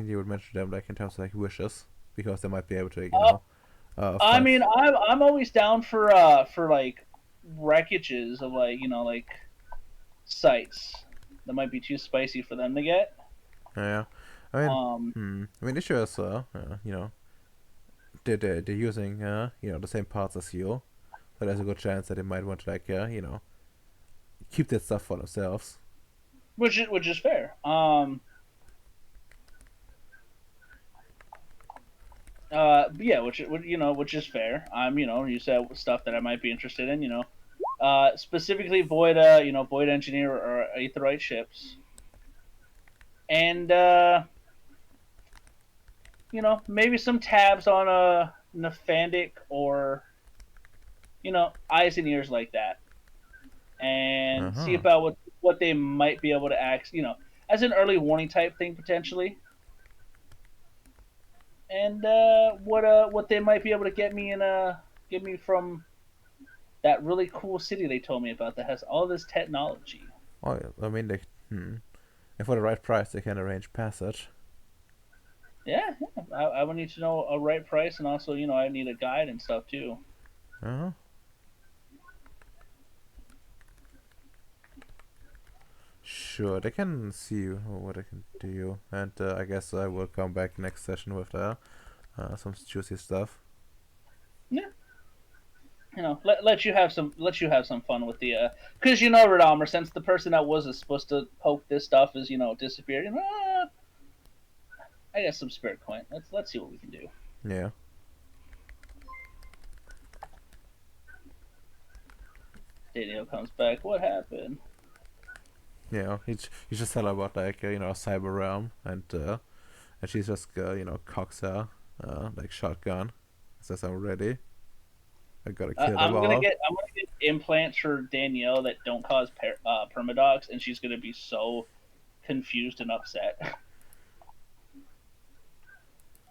you would mention to them like in terms of like wishes because they might be able to uh, I fight. mean, I'm always down for like wreckages of like like sites that might be too spicy for them to get. Yeah. I mean, Um, I mean, the issue is, you know, they're using, you know, the same parts as you, so there's a good chance that they might want to, like, you know, keep that stuff for themselves. which is fair. Yeah, which is fair. You said stuff that I might be interested in. Specifically void, void engineer or aetherite ships, and maybe some tabs on a Nephandic or eyes and ears like that, Uh and see huh. about what they might be able to act, as an early warning type thing potentially, and what they might be able to get me from that really cool city they told me about that has all this technology. Well, I mean, and for the right price, they can arrange passage. Yeah, yeah. I would need to know a right price, and also, I need a guide and stuff too. Uh huh. Sure, they can see what I can do, and I guess I will come back next session with some juicy stuff. Yeah, let you have some fun with the because Radomer, since the person that was supposed to poke this stuff is disappeared. I got some spirit coin. Let's see what we can do. Yeah. Daniel comes back. What happened? You know, you just tell her about like a cyber realm, and she's just cocks her like shotgun. Says I'm ready. I gotta kill them all. I'm gonna get implants for Danielle that don't cause permadox, and she's gonna be so confused and upset.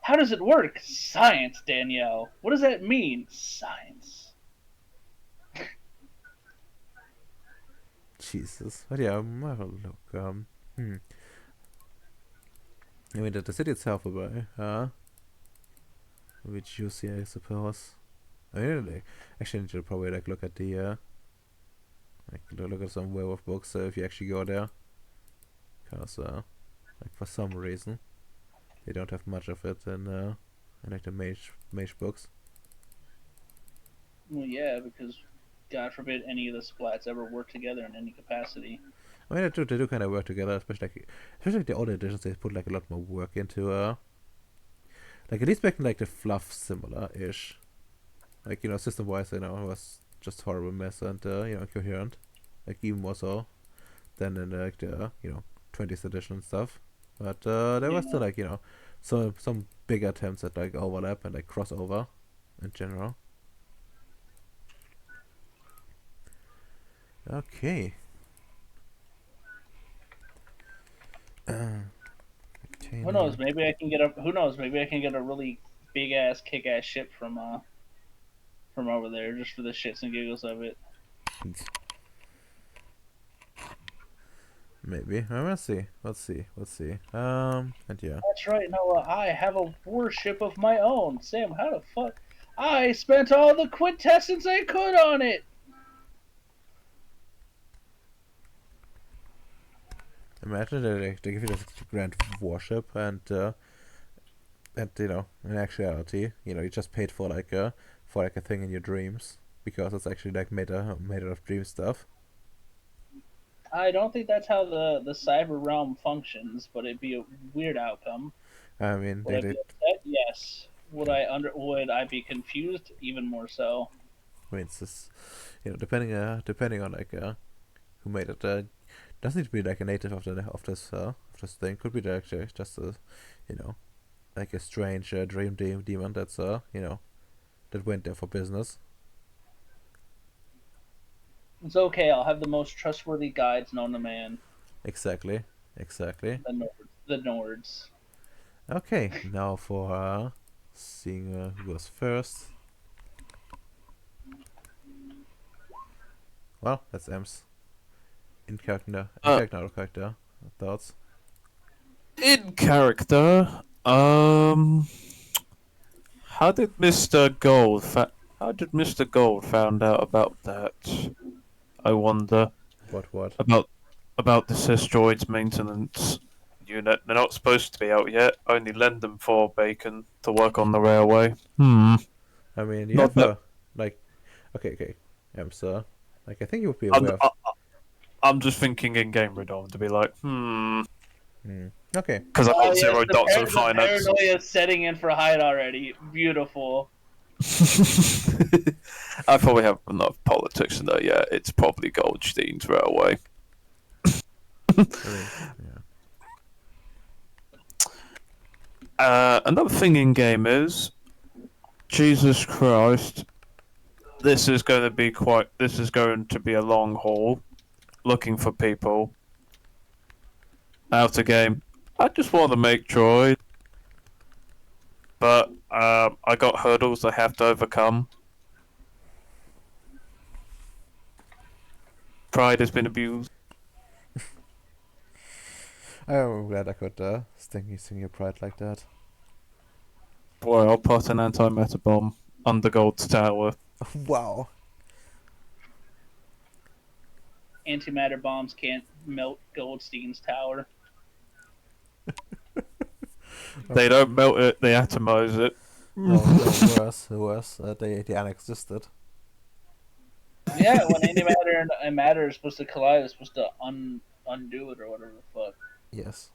How does it work? Science, Danielle. What does that mean? Science. Jesus. But yeah, have a look. Hmm. I mean, the city itself will be juicy, I suppose. I mean, like, actually, you should probably like look at the like look at some werewolf books if you actually go there, because like for some reason they don't have much of it in like the mage books. Well, yeah, because God forbid any of the splats ever work together in any capacity. I mean, they do kind of work together, especially like the older editions. They put like a lot more work into like at least making like the fluff similar-ish. Like system wise, it was just horrible mess and incoherent. Like even more so than in like the 20th edition stuff. But there was still Yeah. like some big attempts at like overlap and like crossover in general. Okay. Who knows? Maybe I can get a. Who knows? Maybe I can get a really big ass, kick ass ship from over there just for the shits and giggles of it. Maybe. Let's see. And yeah. That's right, Noah. I have a warship of my own. Sam, how the fuck? I spent all the quintessence I could on it. Imagine that they give you this grand warship and in actuality, you just paid for like a thing in your dreams because it's actually like made out of dream stuff. I don't think that's how the cyber realm functions, but it'd be a weird outcome. I mean, Would I be upset? Yes. Would I be confused? Even more so. I mean, it's just, depending on like who made it. Doesn't need to be like a native of this thing. Could be actually just a, you know, like a strange dream demon that's that went there for business. It's okay. I'll have the most trustworthy guides known to man. Exactly. The Nords. Okay, now for seeing who goes first. Well, that's M's in character, out of character thoughts. In character, how did how did Mr. Gold found out about that? I wonder What? about the Droids maintenance unit. They're not supposed to be out yet. Only lend them for Bacon to work on the railway. I mean, you Not have that. a like. Okay, M's. Like I think you would be I'm, aware of. I'm just thinking in game Redom to be like, Okay. because I Oh got yes, zero dots in the finance. paranoia setting in for Hyde already. Beautiful. I probably have enough politics to know. Yeah, it's probably Goldstein's railway. I mean, yeah. Another thing in game is, Jesus Christ, this is going to be a long haul, looking for people out of game. I just want to make droid, but I got hurdles I have to overcome. Pride has been abused. I'm glad I could sting your pride like that. Boy, I'll put an antimatter bomb under Gold's tower. Wow. Antimatter bombs can't melt Goldstein's tower. They don't melt it; they atomize it. No, worse. They unexisted. Yeah, when antimatter and matter are supposed to collide, it's supposed to undo it or whatever the fuck. Yes.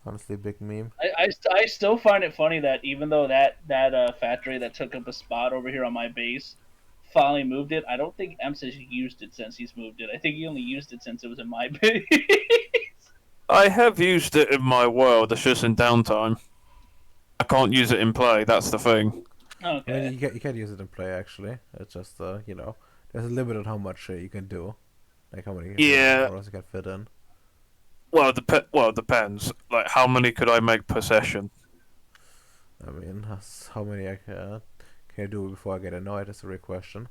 Honestly, big meme. I still find it funny that even though that factory that took up a spot over here on my base finally moved it. I don't think Ems has used it since he's moved it. I think he only used it since it was in my base. I have used it in my world. It's just in downtime. I can't use it in play. That's the thing. I mean, Okay. you can't use it in play actually. It's just you know, there's a limit on how much you can do, like how many Yeah. rolls you can fit in. Well, it depends. Like, how many could I make per session? I mean, how many can I do before I get annoyed is a real question.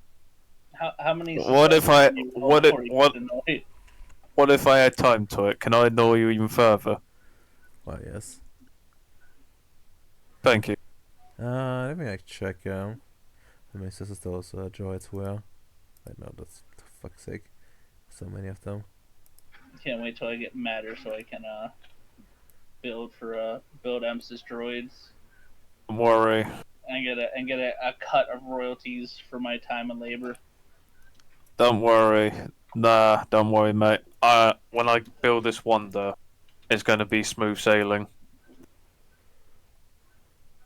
How many? What if successes I can you roll before you get annoyed? what if I had time to it? Can I annoy you even further? Well, yes. Thank you. Let me like check how many sisters those droids were. I know that's for fuck's sake, so many of them. Can't wait till I get madder so I can build Emsys droids Don't worry. and get a cut of royalties for my time and labor. Don't worry. Nah, don't worry, mate. When I build this wonder, it's going to be smooth sailing.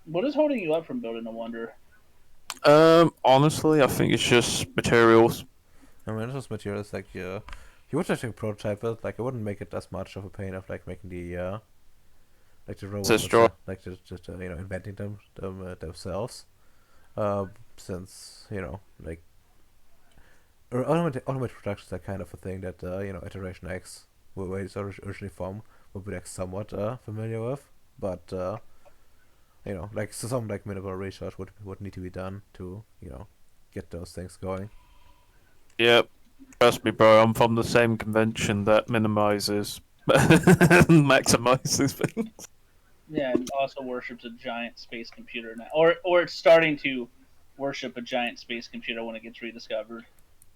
What is holding you up from building a wonder? Honestly, I think it's just materials. I mean, it's just materials like you would actually prototype it. Like, it wouldn't make it as much of a pain of like making the like the robots Destroy. like just you know, inventing them themselves. Since you know, like, or automated productions are kind of a thing that you know, Iteration X, where it's originally from, would be like somewhat familiar with, but you know, like, so some like minimal research would need to be done to, you know, get those things going. Yep. Trust me, bro. I'm from the same convention that minimizes, maximizes things. Yeah, and also worships a giant space computer now, or it's starting to worship a giant space computer when it gets rediscovered.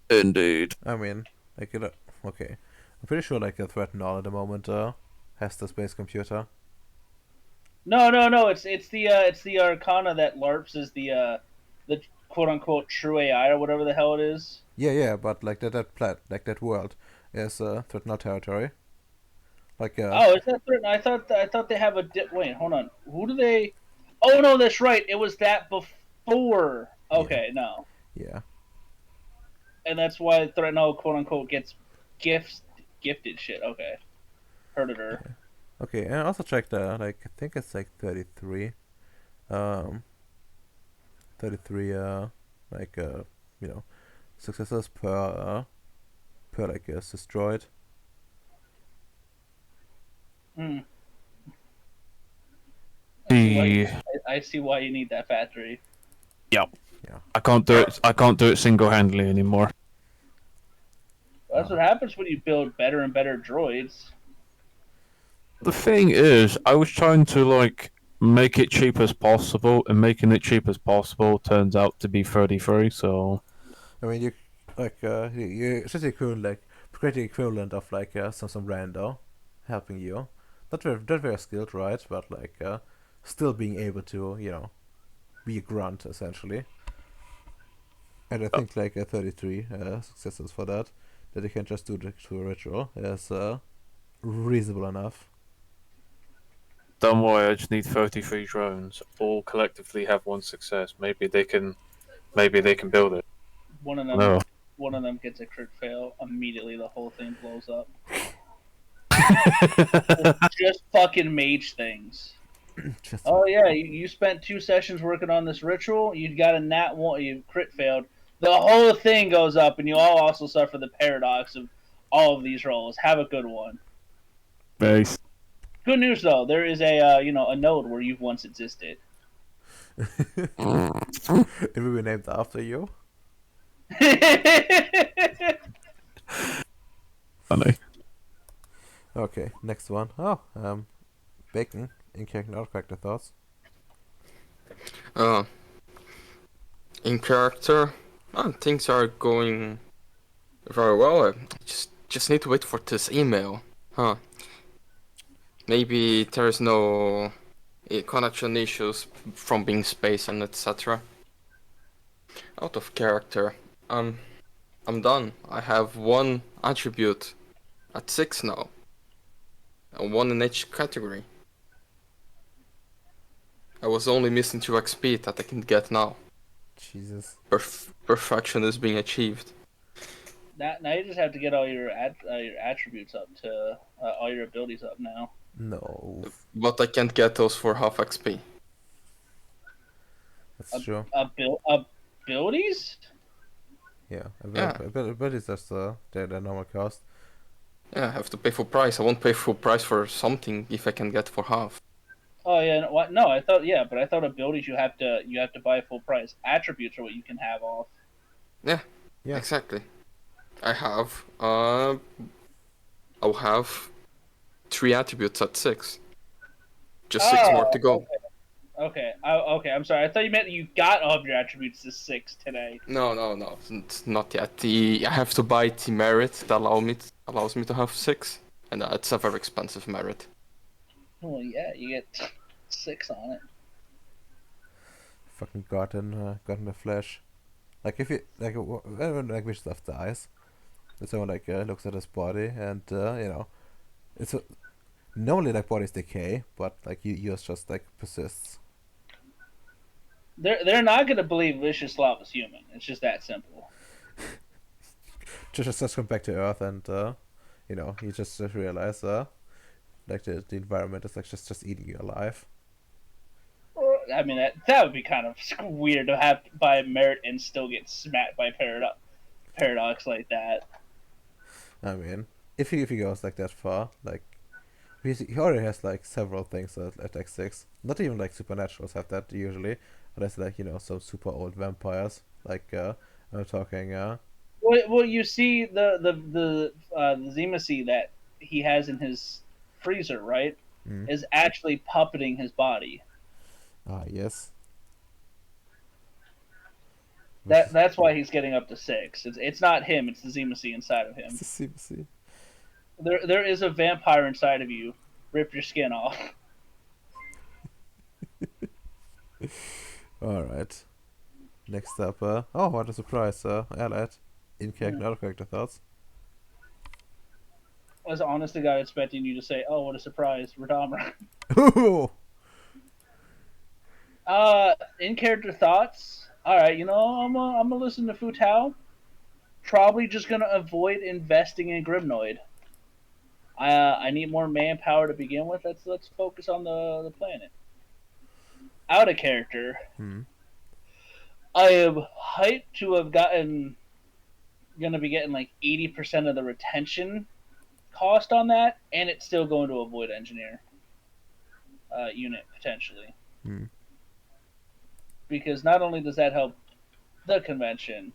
Indeed. I mean, like, you know, okay, I'm pretty sure like a Threat Null at the moment has the space computer. No. It's the Arcana that LARPs is the quote unquote true AI or whatever the hell it is. Yeah, but like like that world is Threat Null territory. Like Oh, is that threat? I thought they have a wait. Hold on. Who do they? Oh no, that's right. It was that before. Okay, no, yeah. and that's why Threatno quote unquote gets gifted shit. Okay, heard of her. Okay, and I also checked like, I think it's like 33 um 33 like you know, successors per like destroyed. Hmm. The I see why you need that factory. I can't do it. I can't do it single-handedly anymore. That's what happens when you build better and better droids. The thing is, I was trying to like make it cheap as possible, and making it cheap as possible turns out to be 33. So I mean, you like you essentially equivalent, like create the equivalent of like some rando helping you. Not very skilled, right? But like still being able to, you know, be a grunt essentially. And I think like 33 successes for that you can just do to a ritual is reasonable enough. don't worry, I just need 33 drones. All collectively have one success. Maybe they can build it. One of them, No. one of them gets a crit fail. Immediately, the whole thing blows up. Just fucking mage things. Just Oh yeah, you spent 2 sessions working on this ritual. You got a nat 1. You crit failed. The whole thing goes up, and you all also suffer the paradox of all of these rolls. Have a good one. Base. Good news though, there is a a node where you've once existed. it will be named after you. Funny. Okay, next one. Oh, Bacon in character out character thoughts. In character, things are going very well. I just need to wait for this email. Huh. Maybe there's no connection issues from being space and etc. Out of character. I'm done. I have 1 attribute at 6 now. And 1 in each category. I was only missing 2 XP that I can get now. Jesus. Perfection is being achieved. Now you just have to get all your your attributes up to all your abilities up now. No, But I can't get those for half XP. that's true. Abilities? Yeah, Yeah. abilities that's their normal cost. Yeah, I have to pay full price. I won't pay full price for something if I can get for half. Oh yeah, no, what? No, but I thought abilities you have to buy full price. Attributes are what you can have off. Yeah, Yeah. exactly. I have I'll have 3 attributes at 6. Just 6 more to Oh, go. okay. Okay. I'm sorry. I thought you meant you got all of your attributes to 6 today. No, it's not yet. I have to buy the merit that allows me to have 6, and it's a very expensive merit. Well, yeah, you get 6 on it. Fucking God in the flesh. Like if you like when like which stuff dies, and someone like looks at his body and you know it's normally like bodies decay, but like yours just like persists. They're not gonna believe Vicious is human. It's just that simple. Just come back to Earth and you know you just realize like the environment is like just eating you alive. I mean that would be kind of weird to have by merit and still get smacked by paradox like that. I mean, if he goes like that far, like he already has like several things at X6. Not even like supernaturals have that usually, unless like you know some super old vampires. Like I'm talking Well, you see the Zemacy that he has in his freezer, right? mm, Is actually puppeting his body. yes, which is That's why he's getting up to 6. It's not him. It's the Zemacy inside of him. see. There is a vampire inside of you. Rip your skin off. All right. Next up, oh what a surprise, Allied. In character, out of character thoughts. I was honest to God expecting you to say, "Oh, what a surprise, Radama." Ooh! In character thoughts. All right, you know, I'm gonna listen to Futao. Probably just gonna avoid investing in Grimnoid. I need more manpower to begin with. Let's focus on the planet. Out of character. Hmm. I am hyped to have gonna be getting like 80% of the retention cost on that, and it's still going to avoid engineer unit potentially. Hmm. Because not only does that help the convention,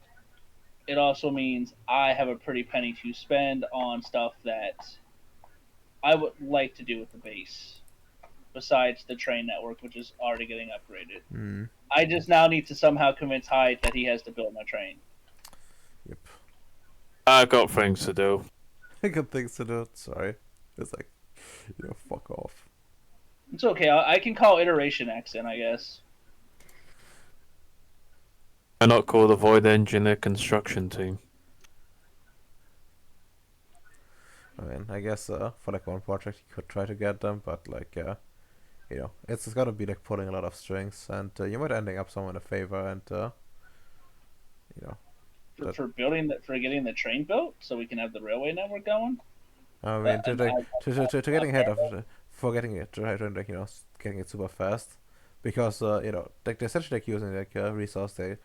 it also means I have a pretty penny to spend on stuff that I would like to do with the base, besides the train network, which is already getting upgraded. Hmm. I just now need to somehow convince Hyde that he has to build my train. Yep. I got things to do. I got things to do. Sorry. It's like, you know, fuck off. It's okay. I can call Iteration X in, I guess. Why not call the Void Engineer construction team? I mean, I guess for like one project you could try to get them, but like you know, it's gotta be like pulling a lot of strings, and you might ending up someone a favor, and you know, that For getting the train built so we can have the railway network going. I mean And I, to getting ahead of for getting it to like you know getting it super fast, because you know like they're essentially like using like a resource they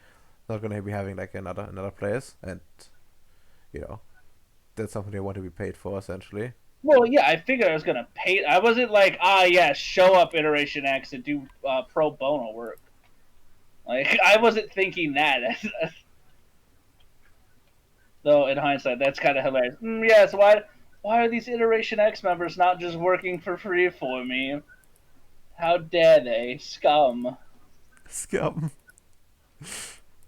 not gonna be having like another place, and you know that's something they want to be paid for essentially. well, yeah, I figured I was gonna pay. I wasn't like, yeah, show up Iteration X and do pro bono work. Like I wasn't thinking that. Though in hindsight, that's kind of hilarious. Yes, why are these Iteration X members not just working for free for me? How dare they, scum! Scum.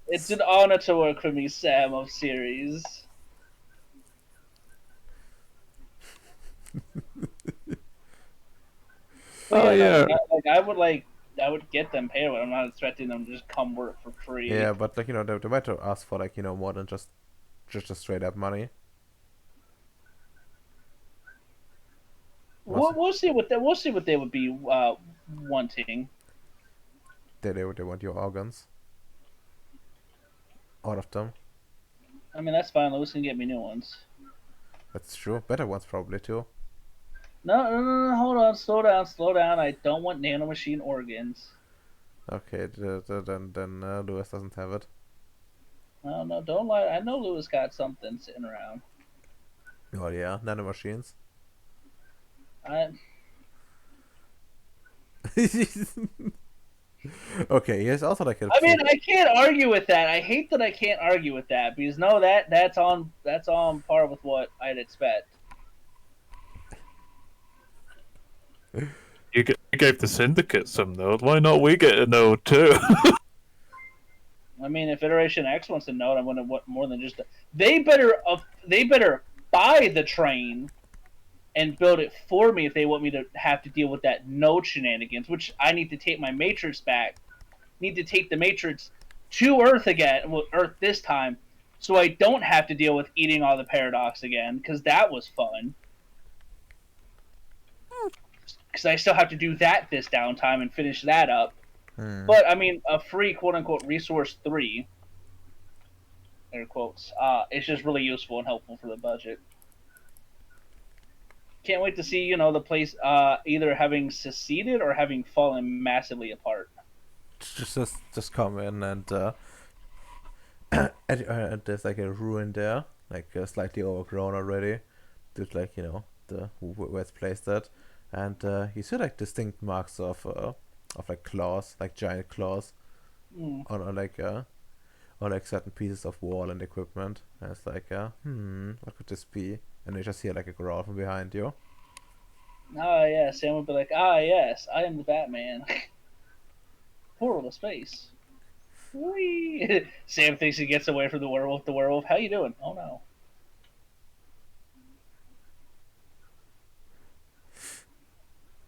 It's an honor to work for me, Sam of Ceres. But Oh yeah, yeah. no, I would get them paid, but I'm not expecting them to just come work for free. Yeah, but like you know they might ask for like you know more than just straight up money. Also, We'll see what they would be wanting. they want your organs. out of them. I mean, that's fine. Lewis can get me new ones. That's true. Better ones probably too. No, hold on. Slow down. I don't want nanomachine organs. Okay, then Lewis doesn't have it. No, don't lie. I know Lewis got something sitting around. Oh yeah, nanomachines. I Okay, he has also like a. I mean, I can't argue with that. I hate that I can't argue with that because no, that's on par with what I'd expect. You gave the Syndicate some node. Why not we get a node too? I mean, if Iteration X wants to know, I'm going to want more than just. They better buy the train and build it for me if they want me to have to deal with that node shenanigans. Which I need to take my Matrix back. Need to take the Matrix to Earth again. Well, Earth this time, so I don't have to deal with eating all the paradox again because that was fun. Because I still have to do that this downtime and finish that up. But I mean, a free quote unquote resource 3, air quotes, it's just really useful and helpful for the budget. Can't wait to see the place either having seceded or having fallen massively apart. Just come in and and there's like a ruin there, like slightly overgrown already. There's like where it's placed at, and you see like distinct marks of like claws, like giant claws, on like certain pieces of wall and equipment. And it's like what could this be? And you just hear like a growl from behind you. Ah, yeah, Sam would be like, ah, yes, I am the Batman. Portal to space. Whee! Sam thinks he gets away from the werewolf. The werewolf, how you doing? Oh no.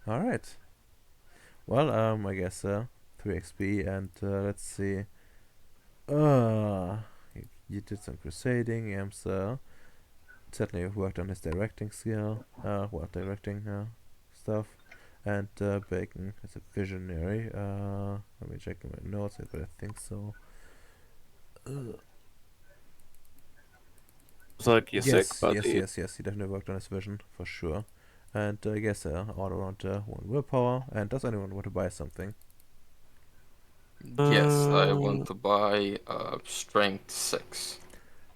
All right. Well, I guess 3 XP and let's see. You did some crusading. Amsa certainly worked on his directing skill. Directing stuff. And Bacon is a visionary. Let me check my notes, but I think so. It's like you're sick, buddy. Yes. He definitely worked on his vision for sure. And I guess all around 1 willpower. And does anyone want to buy something? Yes, I want to buy strength 6.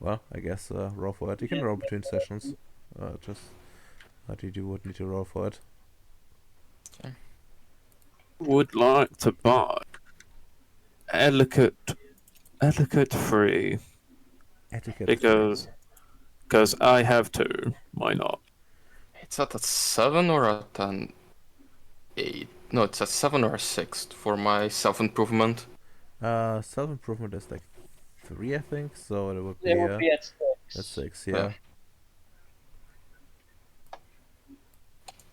Well, I guess roll for it. You can roll between sessions. Just you would need to roll for it. Okay. Would like to buy etiquette 3 Etiquette. because I have to. Why not? It's at a 7 or at an 8? No, it's a 7 or a 6 for my self-improvement. Self-improvement is like 3, I think. So it would be, It would be at 6. at 6, yeah.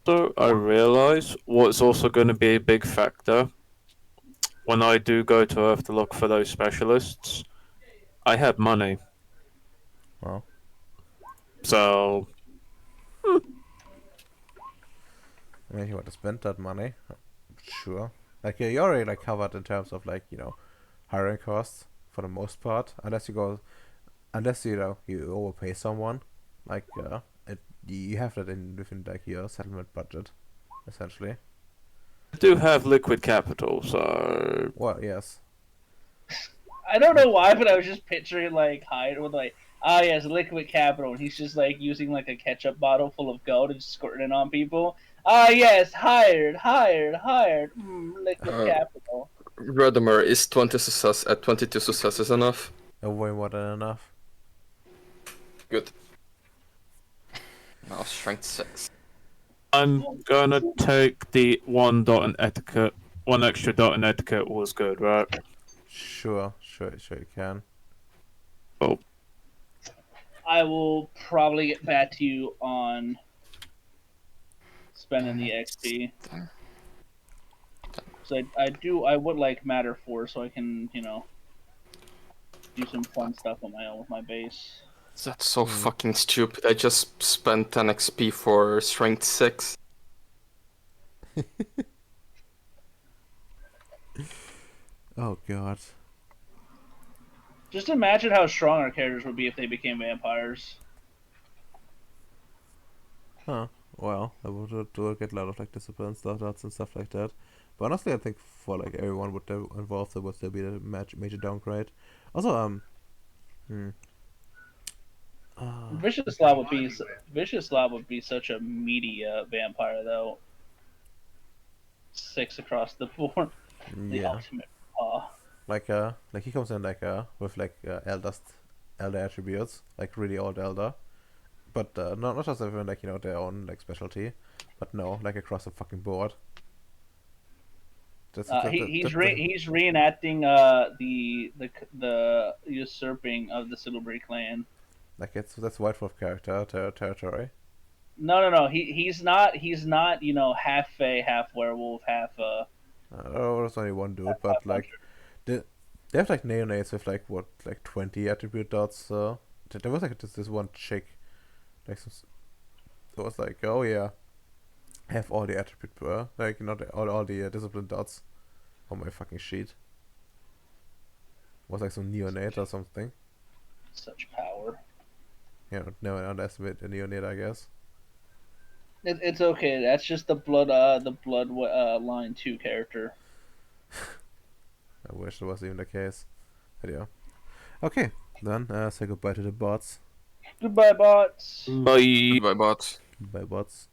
So I realize what's also going to be a big factor when I do go to Earth to look for those specialists. I have money. Well, So I mean, if you want to spend that money, sure. Like you're already like covered in terms of like hiring costs for the most part, unless you overpay someone, like you have that within like your settlement budget, essentially. I do have liquid capital, so Well, yes. I don't know why, but I was just picturing like Hyde with like, ah, yes, liquid capital, and he's just like using like a ketchup bottle full of gold and just squirting it on people. Ah, yes, hired. Liquid capital. Rodimer, is 22 successes enough? Way more than enough. Good. Now strength 6. I'm gonna take the 1 dot in etiquette. 1 extra dot in etiquette was good, right? Sure you can. Oh, I will probably get back to you on spending the XP. So I would like Matter 4 so I can, do some fun stuff on my own with my base. That's so fucking stupid. I just spent 10 XP for strength 6. Oh god. Just imagine how strong our characters would be if they became vampires. Huh. Well, I would do get a lot of like discipline dots and stuff like that. But honestly, I think for like everyone would involved, there would still be a major downgrade. Also, hmm. Vicious Law would be such a meaty vampire though. 6 across the board. The Yeah. ultimate. Like he comes in with elder attributes, like really old elder. But not just even like their own like specialty, but no, like across the fucking board. He's reenacting the usurping of the Silverberry clan. Like that's White Wolf character territory. No. He's not half fae, half werewolf, half There's only one dude, but like they have like neonates with like what, like 20 attribute dots. So there was like this one chick, like it was like, oh yeah, have all the attribute like all the discipline dots on my fucking sheet. Was like some neonate or something. such power. Never underestimate a neonate, I guess. It's okay. That's just the blood line 2 character. I wish that was even the case. But yeah. Okay, then say goodbye to the bots. Goodbye, bots. Bye. Goodbye, bots. Bye bots.